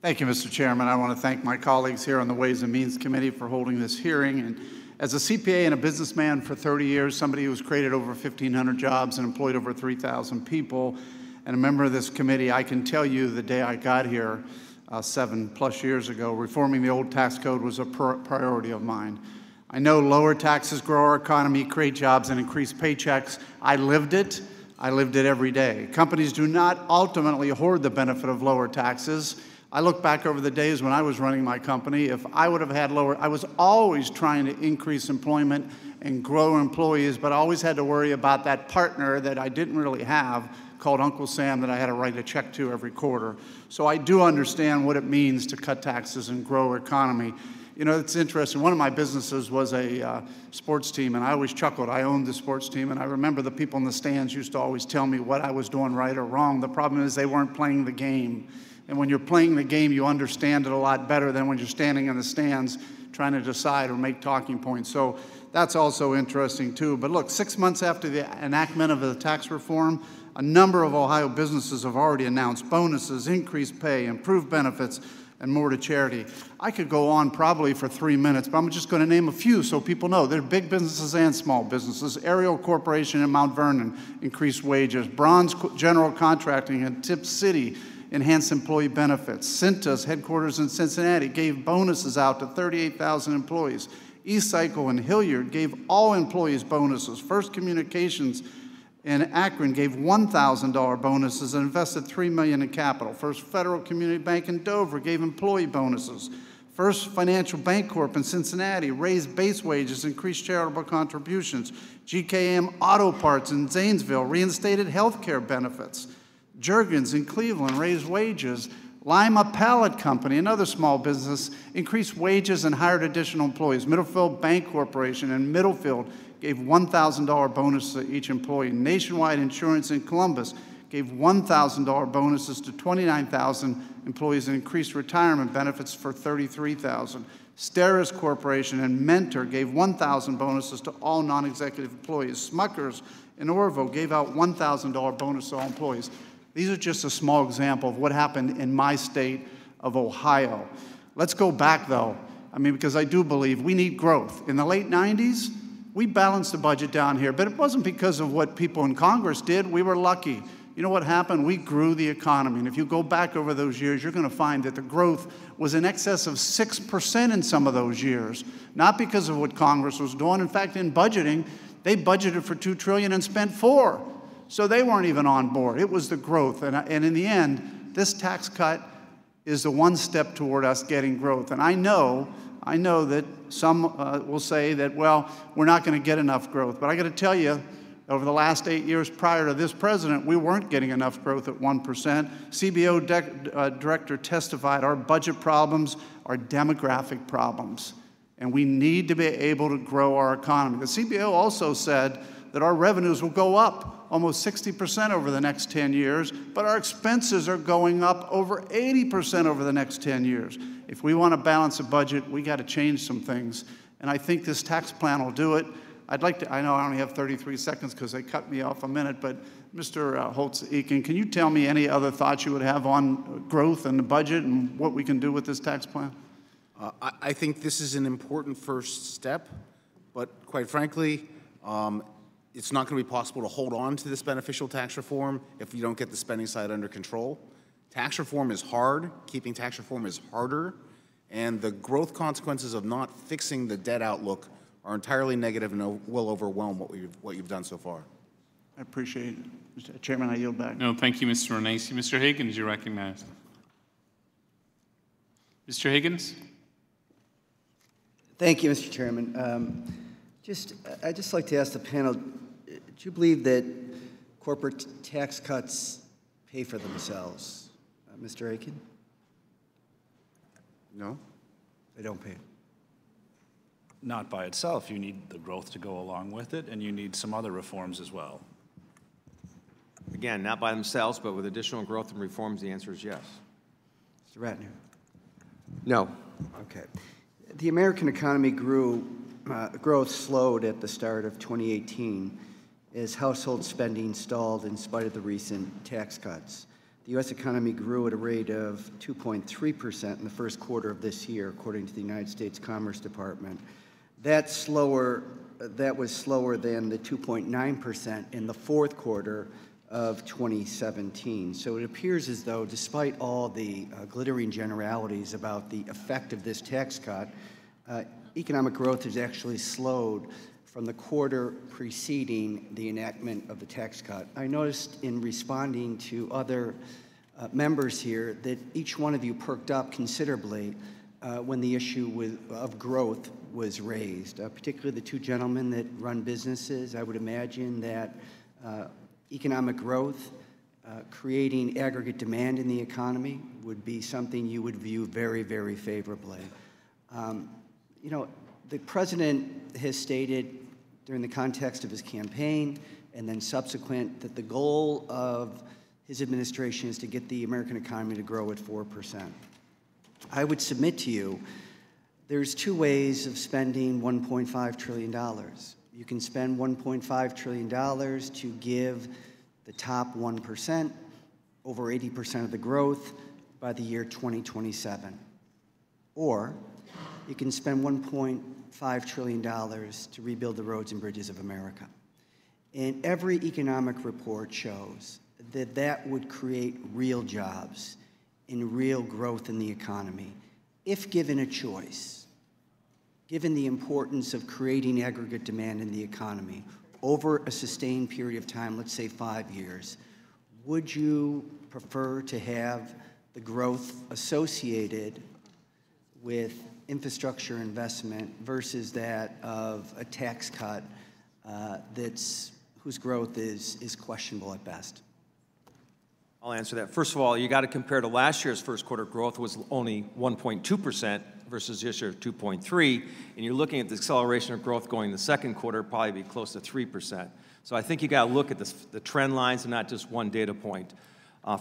Thank you, Mr. Chairman. I want to thank my colleagues here on the Ways and Means Committee for holding this hearing. And as a CPA and a businessman for 30 years, somebody who's created over 1,500 jobs and employed over 3,000 people, and a member of this committee, I can tell you the day I got here 7+ years ago, reforming the old tax code was a priority of mine. I know lower taxes grow our economy, create jobs, and increase paychecks. I lived it. I lived it every day. Companies do not ultimately hoard the benefit of lower taxes. I look back over the days when I was running my company. If I would have had I was always trying to increase employment and grow employees, but I always had to worry about that partner that I didn't really have, called Uncle Sam, that I had to write a check to every quarter. So I do understand what it means to cut taxes and grow our economy. You know, it's interesting. One of my businesses was a sports team, and I always chuckled. I owned the sports team, and I remember the people in the stands used to always tell me what I was doing right or wrong. The problem is they weren't playing the game. And when you're playing the game, you understand it a lot better than when you're standing in the stands trying to decide or make talking points. So that's also interesting, too. But look, 6 months after the enactment of the tax reform, a number of Ohio businesses have already announced bonuses, increased pay, improved benefits, and more to charity. I could go on probably for 3 minutes, but I'm just going to name a few so people know. They're big businesses and small businesses. Ariel Corporation in Mount Vernon increased wages. Bronze General Contracting in Tip City enhanced employee benefits. Cintas, headquarters in Cincinnati, gave bonuses out to 38,000 employees. eCycle and Hilliard gave all employees bonuses. First Communications in Akron gave $1,000 bonuses and invested $3 million in capital. First Federal Community Bank in Dover gave employee bonuses. First Financial Bancorp in Cincinnati raised base wages, increased charitable contributions. GKM Auto Parts in Zanesville reinstated health care benefits. Juergens in Cleveland raised wages. Lima Pallet Company, another small business, increased wages and hired additional employees. Middlefield Bank Corporation in Middlefield gave $1,000 bonus to each employee. Nationwide Insurance in Columbus gave $1,000 bonuses to 29,000 employees and increased retirement benefits for 33,000. Steris Corporation and Mentor gave 1,000 bonuses to all non-executive employees. Smuckers in Orville gave out $1,000 bonus to all employees. These are just a small example of what happened in my state of Ohio. Let's go back, though. I mean, because I do believe we need growth. In the late 90s, we balanced the budget down here, but it wasn't because of what people in Congress did. We were lucky. You know what happened? We grew the economy. And if you go back over those years, you're going to find that the growth was in excess of 6% in some of those years, not because of what Congress was doing. In fact, in budgeting, they budgeted for $2 trillion and spent $4 trillion. So they weren't even on board. It was the growth. And in the end, this tax cut is the one step toward us getting growth. And I know that some will say that, well, we're not going to get enough growth. But I got to tell you, over the last 8 years prior to this president, we weren't getting enough growth at 1%. CBO director testified our budget problems are demographic problems, and we need to be able to grow our economy. The CBO also said that our revenues will go up almost 60% over the next 10 years, but our expenses are going up over 80% over the next 10 years. If we want to balance a budget, we got to change some things, and I think this tax plan will do it. I'd like to, I know I only have 33 seconds because they cut me off a minute, but Mr. Holtz-Eakin, can you tell me any other thoughts you would have on growth and the budget and what we can do with this tax plan? I think this is an important first step, but quite frankly, it's not going to be possible to hold on to this beneficial tax reform if you don't get the spending side under control. Tax reform is hard. Keeping tax reform is harder. And the growth consequences of not fixing the debt outlook are entirely negative and will overwhelm what you've done so far. I appreciate it. Mr. Chairman, I yield back. No, thank you, Mr. Renacci. Mr. Higgins, you're recognized. Mr. Higgins? Thank you, Mr. Chairman. I'd just like to ask the panel, do you believe that corporate tax cuts pay for themselves? Mr. Aiken? No. They don't pay. Not by itself. You need the growth to go along with it, and you need some other reforms as well. Again, not by themselves, but with additional growth and reforms, the answer is yes. Mr. Ratner? No. Okay. The American economy growth slowed at the start of 2018 as household spending stalled in spite of the recent tax cuts. The U.S. economy grew at a rate of 2.3% in the first quarter of this year, according to the United States Commerce Department. That was slower than the 2.9% in the fourth quarter of 2017. So it appears as though, despite all the glittering generalities about the effect of this tax cut, economic growth has actually slowed from the quarter preceding the enactment of the tax cut. I noticed in responding to other members here that each one of you perked up considerably when the issue of growth was raised, particularly the two gentlemen that run businesses. I would imagine that economic growth, creating aggregate demand in the economy would be something you would view very, very favorably. You know, the president has stated during the context of his campaign and then subsequent that the goal of his administration is to get the American economy to grow at 4%. I would submit to you there's two ways of spending $1.5 trillion. You can spend $1.5 trillion to give the top 1% over 80% of the growth by the year 2027. Or you can spend $1.5 trillion to rebuild the roads and bridges of America. And every economic report shows that that would create real jobs and real growth in the economy if given a choice. given the importance of creating aggregate demand in the economy over a sustained period of time, let's say 5 years, would you prefer to have the growth associated with infrastructure investment versus that of a tax cut whose growth is questionable at best? I'll answer that. First of all, you got to compare to last year's first quarter growth was only 1.2% versus this year 2.3%, and you're looking at the acceleration of growth going in the second quarter, probably be close to 3%. So I think you got to look at the trend lines and not just one data point.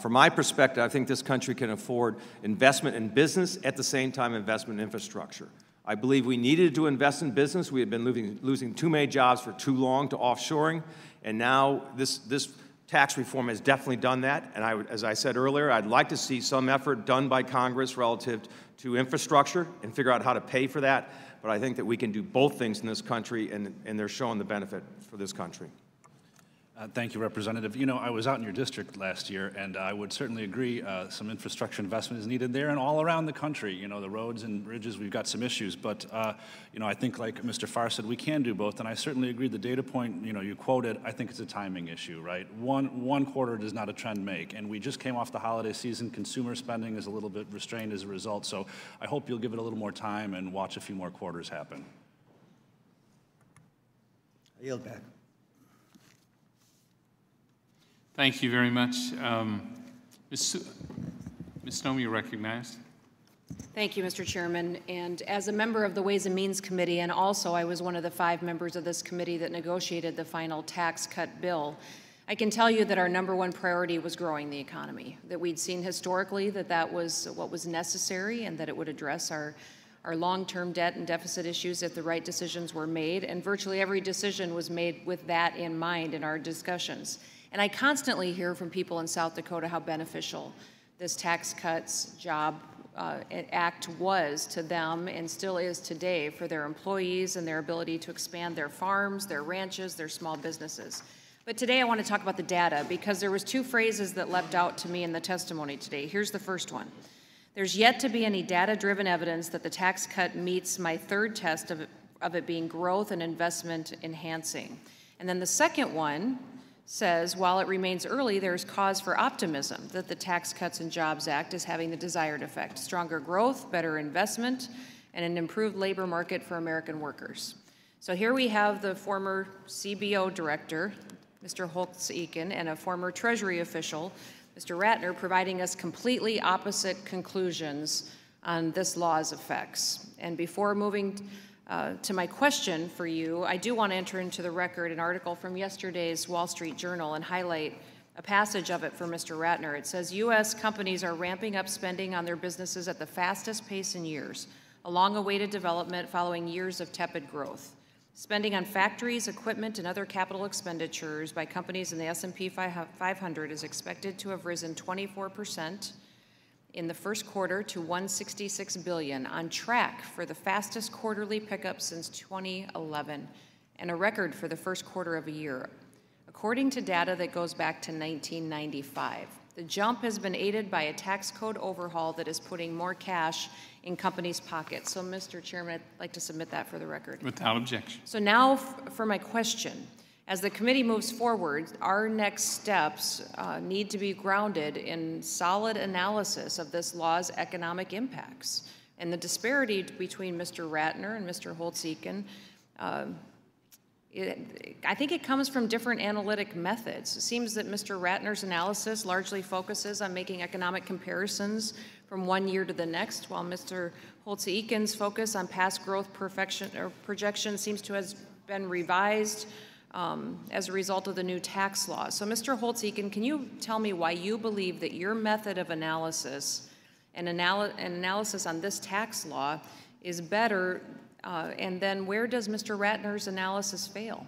From my perspective, I think this country can afford investment in business at the same time investment in infrastructure. I believe we needed to invest in business. We had been losing too many jobs for too long to offshoring, and now this tax reform has definitely done that. And as I said earlier, I'd like to see some effort done by Congress relative to infrastructure and figure out how to pay for that. But I think that we can do both things in this country, and they're showing the benefit for this country. Thank you, Representative. You know, I was out in your district last year, and I would certainly agree some infrastructure investment is needed there and all around the country. You know, the roads and bridges, we've got some issues, but, you know, I think like Mr. Farr said, we can do both, and I certainly agree the data point, you know, you quoted, I think it's a timing issue, right? One quarter does not a trend make, and we just came off the holiday season. Consumer spending is a little bit restrained as a result, so I hope you'll give it a little more time and watch a few more quarters happen. I yield back. Thank you very much. Ms. Snow, you're recognized. Thank you, Mr. Chairman. And as a member of the Ways and Means Committee, and also I was one of the 5 members of this committee that negotiated the final tax cut bill, I can tell you that our #1 priority was growing the economy, that we'd seen historically that that was what was necessary and that it would address our long-term debt and deficit issues if the right decisions were made, and virtually every decision was made with that in mind in our discussions. And I constantly hear from people in South Dakota how beneficial this Tax Cuts Job Act was to them and still is today for their employees and their ability to expand their farms, their ranches, their small businesses. But today I want to talk about the data because there was 2 phrases that leapt out to me in the testimony today. Here's the first one. There's yet to be any data-driven evidence that the tax cut meets my 3rd test of it being growth and investment enhancing. And then the second one says, while it remains early, there's cause for optimism that the Tax Cuts and Jobs Act is having the desired effect: stronger growth, better investment, and an improved labor market for American workers. So here we have the former CBO director, Mr. Holtz-Eakin, and a former Treasury official, Mr. Ratner, providing us completely opposite conclusions on this law's effects. And before moving to my question for you, I do want to enter into the record an article from yesterday's Wall Street Journal and highlight a passage of it for Mr. Ratner. It says, U.S. companies are ramping up spending on their businesses at the fastest pace in years, a long-awaited development following years of tepid growth. Spending on factories, equipment, and other capital expenditures by companies in the S&P 500 is expected to have risen 24% in the first quarter to $166 billion, on track for the fastest quarterly pickup since 2011, and a record for the first quarter of a year, according to data that goes back to 1995. The jump has been aided by a tax code overhaul that is putting more cash in companies' pockets. So, Mr. Chairman, I'd like to submit that for the record. Without objection. So now for my question. As the committee moves forward, our next steps need to be grounded in solid analysis of this law's economic impacts. And the disparity between Mr. Ratner and Mr. Holtz-Eakin, I think it comes from different analytic methods. It seems that Mr. Ratner's analysis largely focuses on making economic comparisons from one year to the next, while Mr. Holtz-Eakin's focus on past growth projection seems to have been revised as a result of the new tax law. So, Mr. Holtz-Eakin, can you tell me why you believe that your method of analysis and analysis on this tax law is better, and then where does Mr. Ratner's analysis fail?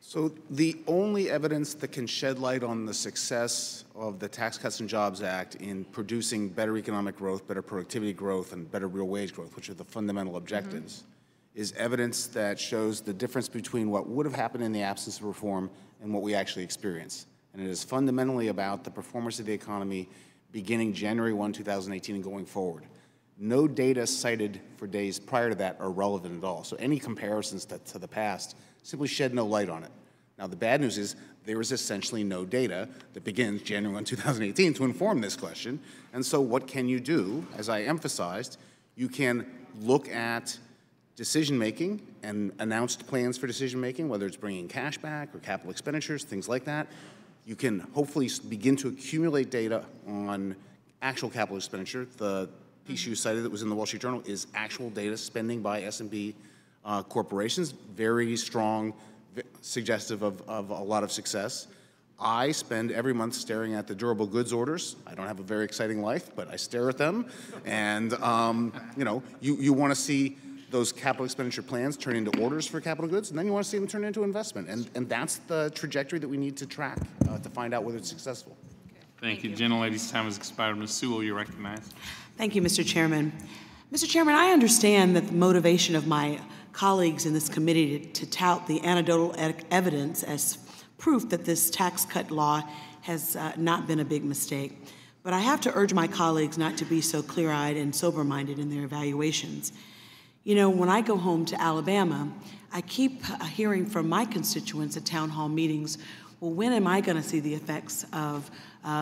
So the only evidence that can shed light on the success of the Tax Cuts and Jobs Act in producing better economic growth, better productivity growth, and better real wage growth, which are the fundamental objectives, is evidence that shows the difference between what would have happened in the absence of reform and what we actually experience. And it is fundamentally about the performance of the economy beginning January 1, 2018 and going forward. no data cited for days prior to that are relevant at all. So any comparisons to the past simply shed no light on it. Now, the bad news is there is essentially no data that begins January 1, 2018 to inform this question. And so what can you do? As I emphasized, you can look at decision-making and announced plans for decision-making, whether it's bringing cash back or capital expenditures, things like that. You can hopefully begin to accumulate data on actual capital expenditure. The piece you cited that was in the Wall Street Journal is actual data spending by S&P corporations, very strong, suggestive of a lot of success. I spend every month staring at the durable goods orders. I don't have a very exciting life, but I stare at them. And, you know, you want to see those capital expenditure plans turn into orders for capital goods, and then you want to see them turn into investment. And that's the trajectory that we need to track to find out whether it's successful. Thank you. Gentlelady's time has expired. Ms. Sewell, you're recognized. Thank you, Mr. Chairman. Mr. Chairman, I understand that the motivation of my colleagues in this committee to tout the anecdotal evidence as proof that this tax cut law has not been a big mistake. But I have to urge my colleagues not to be so clear-eyed and sober-minded in their evaluations. You know, when I go home to Alabama, I keep hearing from my constituents at town hall meetings, well, when am I going to see the effects of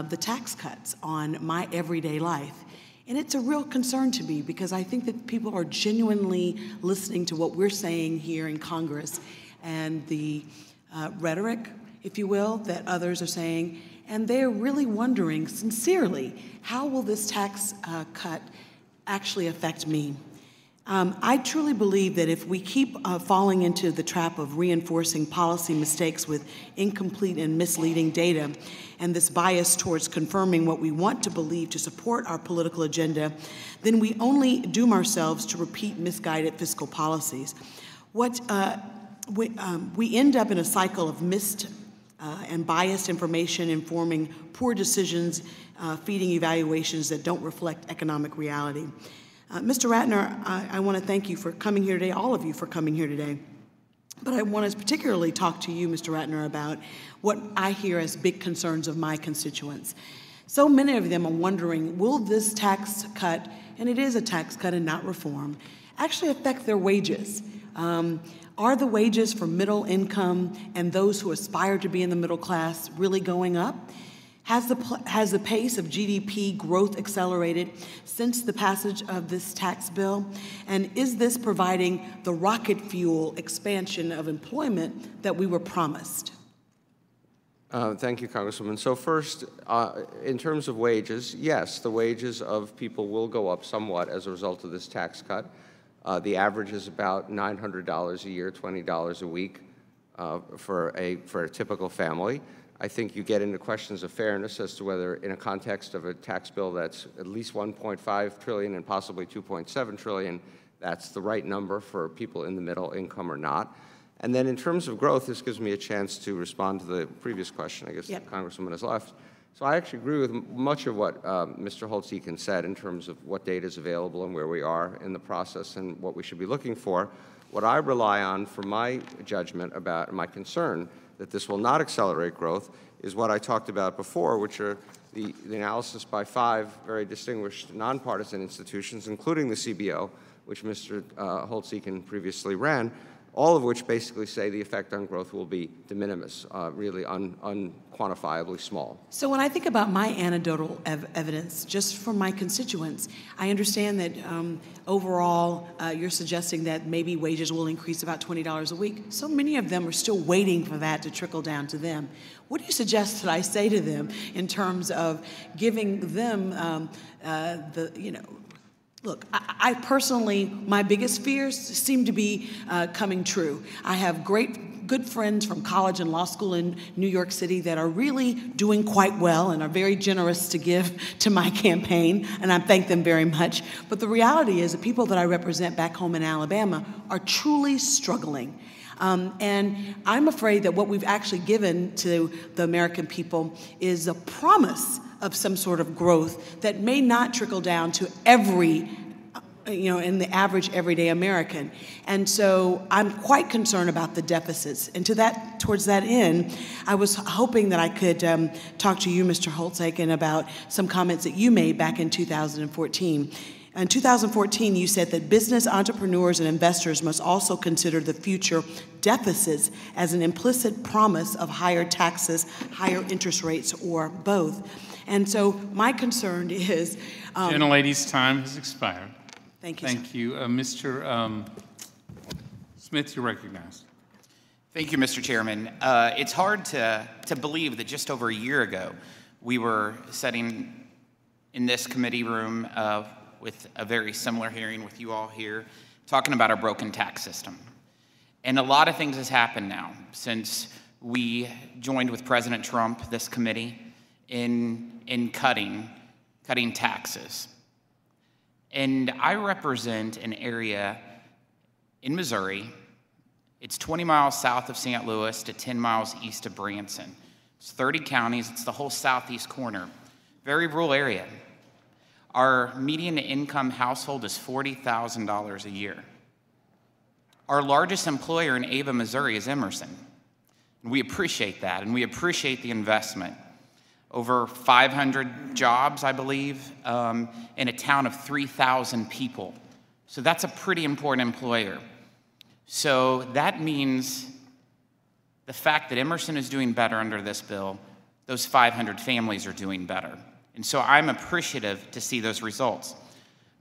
the tax cuts on my everyday life? And it's a real concern to me because I think that people are genuinely listening to what we're saying here in Congress and the rhetoric, if you will, that others are saying, and they're really wondering sincerely, how will this tax cut actually affect me? I truly believe that if we keep falling into the trap of reinforcing policy mistakes with incomplete and misleading data, and this bias towards confirming what we want to believe to support our political agenda, then we only doom ourselves to repeat misguided fiscal policies. We end up in a cycle of missed and biased information informing poor decisions, feeding evaluations that don't reflect economic reality. Mr. Ratner, I want to thank you for coming here today, all of you for coming here today. But I want to particularly talk to you, Mr. Ratner, about what I hear as big concerns of my constituents. So many of them are wondering, will this tax cut, and it is a tax cut and not reform, actually affect their wages? Are the wages for middle income and those who aspire to be in the middle class really going up? Has the pace of GDP growth accelerated since the passage of this tax bill? And is this providing the rocket fuel expansion of employment that we were promised? Thank you, Congresswoman. So first, in terms of wages, yes, the wages of people will go up somewhat as a result of this tax cut. The average is about $900 a year, $20 a week for a typical family. I think you get into questions of fairness as to whether, in a context of a tax bill that's at least $1.5 trillion and possibly $2.7 trillion, that's the right number for people in the middle income or not. And then in terms of growth, this gives me a chance to respond to the previous question. I guess the Congresswoman has left. So I actually agree with much of what Mr. Holtz-Eakin said in terms of what data is available and where we are in the process and what we should be looking for. What I rely on for my judgment about my concern that this will not accelerate growth is what I talked about before, which are the analysis by 5 very distinguished nonpartisan institutions, including the CBO, which Mr. Holtz-Eakin previously ran, all of which basically say the effect on growth will be de minimis, really unquantifiably small. So when I think about my anecdotal evidence, just from my constituents, I understand that overall you're suggesting that maybe wages will increase about $20 a week. So many of them are still waiting for that to trickle down to them. What do you suggest that I say to them in terms of giving them Look, I personally, my biggest fears seem to be coming true. I have good friends from college and law school in New York City that are really doing quite well and are very generous to give to my campaign, and I thank them very much. But the reality is the people that I represent back home in Alabama are truly struggling. And I'm afraid that what we've actually given to the American people is a promise of some sort of growth that may not trickle down to every, in the average everyday American. And so I'm quite concerned about the deficits. And towards that end, I was hoping that I could talk to you, Mr. Holtz-Eakin, about some comments that you made back in 2014. In 2014, you said that business entrepreneurs and investors must also consider the future deficits as an implicit promise of higher taxes, higher interest rates, or both. And so my concern is... Gentlelady's time has expired. Thank you, Thank you. Mr. Smith, you're recognized. Thank you, Mr. Chairman. It's hard to believe that just over a year ago, we were sitting in this committee room with a very similar hearing with you all here, talking about our broken tax system. And a lot of things has happened now since we joined with President Trump, this committee, in cutting taxes. And I represent an area in Missouri. It's 20 miles south of St. Louis to 10 miles east of Branson. It's 30 counties. It's the whole southeast corner. Very rural area. Our median income household is $40,000 a year. Our largest employer in Ava, Missouri is Emerson. And we appreciate that, and we appreciate the investment. Over 500 jobs, I believe, in a town of 3,000 people. So that's a pretty important employer. So that means the fact that Emerson is doing better under this bill, those 500 families are doing better. And so I'm appreciative to see those results.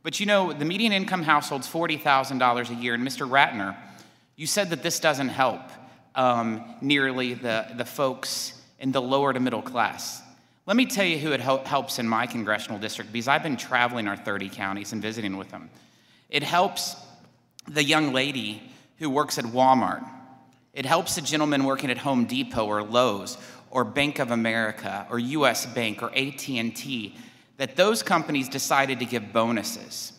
But you know, the median income household's $40,000 a year, and Mr. Ratner, you said that this doesn't help nearly the folks in the lower to middle class. Let me tell you who it helps in my congressional district, because I've been traveling our 30 counties and visiting with them. It helps the young lady who works at Walmart. It helps the gentleman working at Home Depot or Lowe's or Bank of America or US Bank or AT&T, that those companies decided to give bonuses.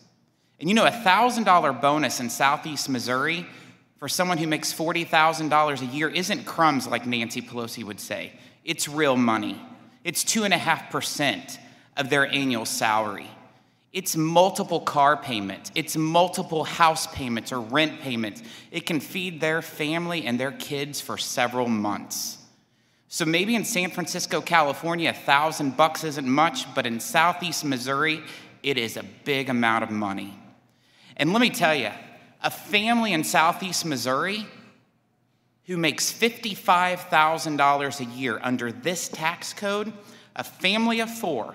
And you know, a $1,000 bonus in southeast Missouri for someone who makes $40,000 a year isn't crumbs like Nancy Pelosi would say. It's real money. It's 2.5% of their annual salary. It's multiple car payments. It's multiple house payments or rent payments. It can feed their family and their kids for several months. So maybe in San Francisco, California, $1,000 isn't much, but in southeast Missouri, it is a big amount of money. And let me tell you, a family in southeast Missouri who makes $55,000 a year under this tax code, a family of four,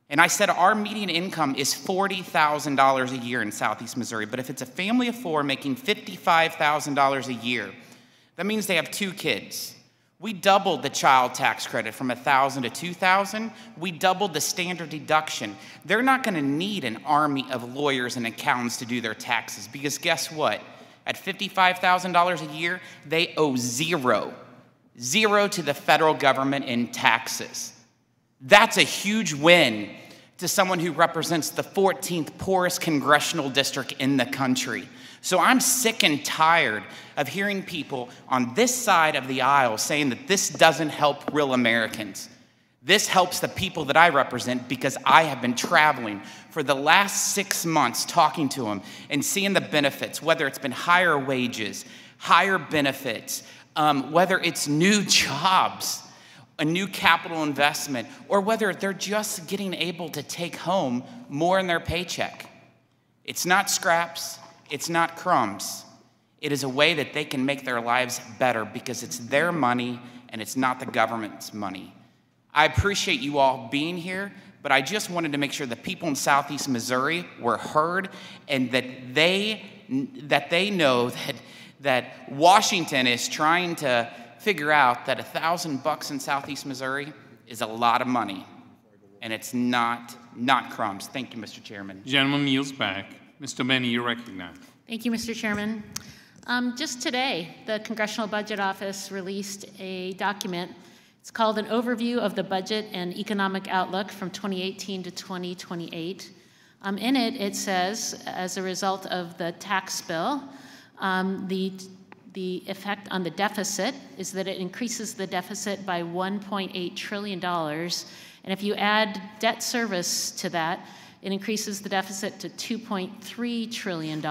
and I said our median income is $40,000 a year in southeast Missouri, but if it's a family of four making $55,000 a year, that means they have 2 kids. We doubled the child tax credit from $1,000 to $2,000. We doubled the standard deduction. They're not going to need an army of lawyers and accountants to do their taxes, because guess what? At $55,000 a year, they owe zero to the federal government in taxes. That's a huge win to someone who represents the 14th poorest congressional district in the country. So I'm sick and tired of hearing people on this side of the aisle saying that this doesn't help real Americans. This helps the people that I represent, because I have been traveling for the last 6 months talking to them and seeing the benefits, whether it's been higher wages, higher benefits, whether it's new jobs, a new capital investment, or whether they're just getting able to take home more in their paycheck. It's not scraps. It's not crumbs. It is a way that they can make their lives better, because it's their money and it's not the government's money. I appreciate you all being here, but I just wanted to make sure the people in southeast Missouri were heard, and that they know that Washington is trying to figure out that $1,000 in southeast Missouri is a lot of money, and it's not crumbs. Thank you, Mr. Chairman. Gentleman yields back. Mr. Benny, you're recognized. Thank you, Mr. Chairman. Just today, the Congressional Budget Office released a document. It's called An Overview of the Budget and Economic Outlook from 2018 to 2028. In it, it says, as a result of the tax bill, the effect on the deficit is that it increases the deficit by $1.8 trillion. And if you add debt service to that, it increases the deficit to $2.3 trillion.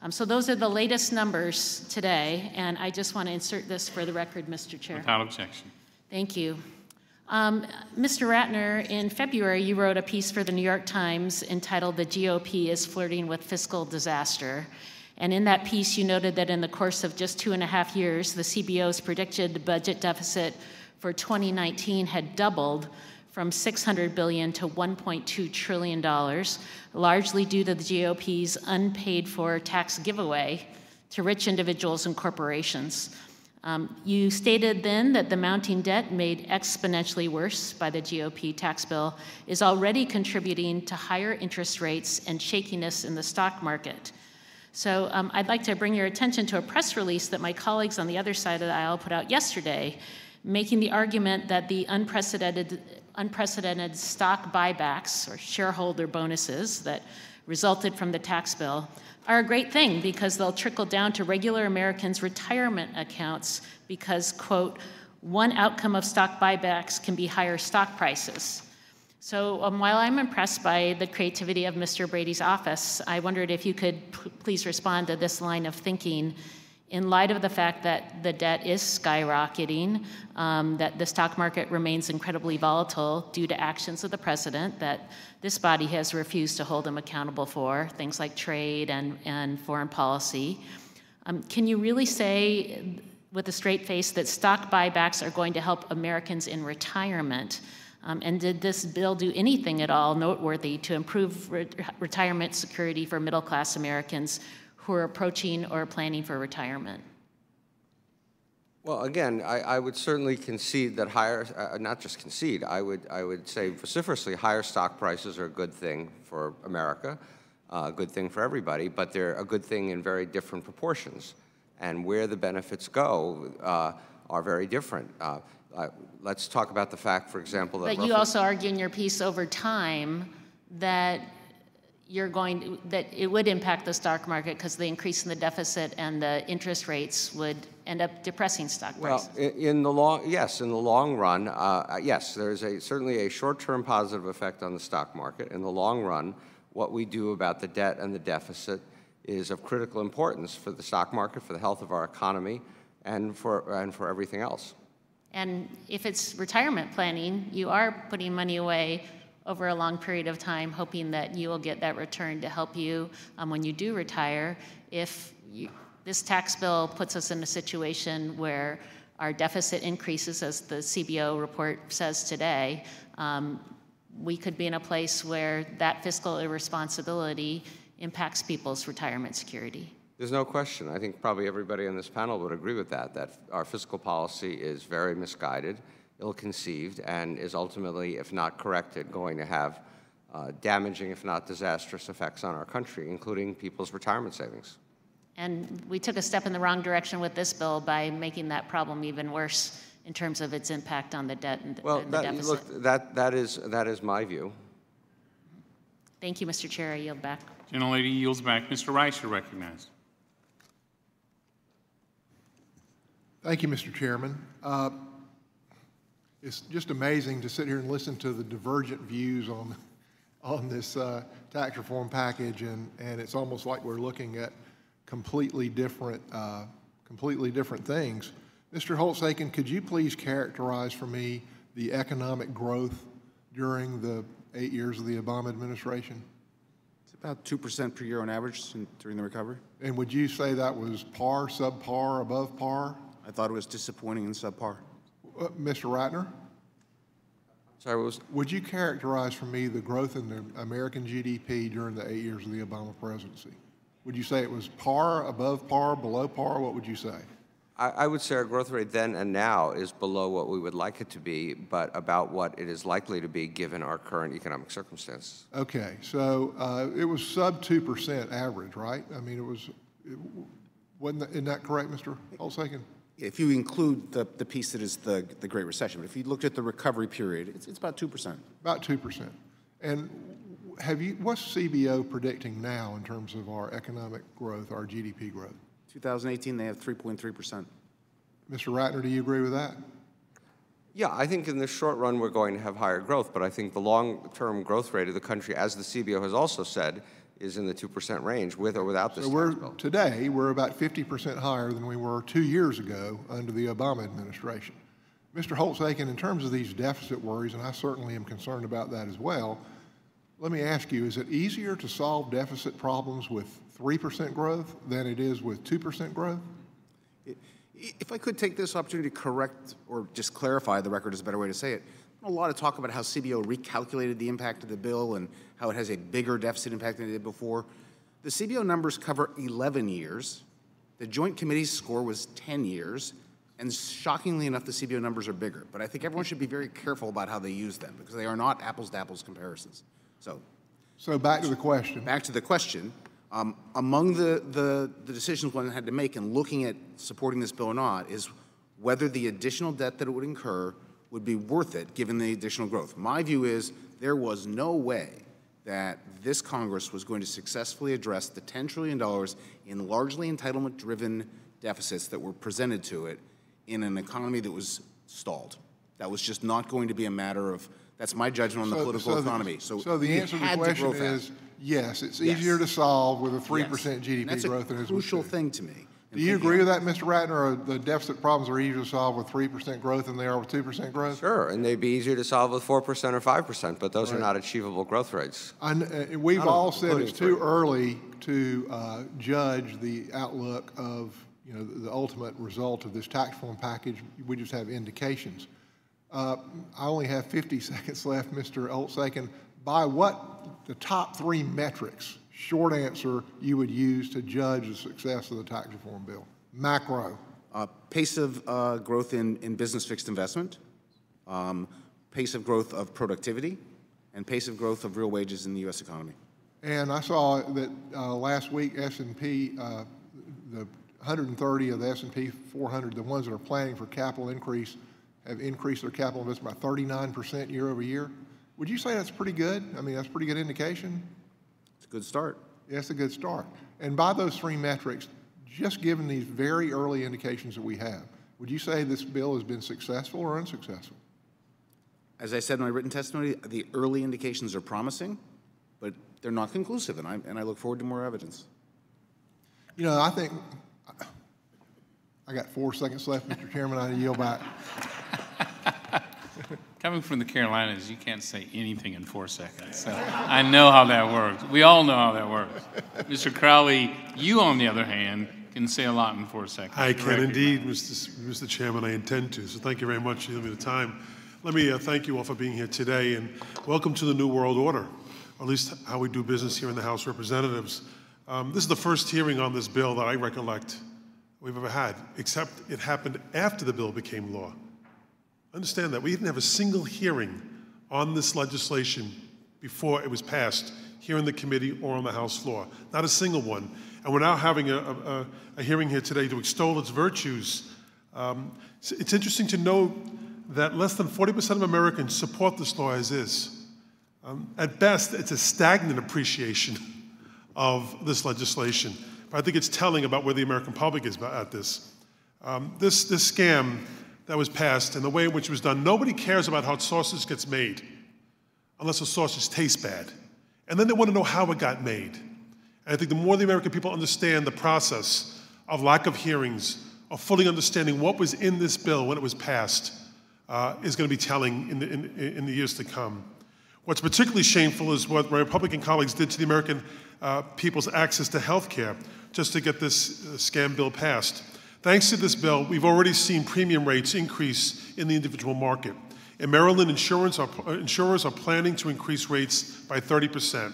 So those are the latest numbers today, and I just want to insert this for the record, Mr. Chair. Without objection. Thank you. Mr. Ratner, in February, you wrote a piece for the New York Times entitled "The GOP is Flirting with Fiscal Disaster." And in that piece, you noted that in the course of just 2.5 years, the CBO's predicted budget deficit for 2019 had doubled from $600 billion to $1.2 trillion, largely due to the GOP's unpaid-for tax giveaway to rich individuals and corporations. You stated then that the mounting debt, made exponentially worse by the GOP tax bill, is already contributing to higher interest rates and shakiness in the stock market. So I'd like to bring your attention to a press release that my colleagues on the other side of the aisle put out yesterday, making the argument that the unprecedented stock buybacks or shareholder bonuses that resulted from the tax bill are a great thing because they'll trickle down to regular Americans' retirement accounts because, quote, one outcome of stock buybacks can be higher stock prices. So while I'm impressed by the creativity of Mr. Brady's office, I wondered if you could please respond to this line of thinking in light of the fact that the debt is skyrocketing, that the stock market remains incredibly volatile due to actions of the president that this body has refused to hold him accountable for, things like trade and foreign policy. Can you really say with a straight face that stock buybacks are going to help Americans in retirement? And did this bill do anything at all noteworthy to improve retirement security for middle-class Americans who are approaching or planning for retirement? Well, again, I would certainly concede that higher, not just concede, I would say vociferously higher stock prices are a good thing for America, a good thing for everybody, but they're a good thing in very different proportions. And where the benefits go are very different. Let's talk about the fact, for example, that But you also argue in your piece over time that that it would impact the stock market because the increase in the deficit and the interest rates would end up depressing stock prices. Well, in the long run, yes, there's certainly a short-term positive effect on the stock market. In the long run, what we do about the debt and the deficit is of critical importance for the stock market, for the health of our economy, and for everything else. And if it's retirement planning, you are putting money away over a long period of time, hoping that you will get that return to help you when you do retire. If this tax bill puts us in a situation where our deficit increases, as the CBO report says today, we could be in a place where that fiscal irresponsibility impacts people's retirement security. There's no question. I think probably everybody on this panel would agree with that our fiscal policy is very misguided, ill-conceived, and is ultimately, if not corrected, going to have damaging, if not disastrous, effects on our country, including people's retirement savings. And we took a step in the wrong direction with this bill by making that problem even worse in terms of its impact on the debt and the deficit. Look, that is my view. Thank you, Mr. Chair. I yield back. Gentlelady yields back. Mr. Rice, you're recognized. Thank you, Mr. Chairman. It's just amazing to sit here and listen to the divergent views on this tax reform package, and it's almost like we're looking at completely different things. Mr. Holtz-Aiken, could you please characterize for me the economic growth during the 8 years of the Obama administration? It's about 2% per year on average during the recovery. And would you say that was par, subpar, above par? I thought it was disappointing and subpar. Mr. Ratner? Sorry, would you characterize for me the growth in the American GDP during the 8 years of the Obama presidency? Would you say it was par, above par, below par? What would you say? I would say our growth rate then and now is below what we would like it to be, but about what it is likely to be given our current economic circumstances. Okay, so it was sub 2% average, right? I mean, isn't that correct, Mr. Holtz-Aiken? If you include the piece that is the Great Recession, but if you looked at the recovery period, it's about 2%. About 2%. And what's CBO predicting now in terms of our economic growth, our GDP growth? 2018, they have 3.3%. Mr. Ratner, do you agree with that? Yeah, I think in the short run we're going to have higher growth, but I think the long-term growth rate of the country, as the CBO has also said, is in the 2% range, with or without this tax bill. Today, we're about 50% higher than we were 2 years ago under the Obama administration. Mr. Holtz-Aiken, in terms of these deficit worries, and I certainly am concerned about that as well, let me ask you, is it easier to solve deficit problems with 3% growth than it is with 2% growth? If I could take this opportunity to correct or just clarify, the record is a better way to say it. A lot of talk about how CBO recalculated the impact of the bill and how it has a bigger deficit impact than it did before. The CBO numbers cover 11 years. The Joint Committee's score was 10 years. And shockingly enough, the CBO numbers are bigger. But I think everyone should be very careful about how they use them because they are not apples-to-apples comparisons. So back to the question. Back to the question. Among the decisions one had to make in looking at supporting this bill or not is whether the additional debt that it would incur would be worth it given the additional growth. My view is there was no way that this Congress was going to successfully address the $10 trillion in largely entitlement-driven deficits that were presented to it in an economy that was stalled. That was just not going to be a matter of, that's my judgment on the political economy. So the answer to the question is yes, it's easier to solve with a 3% GDP growth than it is with 2%. That's a crucial thing to me. Do you agree with that, Mr. Ratner, or the deficit problems are easier to solve with 3% growth than they are with 2% growth? Sure, and they'd be easier to solve with 4% or 5%, but those are not achievable growth rates. We've all said it's too early to judge the outlook of the ultimate result of this tax reform package. We just have indications. I only have 50 seconds left, Mr. Holtz-Aiken. By what the top 3 metrics, short answer, you would use to judge the success of the tax reform bill? Macro. Pace of growth in business fixed investment, pace of growth of productivity, and pace of growth of real wages in the U.S. economy. And I saw that last week S&P, the 130 of the S&P 400, the ones that are planning for capital increase, have increased their capital investment by 39% year over year. Would you say that's pretty good? I mean, that's a pretty good indication? It's a good start. Yeah, it's a good start. And by those 3 metrics, just given these very early indications that we have, would you say this bill has been successful or unsuccessful? As I said in my written testimony, the early indications are promising, but they're not conclusive, and I look forward to more evidence. I think I got 4 seconds left, Mr. Chairman. I yield back. Coming from the Carolinas, you can't say anything in 4 seconds. So I know how that works. We all know how that works. Mr. Crowley, you, on the other hand, can say a lot in 4 seconds. I can indeed, Mr. Chairman. I intend to. So thank you very much for giving me the time. Let me thank you all for being here today, and welcome to the New World Order, or at least how we do business here in the House of Representatives. This is the first hearing on this bill that I recollect we've ever had, except it happened after the bill became law. Understand that. We didn't have a single hearing on this legislation before it was passed here in the committee or on the House floor. Not a single one. And we're now having a hearing here today to extol its virtues. It's interesting to know that less than 40% of Americans support this law as is. At best, it's a stagnant appreciation of this legislation. But I think it's telling about where the American public is at this. This scam that was passed and the way in which it was done, nobody cares about how sausage gets made unless the sausage tastes bad. And then they want to know how it got made. And I think the more the American people understand the process of lack of hearings, of fully understanding what was in this bill when it was passed, is going to be telling in the years to come. What's particularly shameful is what my Republican colleagues did to the American people's access to health care just to get this scam bill passed. Thanks to this bill, we've already seen premium rates increase in the individual market. In Maryland, insurers are planning to increase rates by 30%.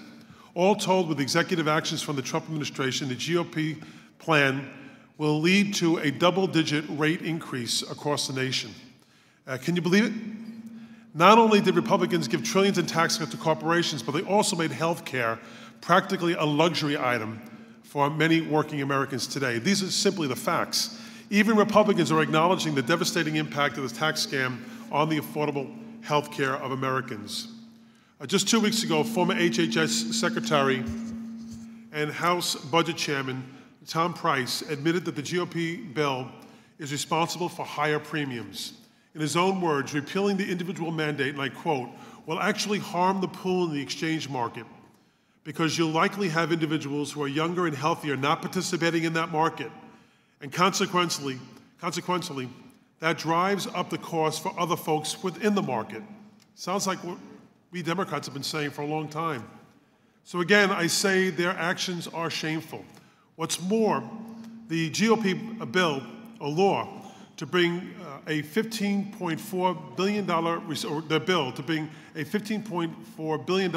All told, with executive actions from the Trump administration, the GOP plan will lead to a double-digit rate increase across the nation. Can you believe it? Not only did Republicans give trillions in tax cuts to corporations, but they also made health care practically a luxury item for many working Americans today. These are simply the facts. Even Republicans are acknowledging the devastating impact of this tax scam on the affordable health care of Americans. Just 2 weeks ago, former HHS Secretary and House Budget Chairman Tom Price admitted that the GOP bill is responsible for higher premiums. In his own words, repealing the individual mandate, and I quote, will actually harm the pool in the exchange market because you'll likely have individuals who are younger and healthier not participating in that market. And consequently, That drives up the cost for other folks within the market. Sounds like what we Democrats have been saying for a long time. So again, I say their actions are shameful. What's more, the GOP bill, a law, to bring a $15.4 billion, or the bill to bring a $15.4 billion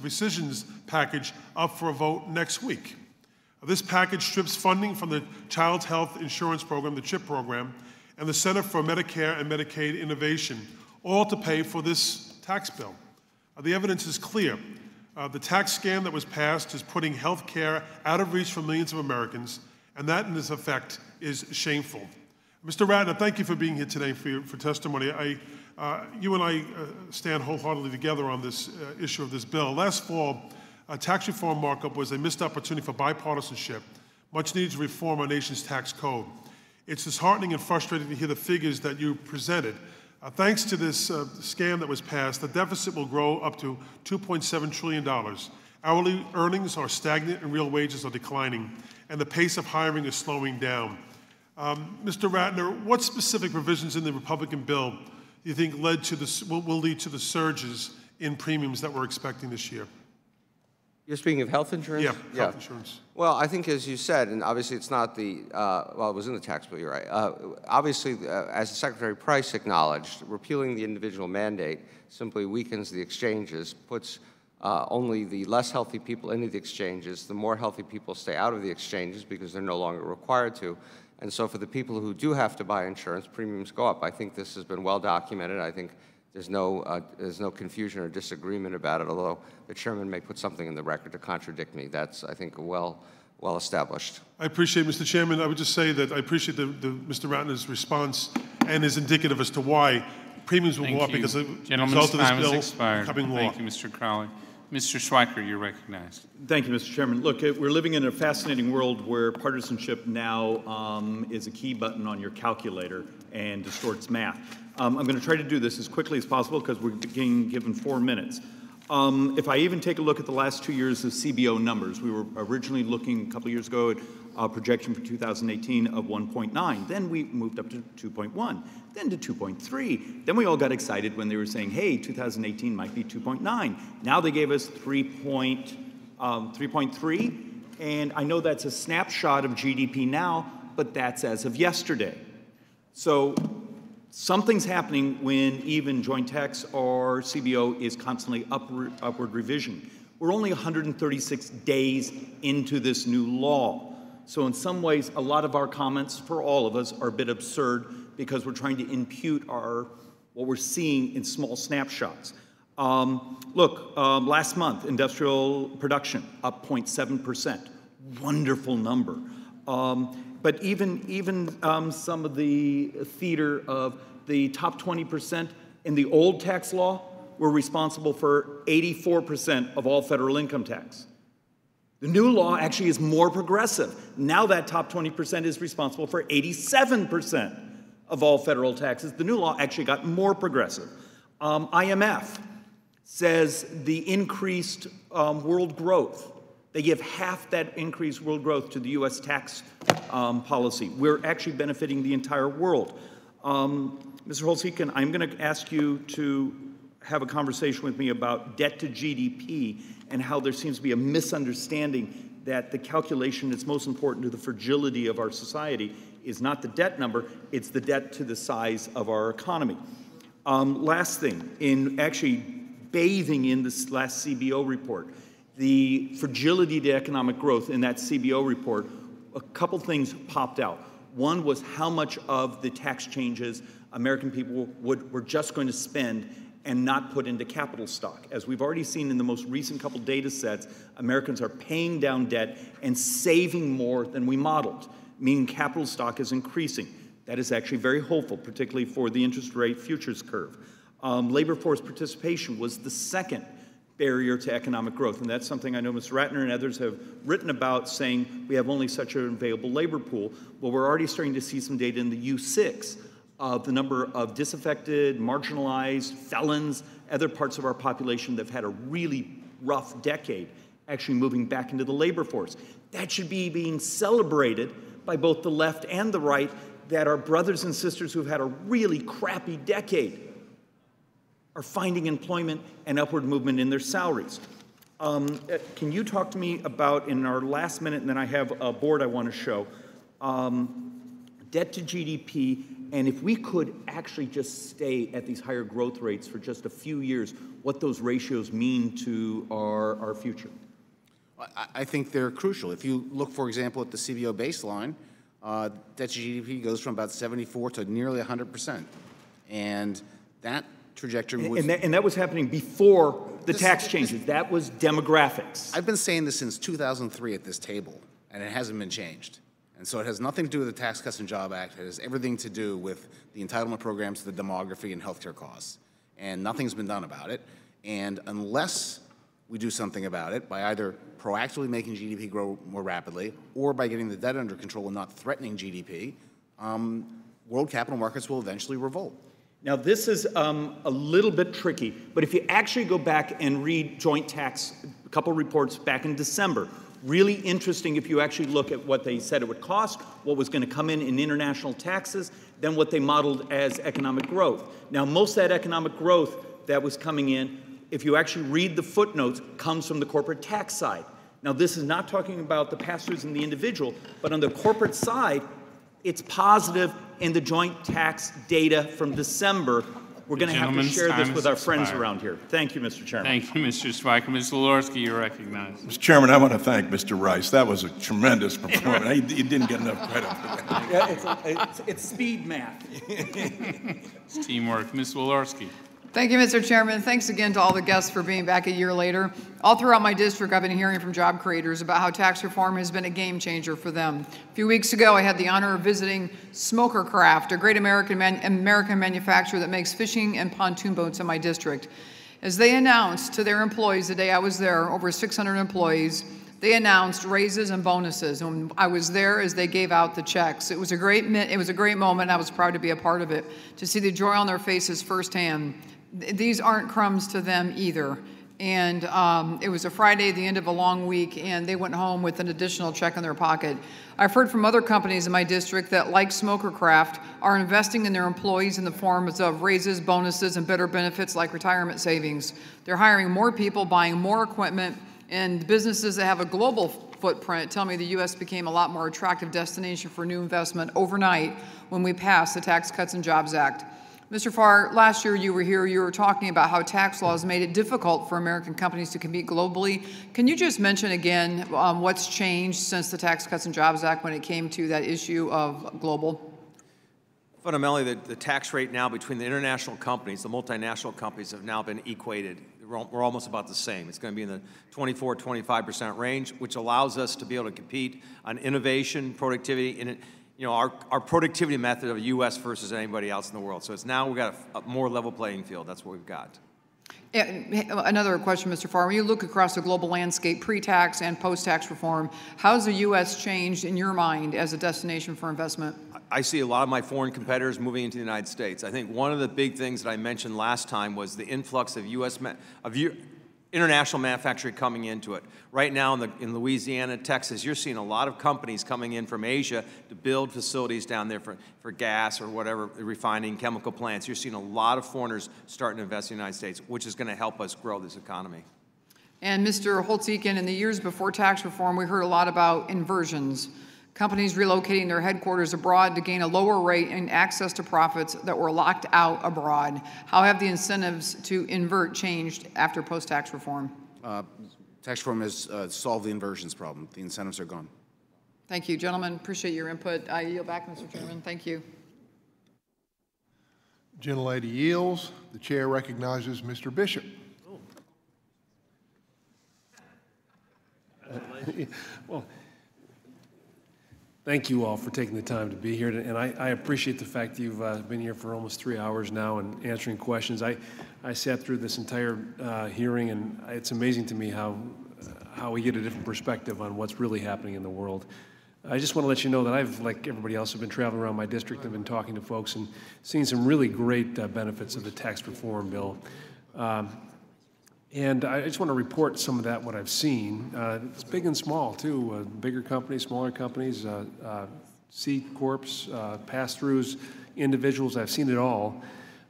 rescissions package up for a vote next week. This package strips funding from the Child Health Insurance Program, the CHIP program, and the Center for Medicare and Medicaid Innovation, all to pay for this tax bill. The evidence is clear. The tax scam that was passed is putting health care out of reach for millions of Americans, and that in its effect is shameful. Mr. Ratner, thank you for being here today for testimony. You and I stand wholeheartedly together on this issue of this bill. Last fall, a tax reform markup was a missed opportunity for bipartisanship, much needed to reform our nation's tax code. It's disheartening and frustrating to hear the figures that you presented. Thanks to this scam that was passed, the deficit will grow up to $2.7 trillion. Hourly earnings are stagnant and real wages are declining, and the pace of hiring is slowing down. Mr. Ratner, what specific provisions in the Republican bill do you think will lead to the surges in premiums that we're expecting this year? You're speaking of health insurance? Yeah, health insurance. Well, I think, as you said, and obviously it's not the, well, it was in the tax bill, you're right. Obviously, as Secretary Price acknowledged, repealing the individual mandate simply weakens the exchanges, puts only the less healthy people into the exchanges. The more healthy people stay out of the exchanges because they're no longer required to. And so for the people who do have to buy insurance, premiums go up. I think this has been well documented. I think there's no confusion or disagreement about it, although the chairman may put something in the record to contradict me. That's, I think, well established. I appreciate, Mr. Chairman. I would just say that I appreciate Mr. Ratner's response and is indicative as to why premiums will go up because of the result of this bill becoming law. Thank you, Mr. Crowley. Mr. Schweiker, you're recognized. Thank you, Mr. Chairman. Look, we're living in a fascinating world where partisanship now is a key button on your calculator and distorts math. I'm going to try to do this as quickly as possible because we're being given 4 minutes. If I even take a look at the last 2 years of CBO numbers, we were originally looking a couple of years ago at a projection for 2018 of 1.9. Then we moved up to 2.1, then to 2.3. Then we all got excited when they were saying, hey, 2018 might be 2.9. Now they gave us 3.3, and I know that's a snapshot of GDP now, but that's as of yesterday. So something's happening when even joint tax or CBO is constantly upward revision. We're only 136 days into this new law. So in some ways, a lot of our comments for all of us are a bit absurd because we're trying to impute what we're seeing in small snapshots. Last month, industrial production up 0.7%. Wonderful number. But even some of the theater of the top 20% in the old tax law were responsible for 84% of all federal income tax. The new law actually is more progressive. Now that top 20% is responsible for 87% of all federal taxes. The new law actually got more progressive. IMF says the increased world growth, they give half that increased world growth to the U.S. tax policy. We're actually benefiting the entire world. Mr. Holzhecken, I'm going to ask you to have a conversation with me about debt to GDP and how there seems to be a misunderstanding that the calculation that's most important to the fragility of our society is not the debt number, it's the debt to the size of our economy. Last thing, in actually bathing in this last CBO report, the fragility to economic growth in that CBO report, a couple things popped out. One was how much of the tax changes American people were just going to spend and not put into capital stock. As we've already seen in the most recent couple data sets, Americans are paying down debt and saving more than we modeled, meaning capital stock is increasing. That is actually very hopeful, particularly for the interest rate futures curve. Labor force participation was the second barrier to economic growth, and that's something I know Mr. Ratner and others have written about, saying we have only such an available labor pool. Well, we're already starting to see some data in the U6 of the number of disaffected, marginalized, felons, other parts of our population that have had a really rough decade actually moving back into the labor force. That should be being celebrated by both the left and the right that our brothers and sisters who've had a really crappy decade are finding employment and upward movement in their salaries. Can you talk to me about, in our last minute, and then I have a board I want to show, debt to GDP, and if we could actually just stay at these higher growth rates for just a few years, what those ratios mean to our future? I think they're crucial. If you look, for example, at the CBO baseline, debt to GDP goes from about 74 to nearly 100%. And that trajectory was... And that was happening before the tax changes. That was demographics. I've been saying this since 2003 at this table, and it hasn't been changed. And so it has nothing to do with the Tax Cuts and Jobs Act. It has everything to do with the entitlement programs, the demography, and healthcare costs. And nothing's been done about it. And unless we do something about it by either proactively making GDP grow more rapidly or by getting the debt under control and not threatening GDP, world capital markets will eventually revolt. Now, this is a little bit tricky, but if you actually go back and read joint tax, a couple reports back in December, really interesting if you actually look at what they said it would cost, what was going to come in international taxes, then what they modeled as economic growth. Now, most of that economic growth that was coming in, if you actually read the footnotes, comes from the corporate tax side. Now, this is not talking about the pass-throughs and the individual, but on the corporate side, it's positive in the joint tax data from December. We're going to have to share this with our friends around here. Thank you, Mr. Chairman. Thank you, Mr. Spiker. Ms. Walorski, you're recognized. Mr. Chairman, I want to thank Mr. Rice. That was a tremendous performance. He didn't get enough credit for that. Yeah, it's speed math. It's teamwork. Ms. Walorski. Thank you, Mr. Chairman. Thanks again to all the guests for being back a year later. All throughout my district, I've been hearing from job creators about how tax reform has been a game changer for them. A few weeks ago, I had the honor of visiting Smoker Craft, a great American manufacturer that makes fishing and pontoon boats in my district. As they announced to their employees the day I was there, over 600 employees, they announced raises and bonuses, and I was there as they gave out the checks. It was a great moment. I was proud to be a part of it, to see the joy on their faces firsthand. These aren't crumbs to them either. And it was a Friday, the end of a long week, and they went home with an additional check in their pocket. I've heard from other companies in my district that, like Smoker Craft, are investing in their employees in the forms of raises, bonuses, and better benefits like retirement savings. They're hiring more people, buying more equipment, and businesses that have a global footprint tell me the U.S. became a lot more attractive destination for new investment overnight when we passed the Tax Cuts and Jobs Act. Mr. Farr, last year you were here, you were talking about how tax laws made it difficult for American companies to compete globally. Can you just mention again what's changed since the Tax Cuts and Jobs Act when it came to that issue of global? Fundamentally, the tax rate now between the international companies, the multinational companies, have now been equated. We're almost about the same. It's going to be in the 24-25% range, which allows us to be able to compete on innovation, productivity, and our productivity method of the U.S. versus anybody else in the world. So it's now we've got a more level playing field. That's what we've got. Another question, Mr. Farr. When you look across the global landscape, pre-tax and post-tax reform, how's the U.S. changed in your mind as a destination for investment? I see a lot of my foreign competitors moving into the United States. I think one of the big things that I mentioned last time was the influx of international manufacturing coming into it. Right now in Louisiana, Texas, you're seeing a lot of companies coming in from Asia to build facilities down there for gas or whatever, refining, chemical plants. You're seeing a lot of foreigners starting to invest in the United States, which is going to help us grow this economy. And Mr. Holtz-Eakin, in the years before tax reform, we heard a lot about inversions. Companies relocating their headquarters abroad to gain a lower rate and access to profits that were locked out abroad. How have the incentives to invert changed after post-tax reform? Tax reform has solved the inversions problem. The incentives are gone. Thank you, gentlemen. Appreciate your input. I yield back, Mr. Chairman. Thank you. Gentlelady yields. The chair recognizes Mr. Bishop. Well, thank you all for taking the time to be here, and I appreciate the fact that you've been here for almost 3 hours now and answering questions. I sat through this entire hearing, and it's amazing to me how we get a different perspective on what's really happening in the world. I just want to let you know that I've, like everybody else, have been traveling around my district and been talking to folks and seeing some really great benefits of the tax reform bill. And I just want to report some of that, what I've seen. It's big and small, too. Bigger companies, smaller companies, C Corps, pass-throughs, individuals. I've seen it all.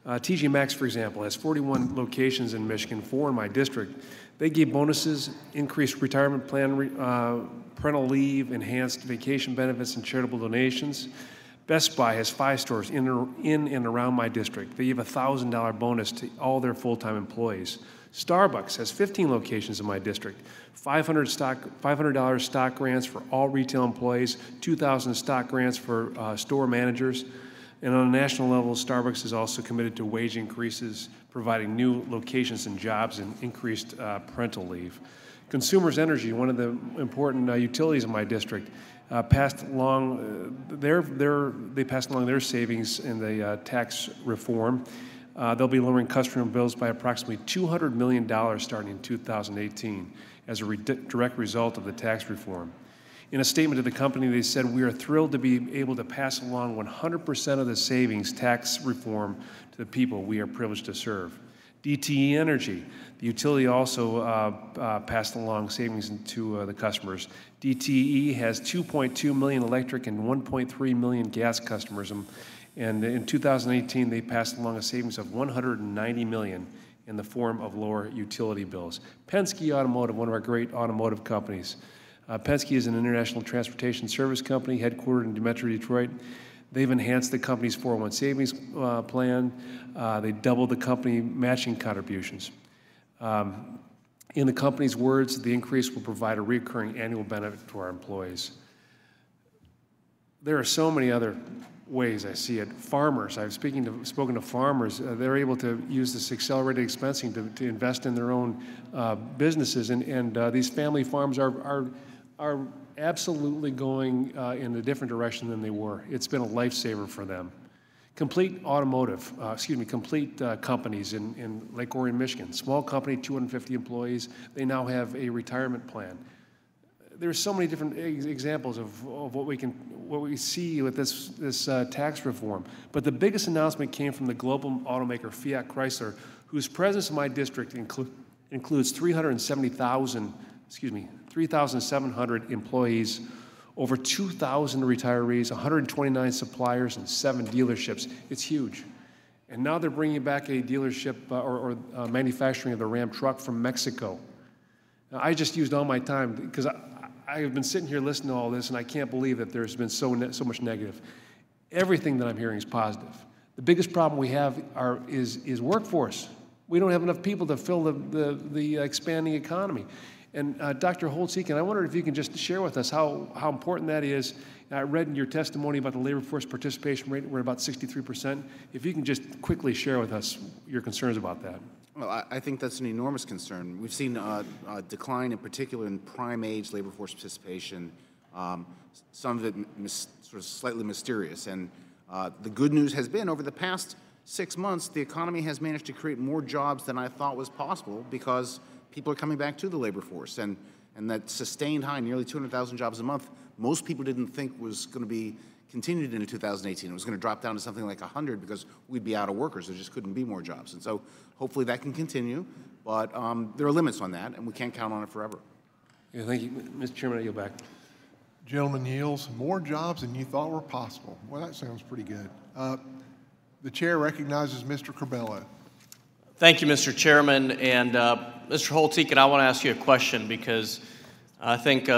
TJ Maxx, for example, has 41 locations in Michigan, 4 in my district. They gave bonuses, increased retirement plan, parental leave, enhanced vacation benefits, and charitable donations. Best Buy has 5 stores in and around my district. They give a $1,000 bonus to all their full-time employees. Starbucks has 15 locations in my district. $500 stock grants for all retail employees, $2,000 stock grants for store managers. And on a national level, Starbucks is also committed to wage increases, providing new locations and jobs, and increased parental leave. Consumers Energy, one of the important utilities in my district, passed along their savings in the tax reform. They'll be lowering customer bills by approximately $200 million starting in 2018 as a direct result of the tax reform. In a statement to the company, they said, "We are thrilled to be able to pass along 100% of the savings tax reform to the people we are privileged to serve." DTE Energy, the utility, also passed along savings to the customers. DTE has 2.2 million electric and 1.3 million gas customers, and in 2018 they passed along a savings of $190 million in the form of lower utility bills. Penske Automotive, one of our great automotive companies. Penske is an international transportation service company headquartered in Metro Detroit. They've enhanced the company's 401 savings plan. They doubled the company matching contributions. In the company's words, the increase will provide a recurring annual benefit to our employees. There are so many other ways I see it. Farmers, I've spoken to farmers. They're able to use this accelerated expensing to invest in their own businesses, and these family farms are absolutely going in a different direction than they were. It's been a lifesaver for them. Complete companies in Lake Orion, Michigan. Small company, 250 employees. They now have a retirement plan. There's so many different examples of what we see with this tax reform. But the biggest announcement came from the global automaker Fiat Chrysler, whose presence in my district includes 3,700 employees, over 2,000 retirees, 129 suppliers, and 7 dealerships. It's huge. And now they're bringing back a dealership or manufacturing of the Ram truck from Mexico. Now, I just used all my time because I have been sitting here listening to all this, and I can't believe that there's been so much negative. Everything that I'm hearing is positive. The biggest problem we have is workforce. We don't have enough people to fill the expanding economy. And Dr. Holtz-Eakin, I wonder if you can just share with us how important that is. I read in your testimony about the labor force participation rate. We're at about 63%. If you can just quickly share with us your concerns about that. Well, I think that's an enormous concern. We've seen a decline, in particular, in prime age labor force participation, some of it sort of slightly mysterious. And the good news has been, over the past 6 months, the economy has managed to create more jobs than I thought was possible because people are coming back to the labor force. And that sustained high, nearly 200,000 jobs a month, most people didn't think was going to be continued into 2018. It was going to drop down to something like 100 because we'd be out of workers. There just couldn't be more jobs. And so hopefully that can continue, but there are limits on that, and we can't count on it forever. Yeah, thank you. Mr. Chairman, I yield back. Gentleman yields. More jobs than you thought were possible. Well, that sounds pretty good. The chair recognizes Mr. Corbello. Thank you, Mr. Chairman. And Mr. Holtz-Eakin, I want to ask you a question because I think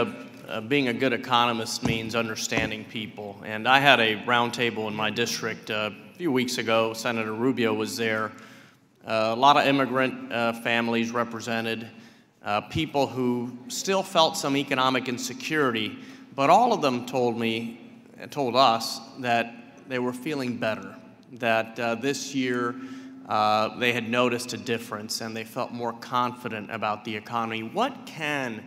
being a good economist means understanding people. And I had a roundtable in my district a few weeks ago. Senator Rubio was there. A lot of immigrant families represented, people who still felt some economic insecurity, but all of them told us that they were feeling better, that this year they had noticed a difference and they felt more confident about the economy. What can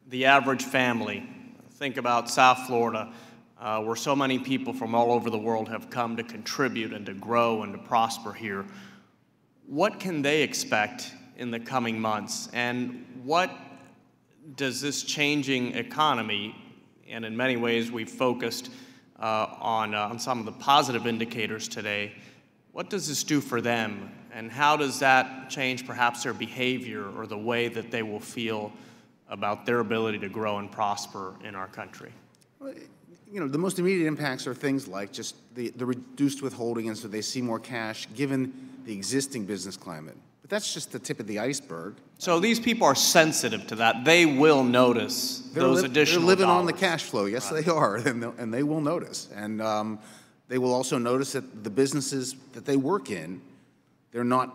the average family, think about South Florida, where so many people from all over the world have come to contribute and to grow and to prosper here, what can they expect in the coming months? And what does this changing economy, and in many ways we've focused on some of the positive indicators today, what does this do for them? And how does that change perhaps their behavior or the way that they will feel about their ability to grow and prosper in our country? You know, the most immediate impacts are things like just the reduced withholding, and so they see more cash given the existing business climate. But that's just the tip of the iceberg. So these people are sensitive to that. They will notice those additional They're living dollars. on the cash flow. Yes, they are, and they will notice. And they will also notice that the businesses that they work in, they're not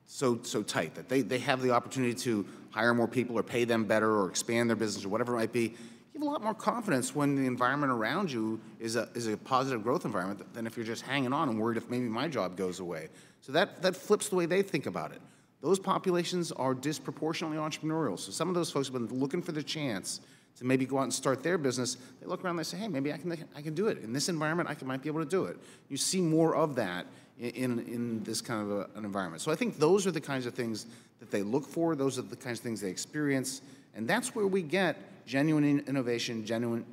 so tight, that they have the opportunity to hire more people or pay them better or expand their business or whatever it might be. You have a lot more confidence when the environment around you is a positive growth environment than if you're just hanging on and worried if maybe my job goes away. So that flips the way they think about it. Those populations are disproportionately entrepreneurial. So some of those folks have been looking for the chance to maybe go out and start their business. They look around and they say, hey, maybe I can do it. In this environment, I might be able to do it. You see more of that in this kind of an environment. So I think those are the kinds of things that they look for. Those are the kinds of things they experience. And that's where we get genuine innovation, genuine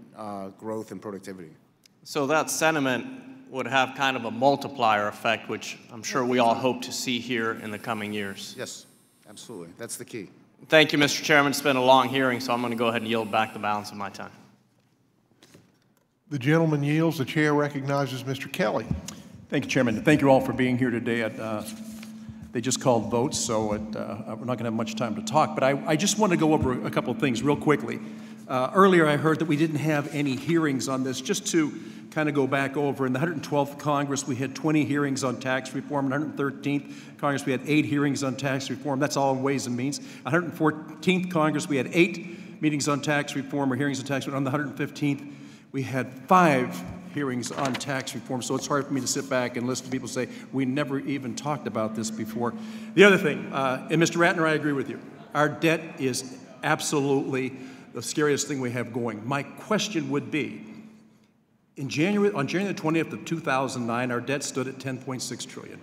growth and productivity. So that sentiment would have kind of a multiplier effect, which I'm sure we all hope to see here in the coming years. Yes, absolutely. That's the key. Thank you, Mr. Chairman. It's been a long hearing, so I'm going to go ahead and yield back the balance of my time. The gentleman yields. The chair recognizes Mr. Kelly. Thank you, Chairman. Thank you all for being here today. They just called votes, so we're not going to have much time to talk. But I just want to go over a couple of things real quickly. Earlier, I heard that we didn't have any hearings on this. Just to kind of go back over, in the 112th Congress, we had 20 hearings on tax reform. In the 113th Congress, we had 8 hearings on tax reform. That's all in Ways and Means. 114th Congress, we had 8 meetings on tax reform or hearings on tax reform. On the 115th, we had 5 hearings on tax reform. So it's hard for me to sit back and listen to people say, we never even talked about this before. The other thing, and Mr. Ratner, I agree with you. Our debt is absolutely the scariest thing we have going. My question would be, on January the 20th of 2009, our debt stood at $10.6 trillion.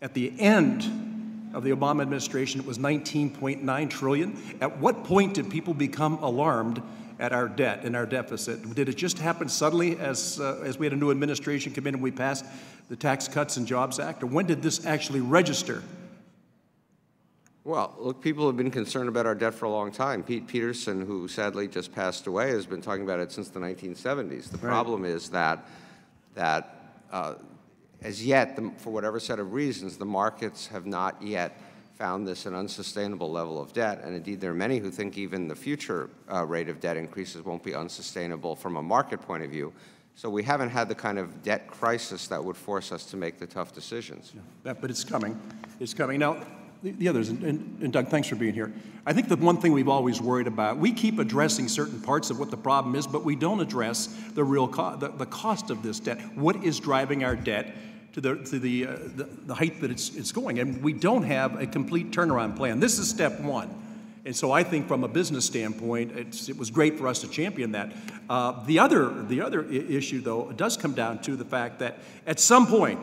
At the end of the Obama administration, it was $19.9 trillion. At what point did people become alarmed at our debt and our deficit? Did it just happen suddenly as we had a new administration come in and we passed the Tax Cuts and Jobs Act? Or when did this actually register? Well, look, people have been concerned about our debt for a long time. Pete Peterson, who sadly just passed away, has been talking about it since the 1970s. The problem is that as yet, for whatever set of reasons, the markets have not yet found this an unsustainable level of debt. And indeed, there are many who think even the future rate of debt increases won't be unsustainable from a market point of view. So we haven't had the kind of debt crisis that would force us to make the tough decisions. Yeah, but it's coming. It's coming. Now, the others, and Doug, thanks for being here. I think the one thing we've always worried about, we keep addressing certain parts of what the problem is, but we don't address the real the cost of this debt. What is driving our debt to the height that it's going? And we don't have a complete turnaround plan. This is step one. And so I think from a business standpoint, it was great for us to champion that. The other issue, though, does come down to the fact that at some point,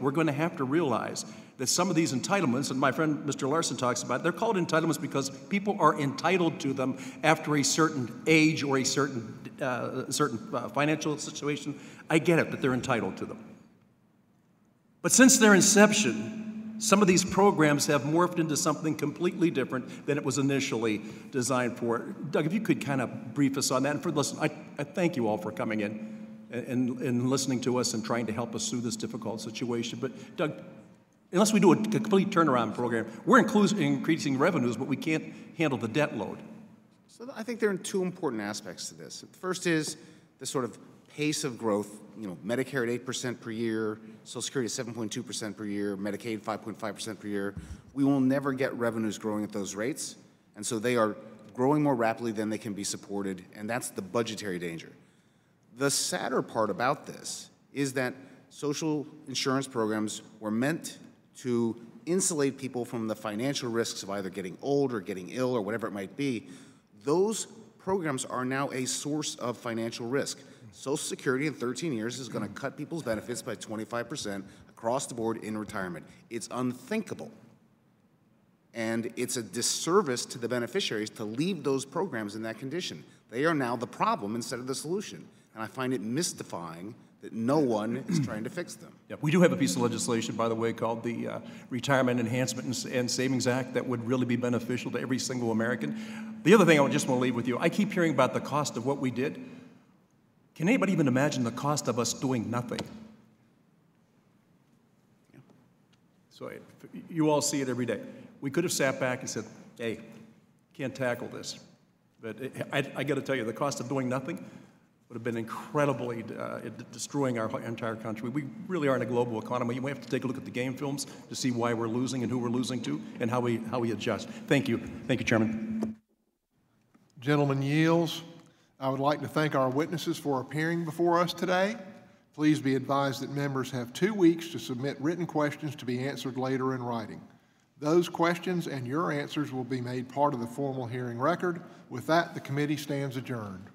we're going to have to realize that some of these entitlements, and my friend Mr. Larson talks about, they're called entitlements because people are entitled to them after a certain age or a certain financial situation. I get it that they're entitled to them. But since their inception, some of these programs have morphed into something completely different than it was initially designed for. Doug, if you could kind of brief us on that. And listen, I thank you all for coming in and listening to us and trying to help us through this difficult situation. But Doug, unless we do a complete turnaround program, we're increasing revenues, but we can't handle the debt load. So I think there are 2 important aspects to this. The first is the sort of pace of growth. You know, Medicare at 8% per year, Social Security at 7.2% per year, Medicaid 5.5% per year. We will never get revenues growing at those rates, and so they are growing more rapidly than they can be supported, and that's the budgetary danger. The sadder part about this is that social insurance programs were meant to insulate people from the financial risks of either getting old or getting ill or whatever it might be. Those programs are now a source of financial risk. Social Security in 13 years is going to cut people's benefits by 25% across the board in retirement. It's unthinkable. And it's a disservice to the beneficiaries to leave those programs in that condition. They are now the problem instead of the solution. And I find it mystifying that no one is trying to fix them. Yeah, we do have a piece of legislation, by the way, called the Retirement Enhancement and Savings Act that would really be beneficial to every single American. The other thing I just want to leave with you, I keep hearing about the cost of what we did. Can anybody even imagine the cost of us doing nothing? So you all see it every day. We could have sat back and said, hey, can't tackle this. But I got to tell you, the cost of doing nothing would have been incredibly destroying our entire country. We really are in a global economy. You have to take a look at the game films to see why we're losing and who we're losing to and how we adjust. Thank you. Thank you, Chairman. Gentleman yields. I would like to thank our witnesses for appearing before us today. Please be advised that members have 2 weeks to submit written questions to be answered later in writing. Those questions and your answers will be made part of the formal hearing record. With that, the committee stands adjourned.